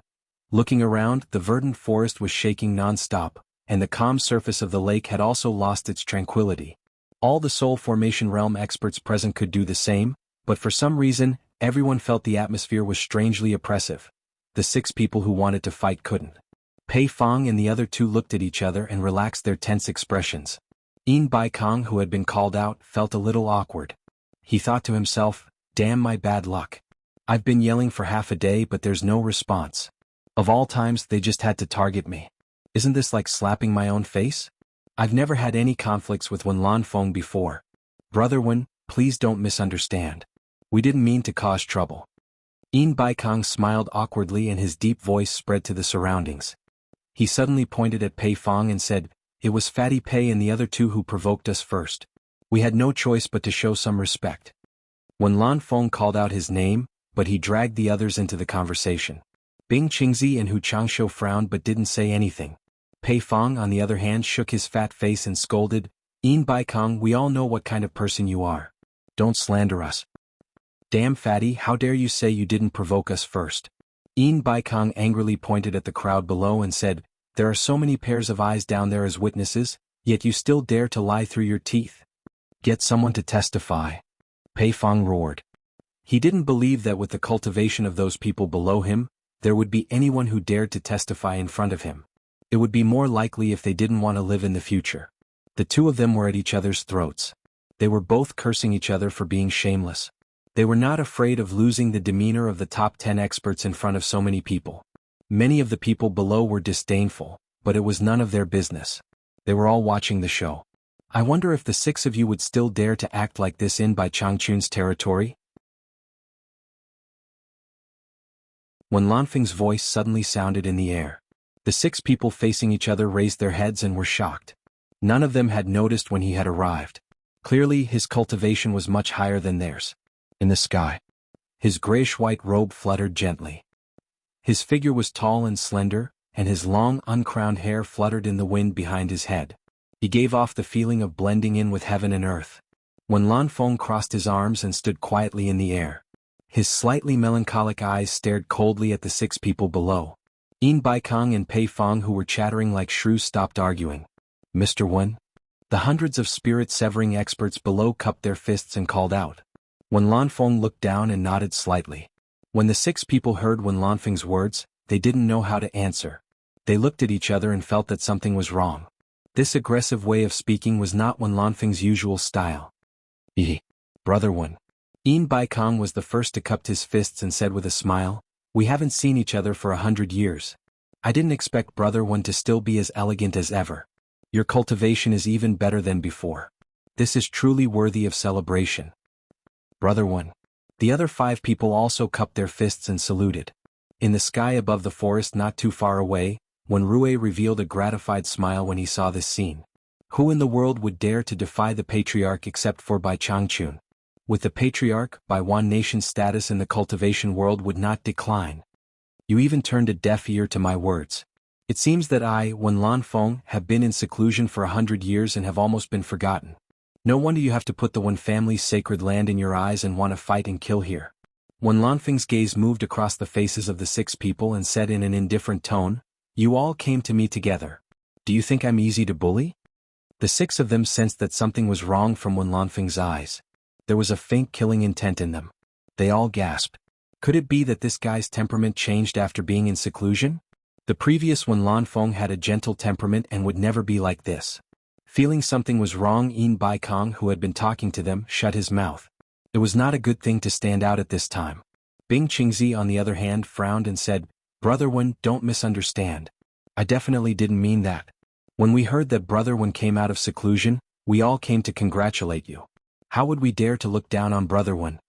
Looking around, the verdant forest was shaking non-stop, and the calm surface of the lake had also lost its tranquility. All the soul formation realm experts present could do the same, but for some reason, everyone felt the atmosphere was strangely oppressive. The 6 people who wanted to fight couldn't. Pei Fong and the other 2 looked at each other and relaxed their tense expressions. Yin Baikong, who had been called out, felt a little awkward. He thought to himself, "Damn my bad luck. I've been yelling for half a day but there's no response. Of all times they just had to target me. Isn't this like slapping my own face? I've never had any conflicts with Wen Lanfeng before. Brother Wen, please don't misunderstand. We didn't mean to cause trouble." Yin Baikong smiled awkwardly and his deep voice spread to the surroundings. He suddenly pointed at Pei Fong and said, "It was Fatty Pei and the other 2 who provoked us first. We had no choice but to show some respect." Wen Lanfeng called out his name, but he dragged the others into the conversation. Bing Qingzi and Hu Changshu frowned but didn't say anything. Pei Fong, on the other hand, shook his fat face and scolded, "Yin Baikong, we all know what kind of person you are. Don't slander us. Damn Fatty, how dare you say you didn't provoke us first?" Yin Baikong angrily pointed at the crowd below and said, "There are so many pairs of eyes down there as witnesses, yet you still dare to lie through your teeth. Get someone to testify." Pei Fong roared. He didn't believe that with the cultivation of those people below him, there would be anyone who dared to testify in front of him. It would be more likely if they didn't want to live in the future. The 2 of them were at each other's throats. They were both cursing each other for being shameless. They were not afraid of losing the demeanor of the top 10 experts in front of so many people. Many of the people below were disdainful, but it was none of their business. They were all watching the show. "I wonder if the 6 of you would still dare to act like this in Bai Changchun's territory?" When Lanfeng's voice suddenly sounded in the air. The 6 people facing each other raised their heads and were shocked. None of them had noticed when he had arrived. Clearly, his cultivation was much higher than theirs. In the sky, his grayish-white robe fluttered gently. His figure was tall and slender, and his long uncrowned hair fluttered in the wind behind his head. He gave off the feeling of blending in with heaven and earth. When Lan Feng crossed his arms and stood quietly in the air, his slightly melancholic eyes stared coldly at the 6 people below. Yin Baikong and Pei Fong, who were chattering like shrews, stopped arguing. Mr. Wen? The hundreds of spirit-severing experts below cupped their fists and called out. When Lan Feng looked down and nodded slightly. When the 6 people heard Wen Lanfeng's words, they didn't know how to answer. They looked at each other and felt that something was wrong. This aggressive way of speaking was not Wen Lanfeng's usual style. Brother Wen. Yin Baikong was the first to cup his fists and said with a smile, we haven't seen each other for 100 years. I didn't expect Brother Wen to still be as elegant as ever. Your cultivation is even better than before. This is truly worthy of celebration. Brother Wen. The other 5 people also cupped their fists and saluted. In the sky above the forest not too far away, Wen Rui revealed a gratified smile when he saw this scene. Who in the world would dare to defy the patriarch except for Bai Changchun? With the patriarch, Bai Wan nation's status in the cultivation world would not decline. You even turned a deaf ear to my words. It seems that I, Wen Lan Feng, have been in seclusion for 100 years and have almost been forgotten. No wonder you have to put the Wen family's sacred land in your eyes and want to fight and kill here. Wen Lanfeng's gaze moved across the faces of the 6 people and said in an indifferent tone, you all came to me together. Do you think I'm easy to bully? The 6 of them sensed that something was wrong from Wen Lanfeng's eyes. There was a faint killing intent in them. They all gasped. Could it be that this guy's temperament changed after being in seclusion? The previous Wen Lanfeng had a gentle temperament and would never be like this. Feeling something was wrong, Yin Baikong, who had been talking to them, shut his mouth. It was not a good thing to stand out at this time. Bing Qingzi, on the other hand, frowned and said, Brother Wen, don't misunderstand. I definitely didn't mean that. When we heard that Brother Wen came out of seclusion, we all came to congratulate you. How would we dare to look down on Brother Wen?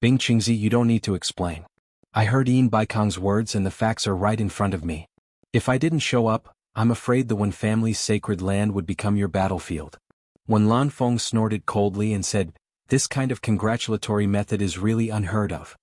Bing Qingzi, you don't need to explain. I heard Yin Baikong's words and the facts are right in front of me. If I didn't show up, I'm afraid the Wen family's sacred land would become your battlefield. Wen Lan Feng snorted coldly and said, this kind of congratulatory method is really unheard of.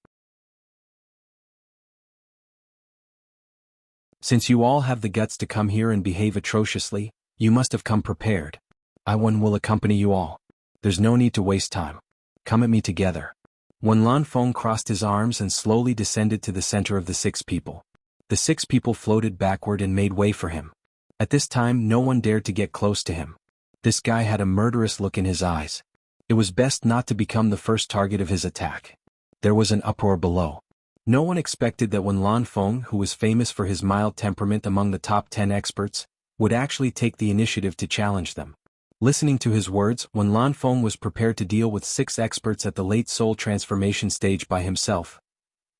Since you all have the guts to come here and behave atrociously, you must have come prepared. I will accompany you all. There's no need to waste time. Come at me together. Wen Lan Feng crossed his arms and slowly descended to the center of the 6 people. The 6 people floated backward and made way for him. At this time no one dared to get close to him. This guy had a murderous look in his eyes. It was best not to become the first target of his attack. There was an uproar below. No one expected that Wen Lan Feng, who was famous for his mild temperament among the top 10 experts, would actually take the initiative to challenge them. Listening to his words, Wen Lan Feng was prepared to deal with 6 experts at the late soul transformation stage by himself.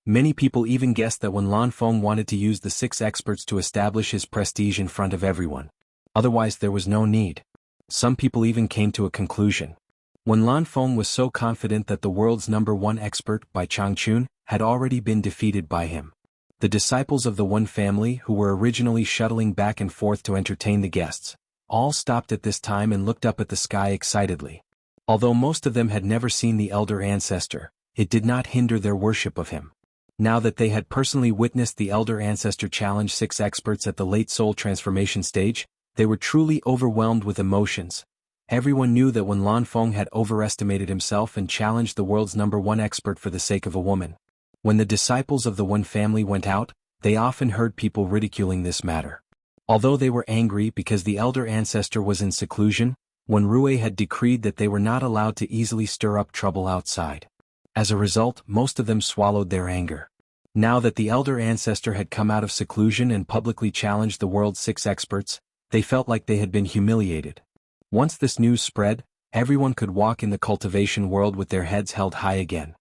Many people even guessed that Wen Lan Feng wanted to use the 6 experts to establish his prestige in front of everyone. Otherwise there was no need. Some people even came to a conclusion. Wen Lan Feng was so confident that the world's #1 expert, Bai Changchun, had already been defeated by him. The disciples of the Wen family, who were originally shuttling back and forth to entertain the guests, all stopped at this time and looked up at the sky excitedly. Although most of them had never seen the elder ancestor, it did not hinder their worship of him. Now that they had personally witnessed the elder ancestor challenge 6 experts at the late soul transformation stage, they were truly overwhelmed with emotions. Everyone knew that Wen Lan Feng had overestimated himself and challenged the world's #1 expert for the sake of a woman. When the disciples of the Wen family went out, they often heard people ridiculing this matter. Although they were angry because the elder ancestor was in seclusion, Wen Rui had decreed that they were not allowed to easily stir up trouble outside. As a result, most of them swallowed their anger. Now that the elder ancestor had come out of seclusion and publicly challenged the world's 6 experts, they felt like they had been humiliated. Once this news spread, everyone could walk in the cultivation world with their heads held high again.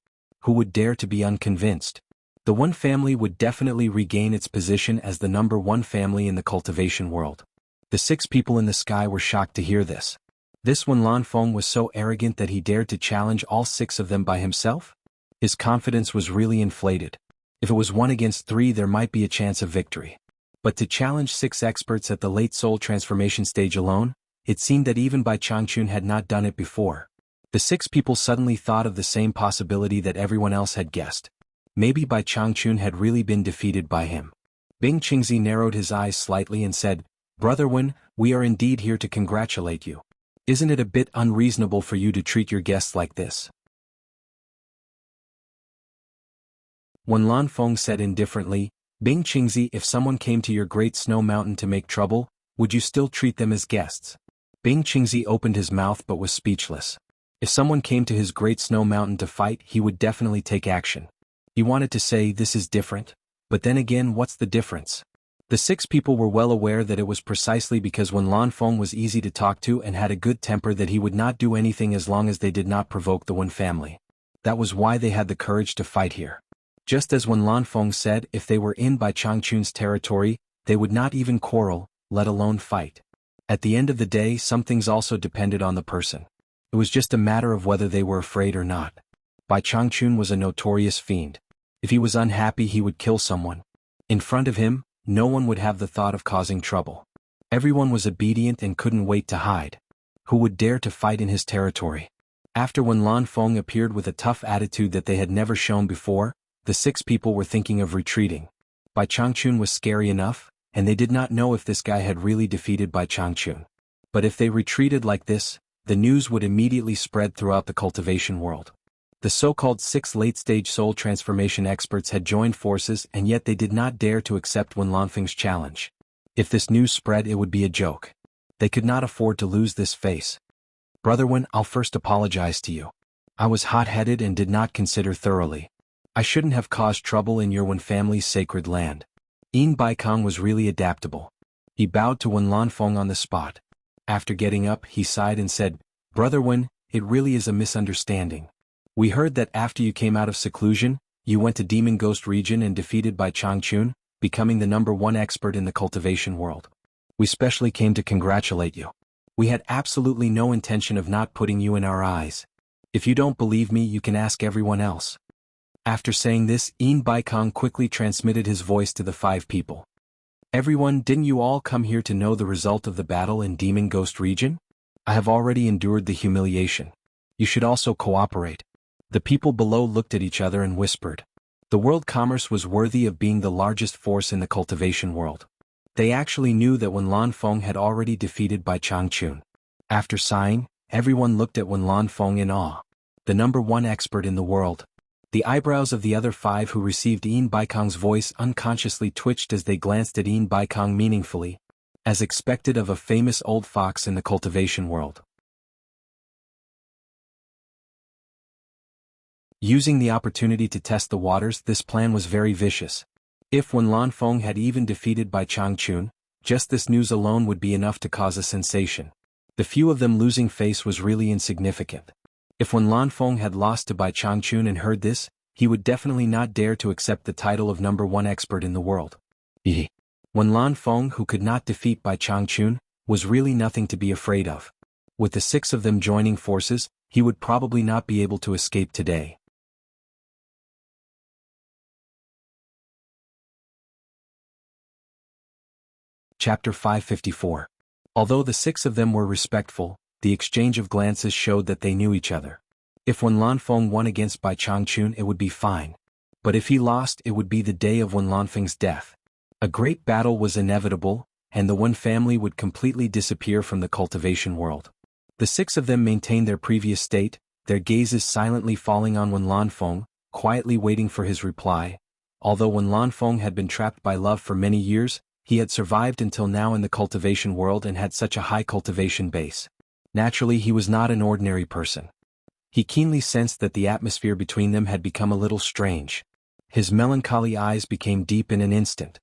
Who would dare to be unconvinced? The Wen family would definitely regain its position as the #1 family in the cultivation world. The 6 people in the sky were shocked to hear this. This Wen Lan Feng was so arrogant that he dared to challenge all 6 of them by himself? His confidence was really inflated. If it was 1 against 3, there might be a chance of victory. But to challenge 6 experts at the late soul transformation stage alone, it seemed that even Bai Changchun had not done it before. The 6 people suddenly thought of the same possibility that everyone else had guessed. Maybe Bai Changchun had really been defeated by him. Bing Qingzi narrowed his eyes slightly and said, "Brother Wen, we are indeed here to congratulate you. Isn't it a bit unreasonable for you to treat your guests like this?" Wen Lanfeng said indifferently, "Bing Qingzi, if someone came to your great snow mountain to make trouble, would you still treat them as guests?" Bing Qingzi opened his mouth but was speechless. If someone came to his great snow mountain to fight, he would definitely take action. He wanted to say this is different, but then again, what's the difference? The 6 people were well aware that it was precisely because Wen Lanfeng was easy to talk to and had a good temper that he would not do anything as long as they did not provoke the Wen family. That was why they had the courage to fight here. Just as Wen Lanfeng said, if they were in by Changchun's territory, they would not even quarrel, let alone fight. At the end of the day, some things also depended on the person. It was just a matter of whether they were afraid or not. Bai Changchun was a notorious fiend. If he was unhappy, he would kill someone. In front of him, no one would have the thought of causing trouble. Everyone was obedient and couldn't wait to hide. Who would dare to fight in his territory? After Wen Lanfeng appeared with a tough attitude that they had never shown before, the 6 people were thinking of retreating. Bai Changchun was scary enough, and they did not know if this guy had really defeated Bai Changchun. But if they retreated like this, the news would immediately spread throughout the cultivation world. The so-called 6 late-stage soul transformation experts had joined forces, and yet they did not dare to accept Wen Lanfeng's challenge. If this news spread, it would be a joke. They could not afford to lose this face. "Brother Wen, I'll first apologize to you. I was hot-headed and did not consider thoroughly. I shouldn't have caused trouble in your Wen family's sacred land." Yin Baikong was really adaptable. He bowed to Wen Lanfeng on the spot. After getting up, he sighed and said, "Brother Wen, it really is a misunderstanding. We heard that after you came out of seclusion, you went to Demon Ghost region and defeated Bai Changchun, becoming the #1 expert in the cultivation world. We specially came to congratulate you. We had absolutely no intention of not putting you in our eyes. If you don't believe me, you can ask everyone else." After saying this, Yin Baikong quickly transmitted his voice to the 5 people. "Everyone, didn't you all come here to know the result of the battle in Demon Ghost region? I have already endured the humiliation. You should also cooperate." The people below looked at each other and whispered. The world commerce was worthy of being the largest force in the cultivation world. They actually knew that Wen Lanfeng had already defeated Bai Changchun. After sighing, everyone looked at Wen Lanfeng in awe. The #1 expert in the world. The eyebrows of the other 5 who received Yin Baikong's voice unconsciously twitched as they glanced at Yin Baikong meaningfully, as expected of a famous old fox in the cultivation world. Using the opportunity to test the waters, this plan was very vicious. If Wen Lanfeng had even defeated Bai Changchun, just this news alone would be enough to cause a sensation. The few of them losing face was really insignificant. If Wen Lanfeng had lost to Bai Changchun and heard this, he would definitely not dare to accept the title of #1 expert in the world. Wen Lanfeng, who could not defeat Bai Changchun, was really nothing to be afraid of. With the 6 of them joining forces, he would probably not be able to escape today. Chapter 554. Although the 6 of them were respectful, the exchange of glances showed that they knew each other. If Wen Lanfeng won against Bai Changchun, it would be fine. But if he lost, it would be the day of Wen Lanfeng's death. A great battle was inevitable, and the Wen family would completely disappear from the cultivation world. The 6 of them maintained their previous state, their gazes silently falling on Wen Lanfeng, quietly waiting for his reply. Although Wen Lanfeng had been trapped by love for many years, he had survived until now in the cultivation world and had such a high cultivation base. Naturally, he was not an ordinary person. He keenly sensed that the atmosphere between them had become a little strange. His melancholy eyes became deep in an instant.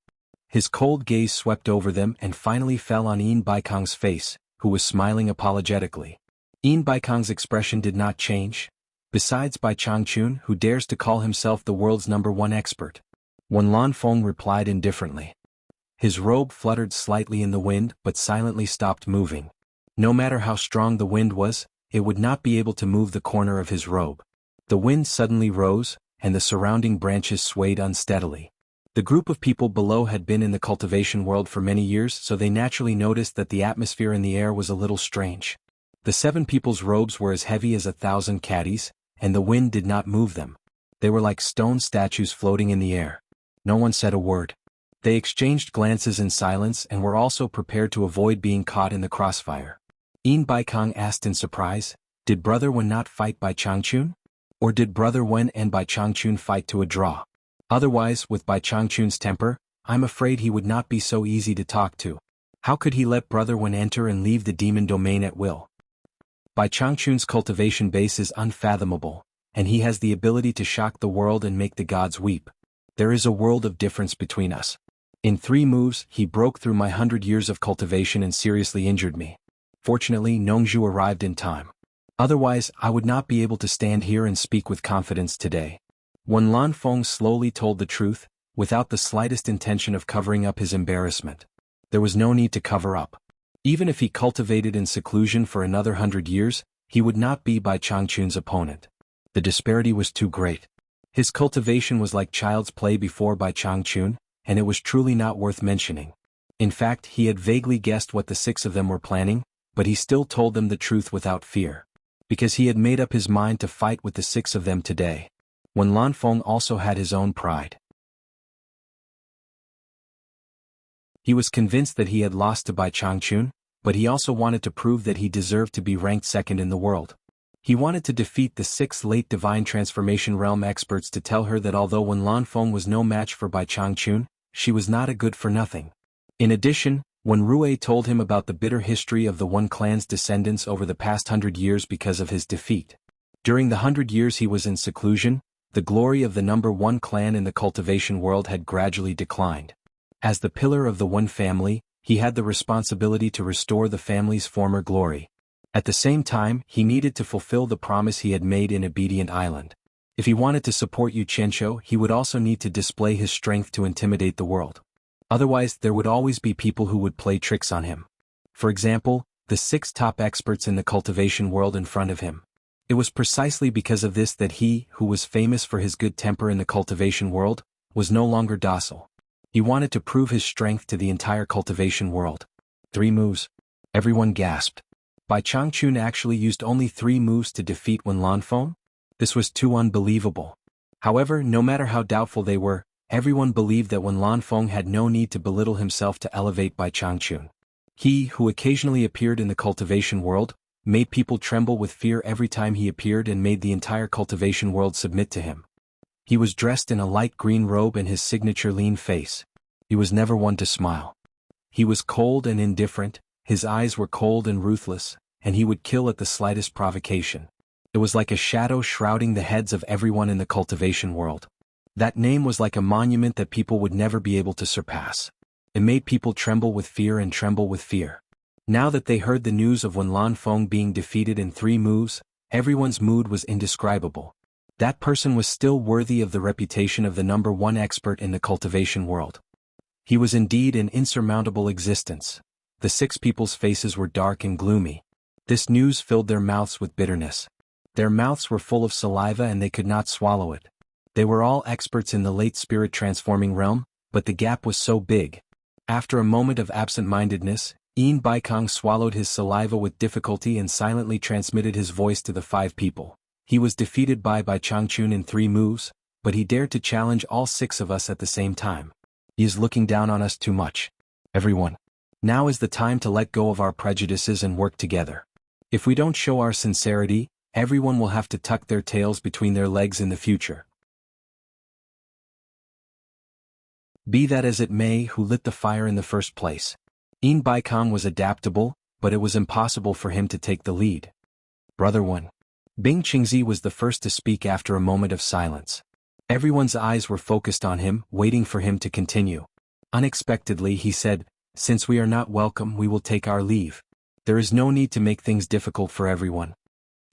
His cold gaze swept over them and finally fell on Yin Baikong's face, who was smiling apologetically. Yin Baikong's expression did not change. Besides Bai Changchun, who dares to call himself the world's #1 expert? Wen Lanfeng replied indifferently. His robe fluttered slightly in the wind but silently stopped moving. No matter how strong the wind was, it would not be able to move the corner of his robe. The wind suddenly rose, and the surrounding branches swayed unsteadily. The group of people below had been in the cultivation world for many years, so they naturally noticed that the atmosphere in the air was a little strange. The 7 people's robes were as heavy as 1,000 caddies, and the wind did not move them. They were like stone statues floating in the air. No one said a word. They exchanged glances in silence and were also prepared to avoid being caught in the crossfire. Yin Baikong asked in surprise, "Did Brother Wen not fight Bai Changchun? Or did Brother Wen and Bai Changchun fight to a draw? Otherwise, with Bai Changchun's temper, I'm afraid he would not be so easy to talk to. How could he let Brother Wen enter and leave the demon domain at will? Bai Changchun's cultivation base is unfathomable, and he has the ability to shock the world and make the gods weep. There is a world of difference between us. In 3 moves, he broke through my 100 years of cultivation and seriously injured me. Fortunately, Nongzhu arrived in time. Otherwise, I would not be able to stand here and speak with confidence today." When Lanfeng slowly told the truth, without the slightest intention of covering up his embarrassment. There was no need to cover up. Even if he cultivated in seclusion for another 100 years, he would not be Bai Changchun's opponent. The disparity was too great. His cultivation was like child's play before Bai Changchun, and it was truly not worth mentioning. In fact, he had vaguely guessed what the 6 of them were planning, but he still told them the truth without fear. Because he had made up his mind to fight with the 6 of them today. When Lanfeng also had his own pride. He was convinced that he had lost to Bai Changchun, but he also wanted to prove that he deserved to be ranked 2nd in the world. He wanted to defeat the 6 late divine transformation realm experts to tell her that although Wen Lanfeng was no match for Bai Changchun, she was not a good-for-nothing. In addition, when Rui told him about the bitter history of the One clan's descendants over the past 100 years because of his defeat. During the 100 years he was in seclusion, the glory of the number 1 clan in the cultivation world had gradually declined. As the pillar of the One family, he had the responsibility to restore the family's former glory. At the same time, he needed to fulfill the promise he had made in Obedient Island. If he wanted to support Yu Qianqiu, he would also need to display his strength to intimidate the world. Otherwise, there would always be people who would play tricks on him. For example, the 6 top experts in the cultivation world in front of him. It was precisely because of this that he, who was famous for his good temper in the cultivation world, was no longer docile. He wanted to prove his strength to the entire cultivation world. 3 moves. Everyone gasped. Bai Changchun actually used only 3 moves to defeat Wen Lanfeng? This was too unbelievable. However, no matter how doubtful they were, everyone believed that Wen Lanfeng had no need to belittle himself to elevate Bai Changchun. He, who occasionally appeared in the cultivation world, made people tremble with fear every time he appeared and made the entire cultivation world submit to him. He was dressed in a light green robe and his signature lean face. He was never one to smile. He was cold and indifferent, his eyes were cold and ruthless, and he would kill at the slightest provocation. It was like a shadow shrouding the heads of everyone in the cultivation world. That name was like a monument that people would never be able to surpass. It made people tremble with fear and tremble with fear. Now that they heard the news of Wen Lanfeng being defeated in 3 moves, everyone's mood was indescribable. That person was still worthy of the reputation of the number 1 expert in the cultivation world. He was indeed an insurmountable existence. The 6 people's faces were dark and gloomy. This news filled their mouths with bitterness. Their mouths were full of saliva and they could not swallow it. They were all experts in the late spirit transforming realm, but the gap was so big. After a moment of absent-mindedness, Yin Baikong swallowed his saliva with difficulty and silently transmitted his voice to the 5 people. He was defeated by Bai Changchun in 3 moves, but he dared to challenge all 6 of us at the same time. He is looking down on us too much. Everyone. Now is the time to let go of our prejudices and work together. If we don't show our sincerity, everyone will have to tuck their tails between their legs in the future. Be that as it may, who lit the fire in the first place. Yin Baikong was adaptable, but it was impossible for him to take the lead. Brother Wen. Bing Qingzi was the first to speak after a moment of silence. Everyone's eyes were focused on him, waiting for him to continue. Unexpectedly he said, "Since we are not welcome, we will take our leave. There is no need to make things difficult for everyone."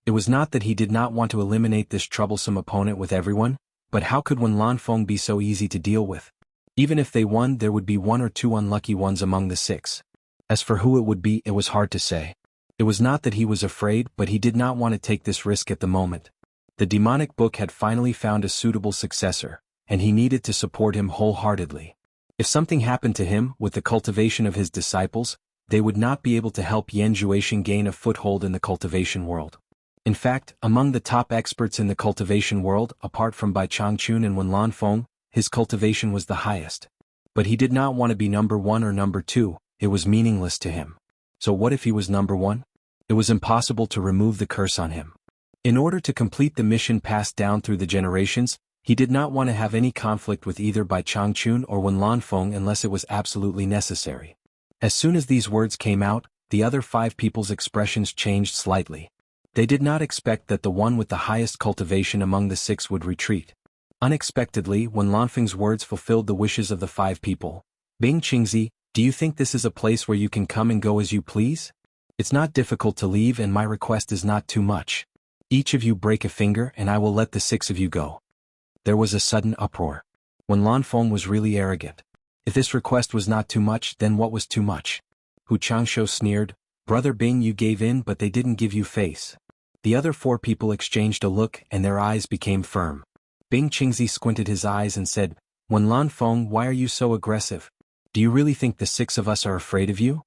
It was not that he did not want to eliminate this troublesome opponent with everyone, but how could Wen Lanfeng be so easy to deal with? Even if they won, there would be 1 or 2 unlucky ones among the 6. As for who it would be, it was hard to say. It was not that he was afraid, but he did not want to take this risk at the moment. The demonic book had finally found a suitable successor, and he needed to support him wholeheartedly. If something happened to him with the cultivation of his disciples, they would not be able to help Yan Zhuixing gain a foothold in the cultivation world. In fact, among the top experts in the cultivation world, apart from Bai Changchun and Wen Lanfeng, his cultivation was the highest. But he did not want to be number 1 or number 2, it was meaningless to him. So what if he was number 1? It was impossible to remove the curse on him. In order to complete the mission passed down through the generations, he did not want to have any conflict with either Bai Changchun or Wen Lanfeng unless it was absolutely necessary. As soon as these words came out, the other 5 people's expressions changed slightly. They did not expect that the one with the highest cultivation among the 6 would retreat. Unexpectedly, Wen Lanfeng's words fulfilled the wishes of the 5 people. Bing Qingzi, do you think this is a place where you can come and go as you please? It's not difficult to leave and my request is not too much. Each of you break a finger and I will let the 6 of you go. There was a sudden uproar. Wen Lanfeng was really arrogant. If this request was not too much, then what was too much? Hu Changsho sneered, Brother Bing, you gave in but they didn't give you face. The other 4 people exchanged a look and their eyes became firm. Bing Qingzi squinted his eyes and said, Wen Lanfeng, why are you so aggressive? Do you really think the 6 of us are afraid of you?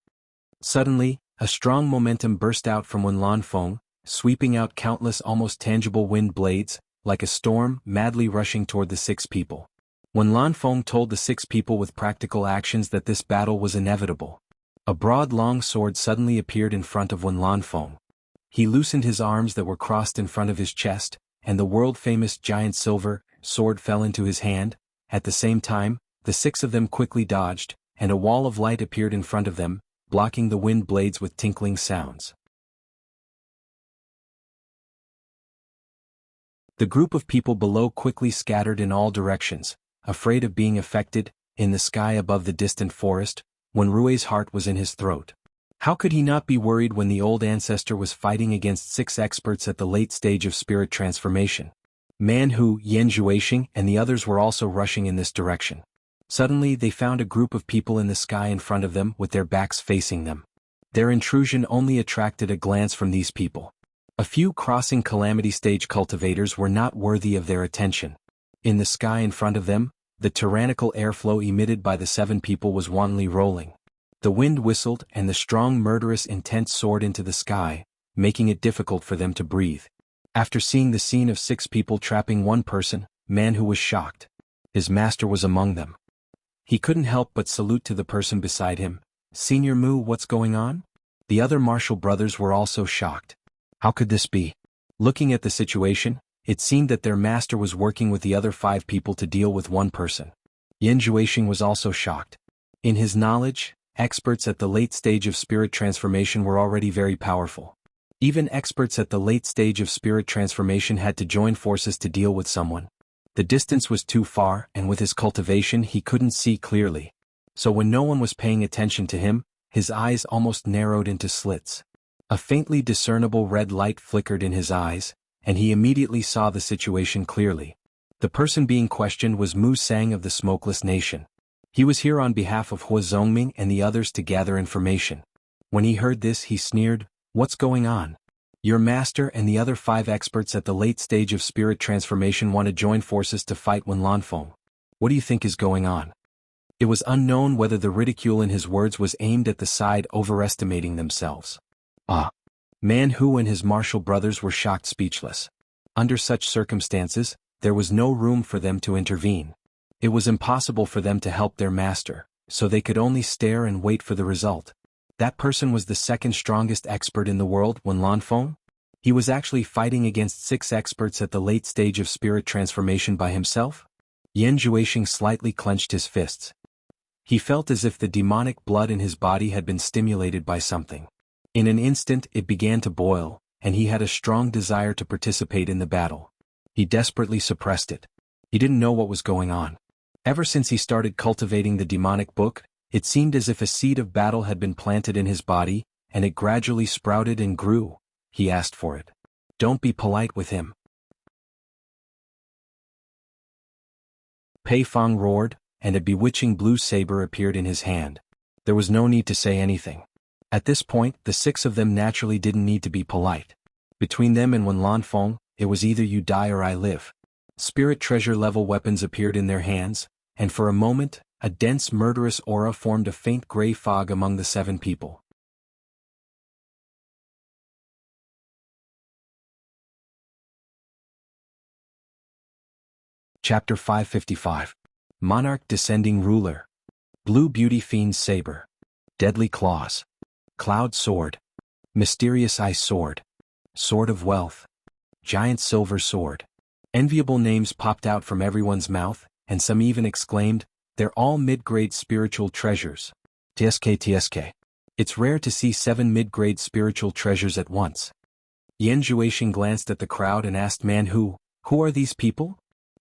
Suddenly, a strong momentum burst out from Wen Lanfeng, sweeping out countless almost tangible wind blades, like a storm, madly rushing toward the 6 people. Wen Lanfeng told the 6 people with practical actions that this battle was inevitable. A broad long sword suddenly appeared in front of Wen Lanfeng. He loosened his arms that were crossed in front of his chest, and the world-famous giant silver sword fell into his hand. At the same time, the 6 of them quickly dodged, and a wall of light appeared in front of them, blocking the wind blades with tinkling sounds. The group of people below quickly scattered in all directions, afraid of being affected. In the sky above the distant forest, Wen Rui's heart was in his throat. How could he not be worried when the old ancestor was fighting against 6 experts at the late stage of spirit transformation? Man Hu, Yan Zhuixing, and the others were also rushing in this direction. Suddenly they found a group of people in the sky in front of them with their backs facing them. Their intrusion only attracted a glance from these people. A few crossing calamity stage cultivators were not worthy of their attention. In the sky in front of them, the tyrannical airflow emitted by the 7 people was wantonly rolling. The wind whistled and the strong murderous intense soared into the sky, making it difficult for them to breathe. After seeing the scene of 6 people trapping 1 person, Man Hu was shocked. His master was among them. He couldn't help but salute to the person beside him. Senior Mu, what's going on? The other Marshall brothers were also shocked. How could this be? Looking at the situation, it seemed that their master was working with the other 5 people to deal with 1 person. Yan Zhuixing was also shocked. In his knowledge, experts at the late stage of spirit transformation were already very powerful. Even experts at the late stage of spirit transformation had to join forces to deal with someone. The distance was too far, and with his cultivation he couldn't see clearly. So when no one was paying attention to him, his eyes almost narrowed into slits. A faintly discernible red light flickered in his eyes, and he immediately saw the situation clearly. The person being questioned was Mu Sang of the Smokeless Nation. He was here on behalf of Hua Zongming and the others to gather information. When he heard this, he sneered, "What's going on? Your master and the other 5 experts at the late stage of spirit transformation want to join forces to fight Wen Lanfeng. What do you think is going on?" It was unknown whether the ridicule in his words was aimed at the side overestimating themselves. Man Hu and his martial brothers were shocked speechless. Under such circumstances, there was no room for them to intervene. It was impossible for them to help their master, so they could only stare and wait for the result. That person was the 2nd strongest expert in the world, Wen Lanfeng? He was actually fighting against 6 experts at the late stage of spirit transformation by himself? Yan Zhuixing slightly clenched his fists. He felt as if the demonic blood in his body had been stimulated by something. In an instant it began to boil, and he had a strong desire to participate in the battle. He desperately suppressed it. He didn't know what was going on. Ever since he started cultivating the demonic book, it seemed as if a seed of battle had been planted in his body, and it gradually sprouted and grew. He asked for it. "Don't be polite with him." Pei Fang roared, and a bewitching blue saber appeared in his hand. There was no need to say anything. At this point, the 6 of them naturally didn't need to be polite. Between them and Wen Lanfeng, it was either you die or I live. Spirit treasure level weapons appeared in their hands, and for a moment, a dense murderous aura formed a faint gray fog among the 7 people. Chapter 555. Monarch Descending Ruler. Blue Beauty Fiend's Saber. Deadly Claws. Cloud Sword. Mysterious Ice Sword. Sword of Wealth. Giant Silver Sword. Enviable names popped out from everyone's mouth, and some even exclaimed, "They're all mid-grade spiritual treasures." TSK. It's rare to see 7 mid-grade spiritual treasures at once. Yan Zhuixing glanced at the crowd and asked Man who are these people?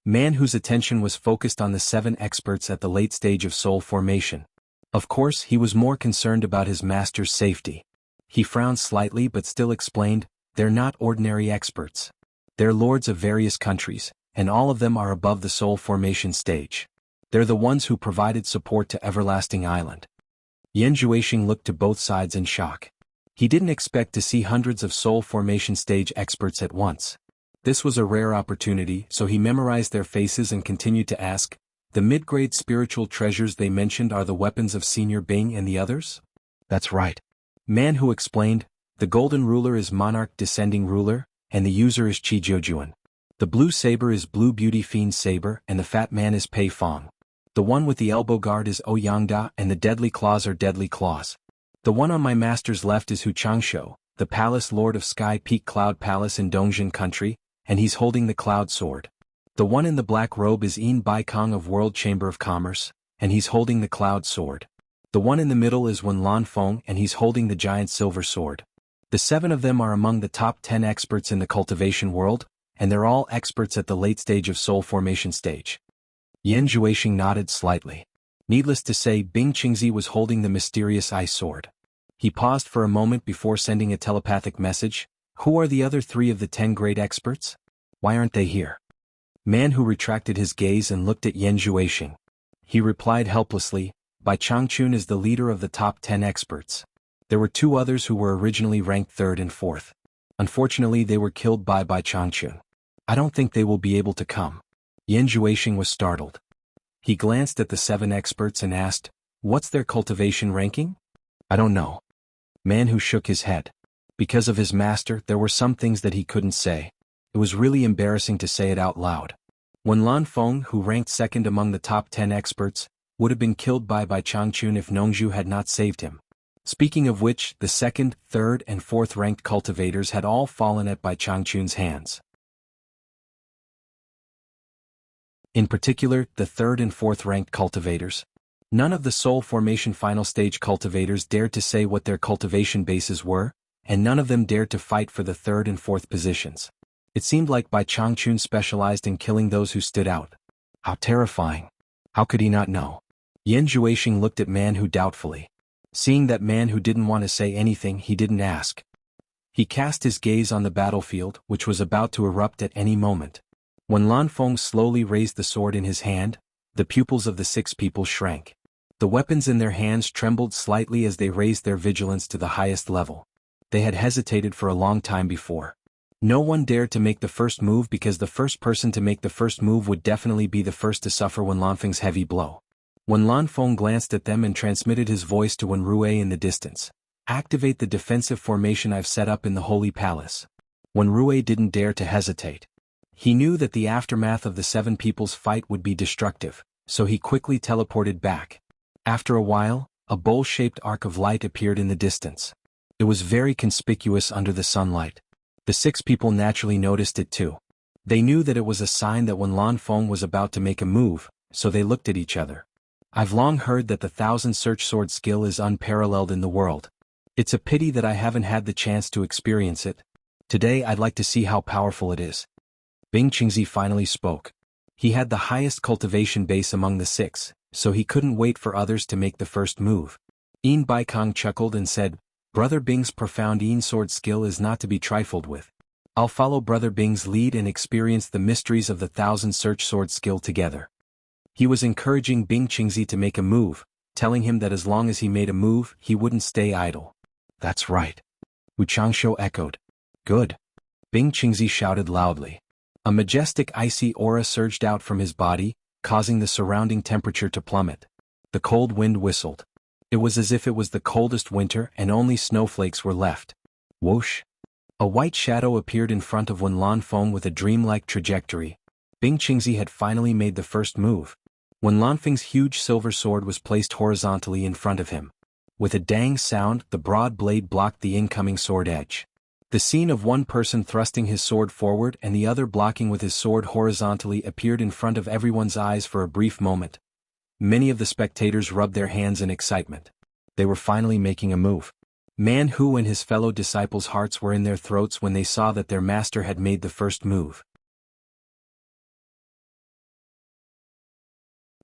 Man whose attention was focused on the 7 experts at the late stage of soul formation. Of course, he was more concerned about his master's safety. He frowned slightly but still explained, "They're not ordinary experts. They're lords of various countries, and all of them are above the soul formation stage. They're the ones who provided support to Everlasting Island." Yan Zhuixing looked to both sides in shock. He didn't expect to see hundreds of soul formation stage experts at once. This was a rare opportunity, so he memorized their faces and continued to ask, "The mid-grade spiritual treasures they mentioned are the weapons of Senior Bing and the others?" "That's right." Man who explained, "The golden ruler is Monarch Descending Ruler, and the user is Qi Jiujuan. The blue saber is Blue Beauty Fiend's Saber, and the fat man is Pei Fong. The one with the elbow guard is Ouyangda, and the deadly claws are Deadly Claws. The one on my master's left is Hu Changsho, the palace lord of Sky Peak Cloud Palace in Dongjin Country, and he's holding the Cloud Sword. The one in the black robe is Yin Baikong of World Chamber of Commerce, and he's holding the Cloud Sword. The one in the middle is Wen Lanfeng, and he's holding the Giant Silver Sword. The 7 of them are among the top 10 experts in the cultivation world, and they're all experts at the late stage of soul formation stage." Yan Zhuixing nodded slightly. Needless to say, Bing Qingzi was holding the mysterious ice sword. He paused for a moment before sending a telepathic message. "Who are the other 3 of the 10 great experts? Why aren't they here?" Man who retracted his gaze and looked at Yan Zhuixing. He replied helplessly, "Bai Changchun is the leader of the top 10 experts. There were 2 others who were originally ranked 3rd and 4th. Unfortunately, they were killed by Bai Changchun. I don't think they will be able to come." Yan Zhuixing was startled. He glanced at the 7 experts and asked, "What's their cultivation ranking?" "I don't know." Man who shook his head. Because of his master, there were some things that he couldn't say. It was really embarrassing to say it out loud. Wen Lanfeng, who ranked 2nd among the top 10 experts, would have been killed by Changchun if Nongzhu had not saved him. Speaking of which, the 2nd, 3rd, and 4th ranked cultivators had all fallen at Bai Changchun's hands. In particular, the 3rd and 4th ranked cultivators. None of the soul formation final stage cultivators dared to say what their cultivation bases were, and none of them dared to fight for the 3rd and 4th positions. It seemed like Bai Changchun specialized in killing those who stood out. How terrifying. How could he not know? Yan Zhuixing looked at Man Who doubtfully. Seeing that Man Who didn't want to say anything, he didn't ask. He cast his gaze on the battlefield, which was about to erupt at any moment. When Lanfeng slowly raised the sword in his hand, the pupils of the 6 people shrank. The weapons in their hands trembled slightly as they raised their vigilance to the highest level. They had hesitated for a long time before. No one dared to make the first move because the first person to make the first move would definitely be the first to suffer Wen Lanfeng's heavy blow. When Lanfeng glanced at them and transmitted his voice to Wen Rue in the distance, "Activate the defensive formation I've set up in the Holy Palace." Wen Rue didn't dare to hesitate. He knew that the aftermath of the 7 people's fight would be destructive, so he quickly teleported back. After a while, a bowl-shaped arc of light appeared in the distance. It was very conspicuous under the sunlight. The 6 people naturally noticed it too. They knew that it was a sign that Wen Lanfeng was about to make a move, so they looked at each other. I've long heard that the 1000 search sword skill is unparalleled in the world. It's a pity that I haven't had the chance to experience it. Today I'd like to see how powerful it is. Bing Qingzi finally spoke. He had the highest cultivation base among the 6, so he couldn't wait for others to make the first move. Yin Baikong chuckled and said, "Brother Bing's profound Yin sword skill is not to be trifled with. I'll follow Brother Bing's lead and experience the mysteries of the 1000 search sword skill together." He was encouraging Bing Qingzi to make a move, telling him that as long as he made a move, he wouldn't stay idle. "That's right." Wu Changsho echoed. "Good." Bing Qingzi shouted loudly. A majestic icy aura surged out from his body, causing the surrounding temperature to plummet. The cold wind whistled. It was as if it was the coldest winter and only snowflakes were left. Whoosh! A white shadow appeared in front of Wen Lanfeng with a dreamlike trajectory. Bing Qingzi had finally made the first move. When Lanfeng's huge silver sword was placed horizontally in front of him. With a dang sound, the broad blade blocked the incoming sword edge. The scene of one person thrusting his sword forward and the other blocking with his sword horizontally appeared in front of everyone's eyes for a brief moment. Many of the spectators rubbed their hands in excitement. They were finally making a move. Man Hu and his fellow disciples' hearts were in their throats when they saw that their master had made the first move.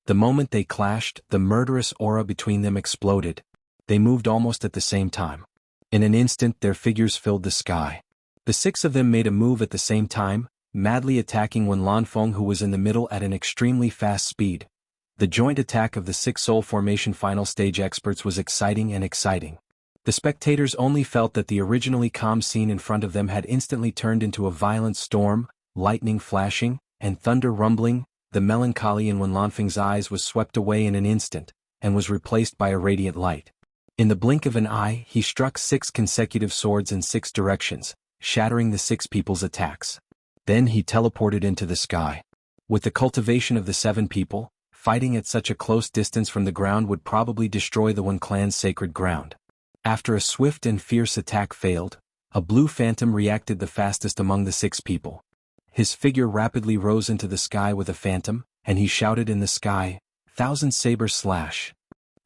The moment they clashed, the murderous aura between them exploded. They moved almost at the same time. In an instant their figures filled the sky. The six of them made a move at the same time, madly attacking Wen Lanfeng, who was in the middle at an extremely fast speed. The joint attack of the six soul formation final stage experts was exciting. The spectators only felt that the originally calm scene in front of them had instantly turned into a violent storm, lightning flashing, and thunder rumbling. The melancholy in Wen Lanfeng's eyes was swept away in an instant, and was replaced by a radiant light. In the blink of an eye, he struck 6 consecutive swords in 6 directions, shattering the 6 people's attacks. Then he teleported into the sky. With the cultivation of the 7 people, fighting at such a close distance from the ground would probably destroy the Wen clan's sacred ground. After a swift and fierce attack failed, a blue phantom reacted the fastest among the 6 people. His figure rapidly rose into the sky with a phantom, and he shouted in the sky, "Thousand saber slash!"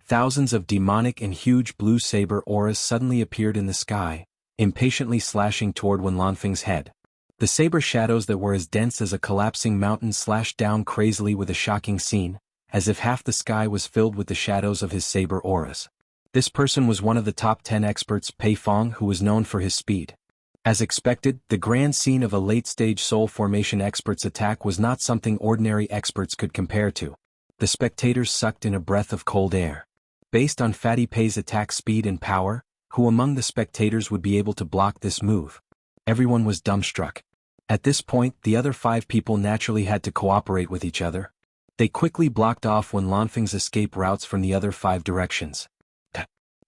Thousands of demonic and huge blue saber auras suddenly appeared in the sky, impatiently slashing toward Wen Lanfeng's head. The saber shadows that were as dense as a collapsing mountain slashed down crazily with a shocking scene, as if half the sky was filled with the shadows of his saber auras. This person was one of the top 10 experts, Pei Fong, who was known for his speed. As expected, the grand scene of a late-stage soul formation expert's attack was not something ordinary experts could compare to. The spectators sucked in a breath of cold air. Based on Fatty Pei's attack speed and power, who among the spectators would be able to block this move? Everyone was dumbstruck. At this point, the other 5 people naturally had to cooperate with each other. They quickly blocked off Wen Lanfeng's escape routes from the other 5 directions.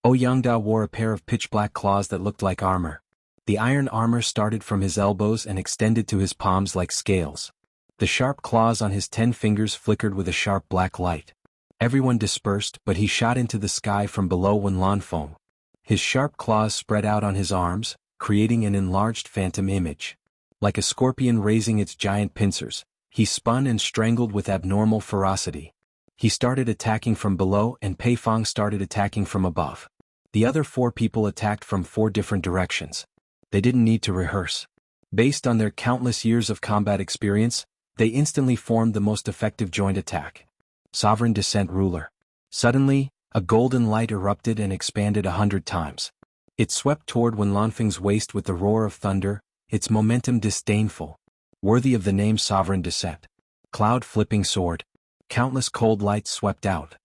Ouyangda wore a pair of pitch-black claws that looked like armor. The iron armor started from his elbows and extended to his palms like scales. The sharp claws on his 10 fingers flickered with a sharp black light. Everyone dispersed, but he shot into the sky from below Wen Lanfeng. His sharp claws spread out on his arms, creating an enlarged phantom image. Like a scorpion raising its giant pincers, he spun and strangled with abnormal ferocity. He started attacking from below and Pei Fong started attacking from above. The other 4 people attacked from 4 different directions. They didn't need to rehearse. Based on their countless years of combat experience, they instantly formed the most effective joint attack. Sovereign Descent Ruler. Suddenly, a golden light erupted and expanded 100 times. It swept toward Wen Lanfeng's waist with the roar of thunder, its momentum disdainful. Worthy of the name Sovereign Descent. Cloud flipping sword. Countless cold lights swept out.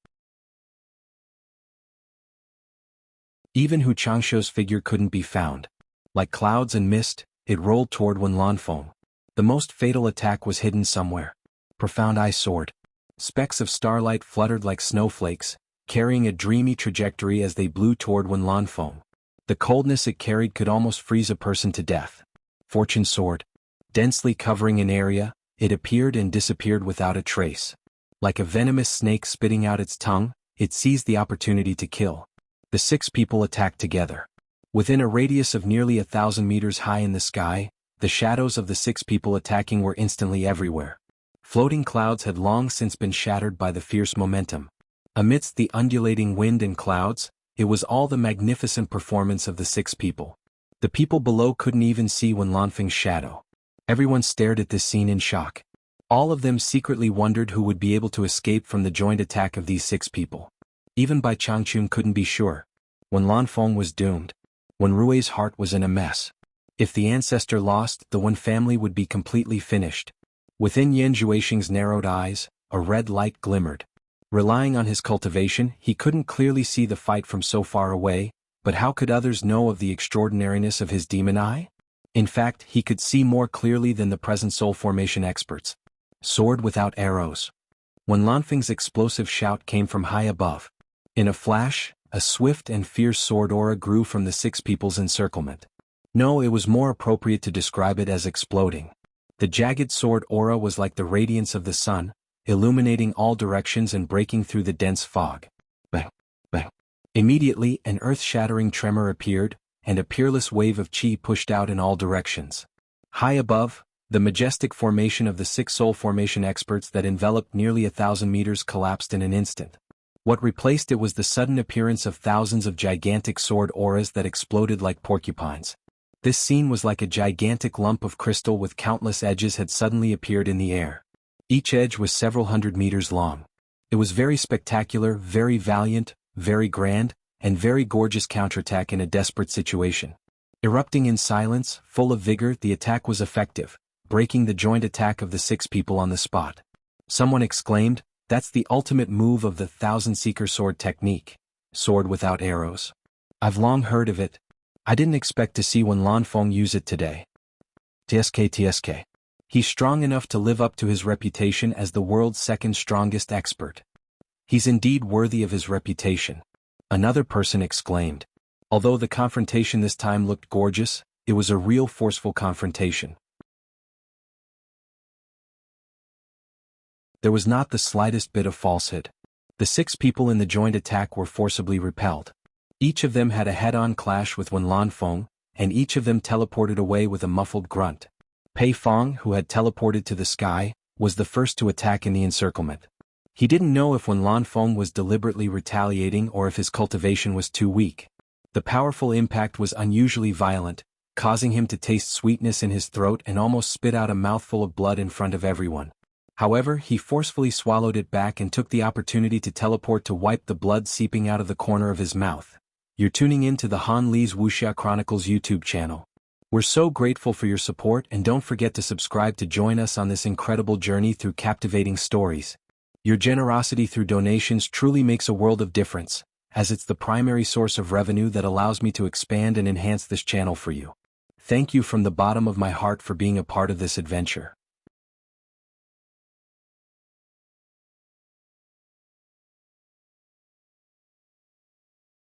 Even Hu Changshuo's figure couldn't be found. Like clouds and mist, it rolled toward Wen Lanfeng. The most fatal attack was hidden somewhere. Profound Eye Sword. Specks of starlight fluttered like snowflakes, carrying a dreamy trajectory as they blew toward Wen Lanfeng. The coldness it carried could almost freeze a person to death. Fortune Sword. Densely covering an area, it appeared and disappeared without a trace. Like a venomous snake spitting out its tongue, it seized the opportunity to kill. The 6 people attacked together. Within a radius of nearly 1,000 meters high in the sky, the shadows of the 6 people attacking were instantly everywhere. Floating clouds had long since been shattered by the fierce momentum. Amidst the undulating wind and clouds, it was all the magnificent performance of the 6 people. The people below couldn't even see Wen Lanfeng's shadow. Everyone stared at this scene in shock. All of them secretly wondered who would be able to escape from the joint attack of these 6 people. Even Bai Changchun couldn't be sure. Wen Lanfeng was doomed. Wen Rui's heart was in a mess. If the ancestor lost, the Wen family would be completely finished. Within Yan Zhuixing's narrowed eyes, a red light glimmered. Relying on his cultivation, he couldn't clearly see the fight from so far away, but how could others know of the extraordinariness of his demon eye? In fact, he could see more clearly than the present soul formation experts. Sword without arrows. Wen Lanfeng's explosive shout came from high above. In a flash, a swift and fierce sword aura grew from the 6 people's encirclement. No, it was more appropriate to describe it as exploding. The jagged sword aura was like the radiance of the sun, illuminating all directions and breaking through the dense fog. Bang, bang. Immediately, an earth-shattering tremor appeared, and a peerless wave of chi pushed out in all directions. High above, the majestic formation of the six soul formation experts that enveloped nearly 1,000 meters collapsed in an instant. What replaced it was the sudden appearance of thousands of gigantic sword auras that exploded like porcupines. This scene was like a gigantic lump of crystal with countless edges had suddenly appeared in the air. Each edge was several hundred meters long. It was very spectacular, very valiant, very grand, and very gorgeous counterattack in a desperate situation. Erupting in silence, full of vigor, the attack was effective, breaking the joint attack of the 6 people on the spot. Someone exclaimed, "That's the ultimate move of the Thousand Seeker Sword technique. Sword without arrows. I've long heard of it. I didn't expect to see Wenlanfeng use it today. TSK. He's strong enough to live up to his reputation as the world's second strongest expert. He's indeed worthy of his reputation," another person exclaimed. Although the confrontation this time looked gorgeous, it was a real forceful confrontation. There was not the slightest bit of falsehood. The 6 people in the joint attack were forcibly repelled. Each of them had a head-on clash with Wenlanfeng, and each of them teleported away with a muffled grunt. Pei Fong, who had teleported to the sky, was the first to attack in the encirclement. He didn't know if Wenlanfeng was deliberately retaliating or if his cultivation was too weak. The powerful impact was unusually violent, causing him to taste sweetness in his throat and almost spit out a mouthful of blood in front of everyone. However, he forcefully swallowed it back and took the opportunity to teleport to wipe the blood seeping out of the corner of his mouth. You're tuning in to the Han Li's Wuxia Chronicles YouTube channel. We're so grateful for your support, and don't forget to subscribe to join us on this incredible journey through captivating stories. Your generosity through donations truly makes a world of difference, as it's the primary source of revenue that allows me to expand and enhance this channel for you. Thank you from the bottom of my heart for being a part of this adventure.